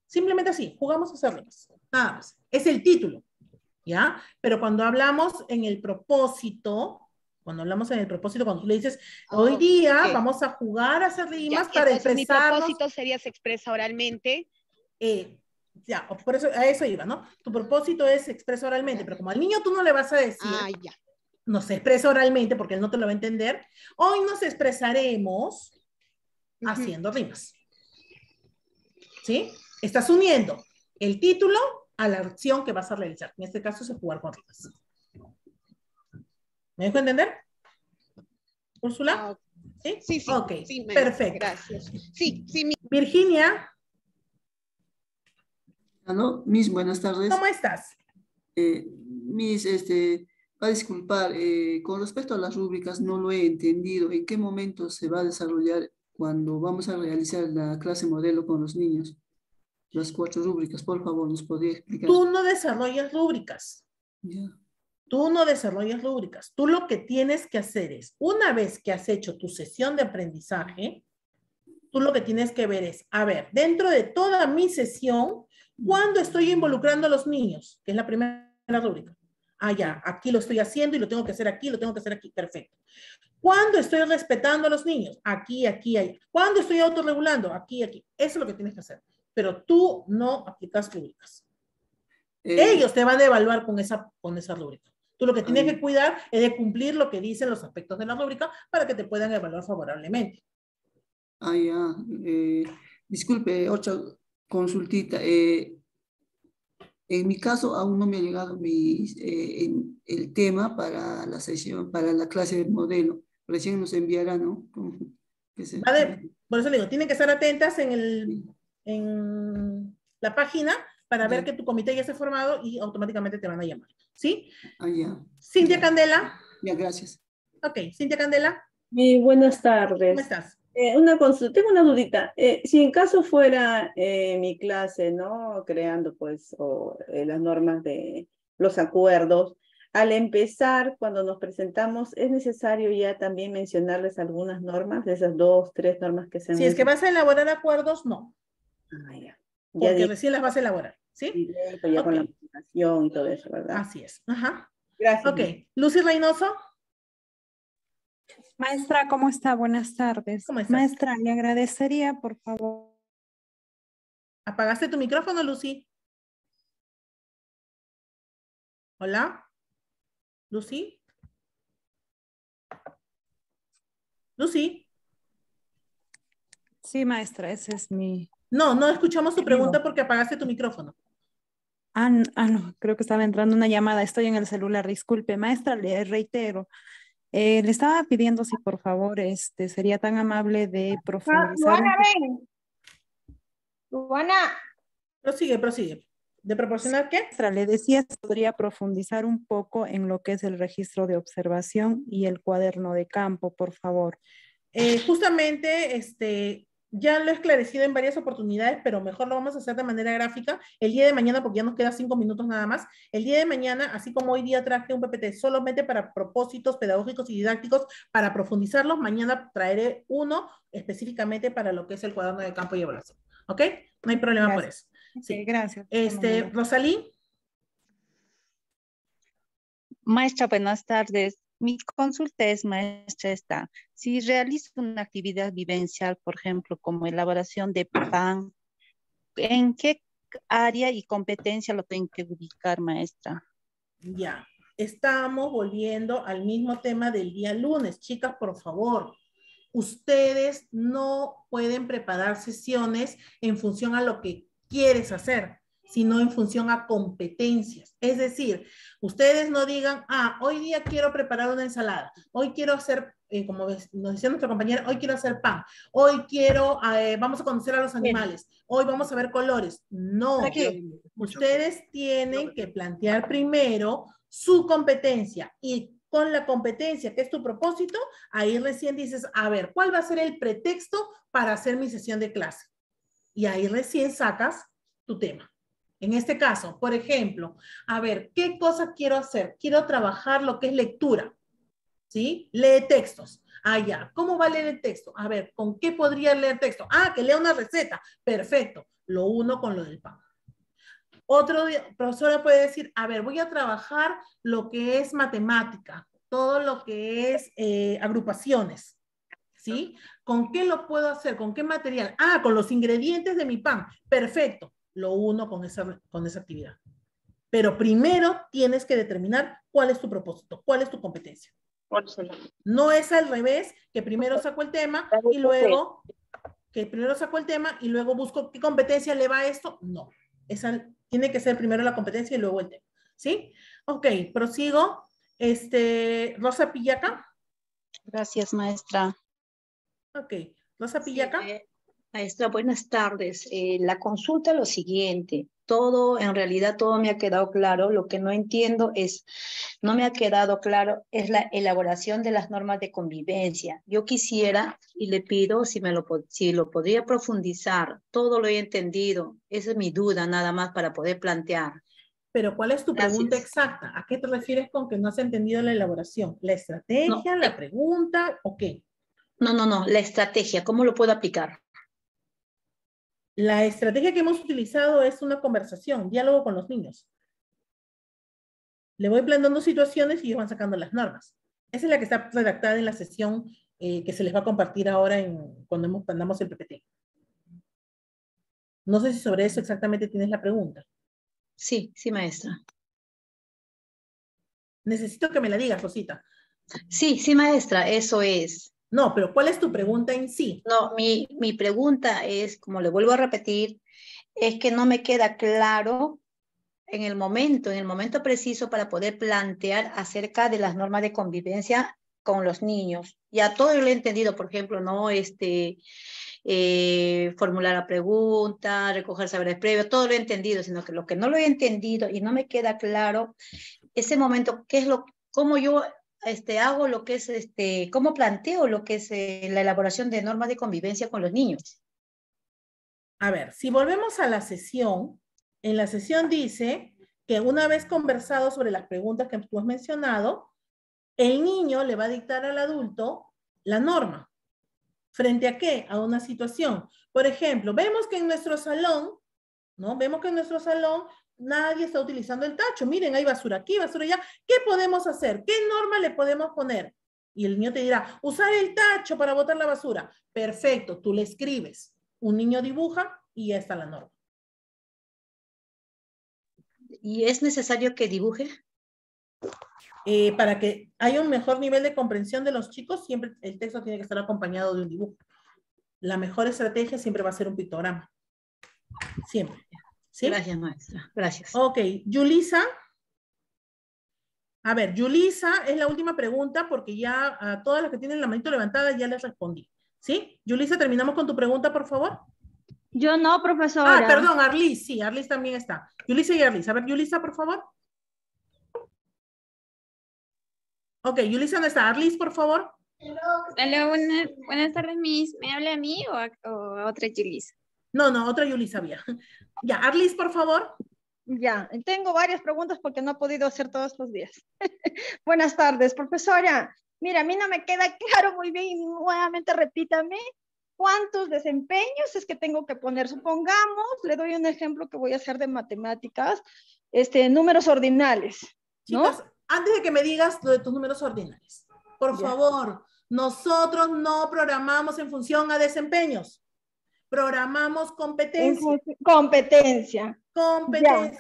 [SPEAKER 1] Simplemente así, jugamos a hacer rimas. Nada más. Es el título, ¿ya? Pero cuando hablamos en el propósito, cuando tú le dices, hoy día vamos a jugar a hacer rimas para expresarnos.
[SPEAKER 22] Mi propósito sería se expresa oralmente.
[SPEAKER 1] Ya, por eso, a eso iba, ¿no? Tu propósito es expresa oralmente, pero como al niño tú no le vas a decir, no se expresa oralmente porque él no te lo va a entender, hoy nos expresaremos haciendo rimas. ¿sí? Estás uniendo el título a la acción que vas a realizar. En este caso es jugar con reglas. ¿Me dejo entender? ¿Úrsula? ¿Sí?
[SPEAKER 5] Sí, sí.
[SPEAKER 1] Ok,
[SPEAKER 5] sí,
[SPEAKER 1] perfecto.
[SPEAKER 5] Gracias. Sí, sí.
[SPEAKER 1] Virginia.
[SPEAKER 6] ¿Aló? Miss, buenas tardes.
[SPEAKER 1] ¿Cómo estás?
[SPEAKER 6] Miss, va a disculpar, con respecto a las rúbricas no lo he entendido. ¿En qué momento se va a desarrollar cuando vamos a realizar la clase modelo con los niños? Las 4 rúbricas, por favor, ¿nos podría explicar?
[SPEAKER 1] Tú no desarrollas rúbricas.
[SPEAKER 6] Ya.
[SPEAKER 1] Tú no desarrollas rúbricas. Tú lo que tienes que hacer es, una vez que has hecho tu sesión de aprendizaje, tú lo que tienes que ver es, a ver, dentro de toda mi sesión, ¿cuándo estoy involucrando a los niños? Que es la primera rúbrica. Ah, ya, aquí lo estoy haciendo y lo tengo que hacer aquí, lo tengo que hacer aquí. Perfecto. ¿Cuándo estoy respetando a los niños? Aquí, aquí, ahí. ¿Cuándo estoy autorregulando? Aquí, aquí. Eso es lo que tienes que hacer. Pero tú no aplicas rúbricas. Ellos te van a evaluar con esa rúbrica. Tú lo que tienes que cuidar es de cumplir lo que dicen los aspectos de la rúbrica para que te puedan evaluar favorablemente.
[SPEAKER 6] Ah, ya. Disculpe, otra consultita. En mi caso, aún no me ha llegado el tema para la sesión, para la clase de modelo. Recién nos enviará, ¿no?
[SPEAKER 1] Por eso le digo, tienen que estar atentas en la página para ver que tu comité ya esté formado y automáticamente te van a llamar. ¿Sí?
[SPEAKER 6] Ah, ya.
[SPEAKER 1] Cintia Candela.
[SPEAKER 6] Ya, gracias.
[SPEAKER 1] Ok, Cintia Candela.
[SPEAKER 23] Buenas tardes.
[SPEAKER 1] ¿Cómo estás?
[SPEAKER 23] Tengo una dudita. Si en caso fuera mi clase, ¿no? Creando pues las normas de los acuerdos, al empezar, cuando nos presentamos, ¿es necesario ya también mencionarles algunas normas, de esas 2, 3 normas que se han
[SPEAKER 1] Si es que vas a elaborar acuerdos, no.
[SPEAKER 23] Ah, ya.
[SPEAKER 1] Porque recién las vas a elaborar, ¿sí?
[SPEAKER 23] Directo, ya con la presentación y todo eso, ¿verdad?
[SPEAKER 1] Así es. Ajá.
[SPEAKER 23] Gracias.
[SPEAKER 1] Ok. Lucy Reynoso.
[SPEAKER 24] Maestra, ¿cómo está? Buenas tardes.
[SPEAKER 1] ¿Cómo estás?
[SPEAKER 24] Maestra, le agradecería, por favor.
[SPEAKER 1] ¿Apagaste tu micrófono, Lucy? ¿Hola? ¿Lucy? ¿Lucy?
[SPEAKER 24] Sí, maestra, ese es mi...
[SPEAKER 1] No escuchamos tu pregunta porque apagaste tu micrófono.
[SPEAKER 24] No, creo que estaba entrando una llamada. Estoy en el celular, disculpe. Maestra, le reitero. Le estaba pidiendo si por favor sería tan amable de profundizar.
[SPEAKER 14] Luana, ven. Luana.
[SPEAKER 1] Prosigue. ¿De proporcionar qué?
[SPEAKER 24] Le decía si podría profundizar un poco en lo que es el registro de observación y el cuaderno de campo, por favor.
[SPEAKER 1] Justamente, ya lo he esclarecido en varias oportunidades, pero mejor lo vamos a hacer de manera gráfica el día de mañana, porque ya nos queda 5 minutos nada más. El día de mañana, así como hoy día traje un PPT solamente para propósitos pedagógicos y didácticos, para profundizarlos, mañana traeré uno específicamente para lo que es el cuaderno de campo y evaluación. ¿Ok? No hay problema por eso. Sí.
[SPEAKER 24] Gracias.
[SPEAKER 1] Rosalí.
[SPEAKER 25] Maestra, buenas tardes. Mi consulta es, maestra, si realizo una actividad vivencial, por ejemplo, como elaboración de pan, ¿en qué área y competencia lo tengo que ubicar, maestra?
[SPEAKER 1] Ya, estamos volviendo al mismo tema del día lunes. Chicas, por favor, ustedes no pueden preparar sesiones en función a lo que quieres hacer, sino en función a competencias. Es decir, ustedes no digan, hoy día quiero preparar una ensalada, hoy quiero hacer, como nos decía nuestra compañera, hoy quiero hacer pan, hoy quiero, vamos a conocer a los animales, hoy vamos a ver colores. No, ustedes tienen que plantear primero su competencia y con la competencia, que es tu propósito, ahí recién dices, a ver, ¿cuál va a ser el pretexto para hacer mi sesión de clase? Y ahí recién sacas tu tema. En este caso, por ejemplo, a ver, ¿qué cosa quiero hacer? Quiero trabajar lo que es lectura, ¿sí? Lee textos. Ya, ¿cómo va a leer el texto? A ver, ¿con qué podría leer texto? Que lea una receta. Perfecto, lo uno con lo del pan. Otro día, profesora puede decir, a ver, voy a trabajar lo que es matemática, todo lo que es agrupaciones, ¿sí? ¿Con qué lo puedo hacer? ¿Con qué material? Con los ingredientes de mi pan. Perfecto. Lo uno con esa actividad. Pero primero tienes que determinar cuál es tu propósito, cuál es tu competencia. No es al revés, que primero saco el tema y luego que primero saco el tema y luego busco qué competencia le va a esto. No, esa tiene que ser primero la competencia y luego el tema. ¿Sí? Ok, prosigo. Rosa Pillaca.
[SPEAKER 3] Gracias, maestra.
[SPEAKER 1] Ok, Rosa Pillaca.
[SPEAKER 3] Maestra, buenas tardes. La consulta es lo siguiente. En realidad todo me ha quedado claro. Lo que no entiendo no me ha quedado claro es la elaboración de las normas de convivencia. Yo quisiera y le pido si lo podría profundizar. Todo lo he entendido. Esa es mi duda nada más para poder plantear.
[SPEAKER 1] Pero ¿cuál es tu pregunta exacta? ¿A qué te refieres con que no has entendido la elaboración? ¿La estrategia, la pregunta o qué?
[SPEAKER 3] No, la estrategia. ¿Cómo lo puedo aplicar?
[SPEAKER 1] La estrategia que hemos utilizado es una conversación, diálogo con los niños. Le voy planteando situaciones y ellos van sacando las normas. Esa es la que está redactada en la sesión que se les va a compartir ahora cuando mandamos el PPT. No sé si sobre eso exactamente tienes la pregunta.
[SPEAKER 3] Sí, maestra.
[SPEAKER 1] Necesito que me la digas, Rosita.
[SPEAKER 3] Sí, maestra, eso es.
[SPEAKER 1] No, pero ¿cuál es tu pregunta en sí?
[SPEAKER 3] No, mi pregunta es, como le vuelvo a repetir, es que no me queda claro en el momento preciso para poder plantear acerca de las normas de convivencia con los niños. Ya todo lo he entendido, por ejemplo, ¿no? Formular la pregunta, recoger saberes previos, todo lo he entendido, sino que lo que no lo he entendido y no me queda claro, ese momento, cómo yo hago lo que es, cómo planteo lo que es la elaboración de normas de convivencia con los niños.
[SPEAKER 1] A ver, si volvemos a la sesión, en la sesión dice que una vez conversado sobre las preguntas que tú has mencionado, el niño le va a dictar al adulto la norma. ¿Frente a qué? A una situación. Por ejemplo, vemos que en nuestro salón, ¿no? Vemos que en nuestro salón nadie está utilizando el tacho. Miren, hay basura aquí, basura allá. ¿Qué podemos hacer? ¿Qué norma le podemos poner? Y el niño te dirá, usar el tacho para botar la basura. Perfecto, tú le escribes. Un niño dibuja y ya está la norma.
[SPEAKER 3] ¿Y es necesario que dibuje?
[SPEAKER 1] Para que haya un mejor nivel de comprensión de los chicos, siempre el texto tiene que estar acompañado de un dibujo. La mejor estrategia siempre va a ser un pictograma. Siempre. ¿Sí?
[SPEAKER 3] Gracias, maestra. Gracias.
[SPEAKER 1] Ok, Yulisa. A ver, Yulisa es la última pregunta porque ya a todas las que tienen la manito levantada ya les respondí. ¿Sí? Yulisa, terminamos con tu pregunta, por favor.
[SPEAKER 14] Yo no, profesora.
[SPEAKER 1] Ah, perdón, Arlis, sí, Arlis también está. Yulisa y Arlis. A ver, Yulisa, por favor. Ok, Yulisa no está. Arlis, por favor.
[SPEAKER 4] Hola, buenas tardes, Miss. ¿Me habla a mí o a otra Yulisa?
[SPEAKER 1] No, otra Yulisa había. Ya, Arlis, por favor.
[SPEAKER 22] Ya, tengo varias preguntas porque no he podido hacer todos los días. Buenas tardes, profesora. Mira, a mí no me queda claro muy bien, y nuevamente repítame, ¿cuántos desempeños es que tengo que poner? Supongamos, le doy un ejemplo que voy a hacer de matemáticas, números ordinales, ¿no?
[SPEAKER 1] Chicas, antes de que me digas lo de tus números ordinales, por favor, nosotros no programamos en función a desempeños. Programamos competencias. Competencias.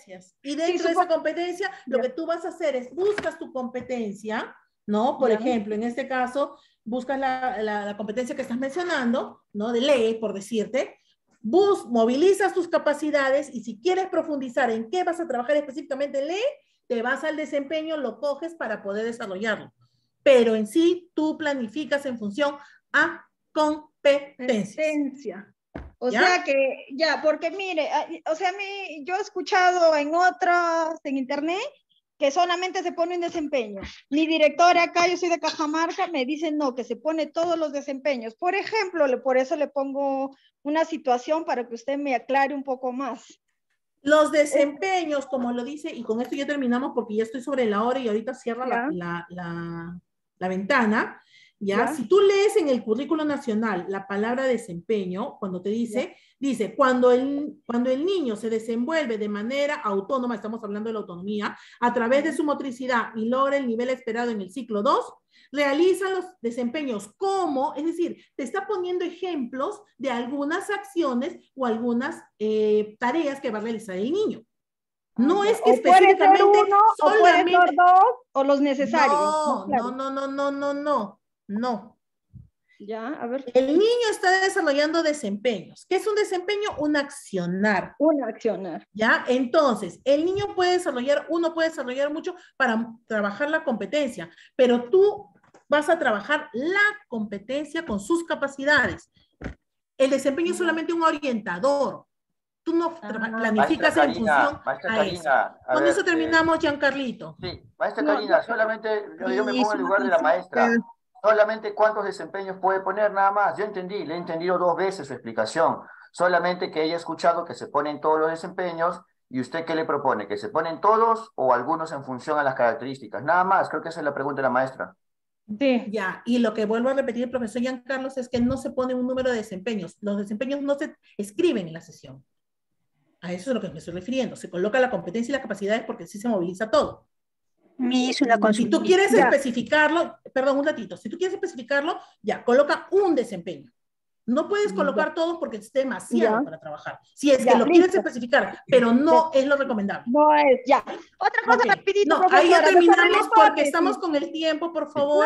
[SPEAKER 1] Ya. Y dentro de esa competencia, lo que tú vas a hacer es, buscas tu competencia, ¿no? Por ejemplo, en este caso, buscas la competencia que estás mencionando, ¿no? De ley, por decirte. Movilizas tus capacidades y si quieres profundizar en qué vas a trabajar específicamente en ley, te vas al desempeño, lo coges para poder desarrollarlo. Pero en sí, tú planificas en función a competencias.
[SPEAKER 22] O sea que, porque mire, o sea, yo he escuchado en internet, que solamente se pone un desempeño. Mi directora acá, yo soy de Cajamarca, me dice no, que se pone todos los desempeños. Por ejemplo, por eso le pongo una situación para que usted me aclare un poco más.
[SPEAKER 1] Los desempeños, como lo dice, y con esto ya terminamos porque ya estoy sobre la hora y ahorita cierra la ventana. ¿Ya? Si tú lees en el currículo nacional la palabra desempeño, cuando te dice, dice, cuando el niño se desenvuelve de manera autónoma, estamos hablando de la autonomía, a través de su motricidad y logra el nivel esperado en el ciclo 2, realiza los desempeños como, es decir, te está poniendo ejemplos de algunas acciones o algunas tareas que va a realizar el niño. No es que específicamente
[SPEAKER 22] solamente o puede ser dos o los necesarios.
[SPEAKER 1] No.
[SPEAKER 5] Ya, a ver.
[SPEAKER 1] El niño está desarrollando desempeños. ¿Qué es un desempeño? Un accionar.
[SPEAKER 5] Un accionar.
[SPEAKER 1] ¿Ya? Entonces, el niño puede desarrollar, uno puede desarrollar mucho para trabajar la competencia, pero tú vas a trabajar la competencia con sus capacidades. El desempeño es solamente un orientador. Tú no planificas en función a eso. Con eso terminamos, Giancarlito.
[SPEAKER 8] Sí, maestra Karina, solamente yo me pongo en el lugar de la maestra. Solamente cuántos desempeños puede poner, nada más. Yo entendí, le he entendido 2 veces su explicación. Solamente que ella ha escuchado que se ponen todos los desempeños, y usted ¿qué le propone? ¿Que se ponen todos o algunos en función a las características? Nada más, creo que esa es la pregunta de la maestra.
[SPEAKER 1] Sí. Ya, y lo que vuelvo a repetir el profesor Giancarlos es que no se pone un número de desempeños. Los desempeños no se escriben en la sesión. A eso es a lo que me estoy refiriendo. Se coloca la competencia y las capacidades porque sí se moviliza todo. Si tú quieres especificarlo, perdón, un ratito, si tú quieres especificarlo, ya, coloca un desempeño. No puedes colocar todos porque es demasiado para trabajar. Si es que lo quieres especificar, pero no es lo recomendable.
[SPEAKER 5] No es, ya. Otra cosa rapidito,
[SPEAKER 1] no, ahí ya terminamos porque estamos con el tiempo, por favor.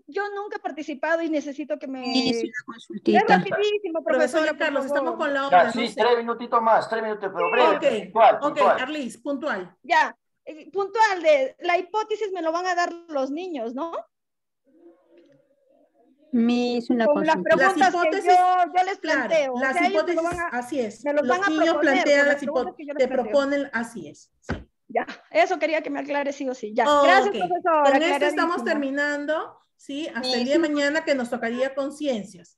[SPEAKER 5] Yo nunca he participado y necesito que me...
[SPEAKER 1] Es
[SPEAKER 5] rapidísimo,
[SPEAKER 1] profesor Carlos, estamos con la obra.
[SPEAKER 8] Ya, sí, 3 minutitos más, 3 minutos, pero breve,
[SPEAKER 1] puntual. Arlis, puntual.
[SPEAKER 5] Ya, puntual, de la hipótesis me lo van a dar los niños, ¿no?
[SPEAKER 24] Es una
[SPEAKER 5] con las preguntas que yo les planteo.
[SPEAKER 1] Claro, las hipótesis, así es. Los niños plantean las hipótesis, te proponen, así es. Sí.
[SPEAKER 5] Ya, eso quería que me aclare sí o sí. Ya,
[SPEAKER 1] gracias,
[SPEAKER 5] profesora.
[SPEAKER 1] Con esto estamos terminando, ¿sí? Hasta el día de mañana que nos tocaría conciencias.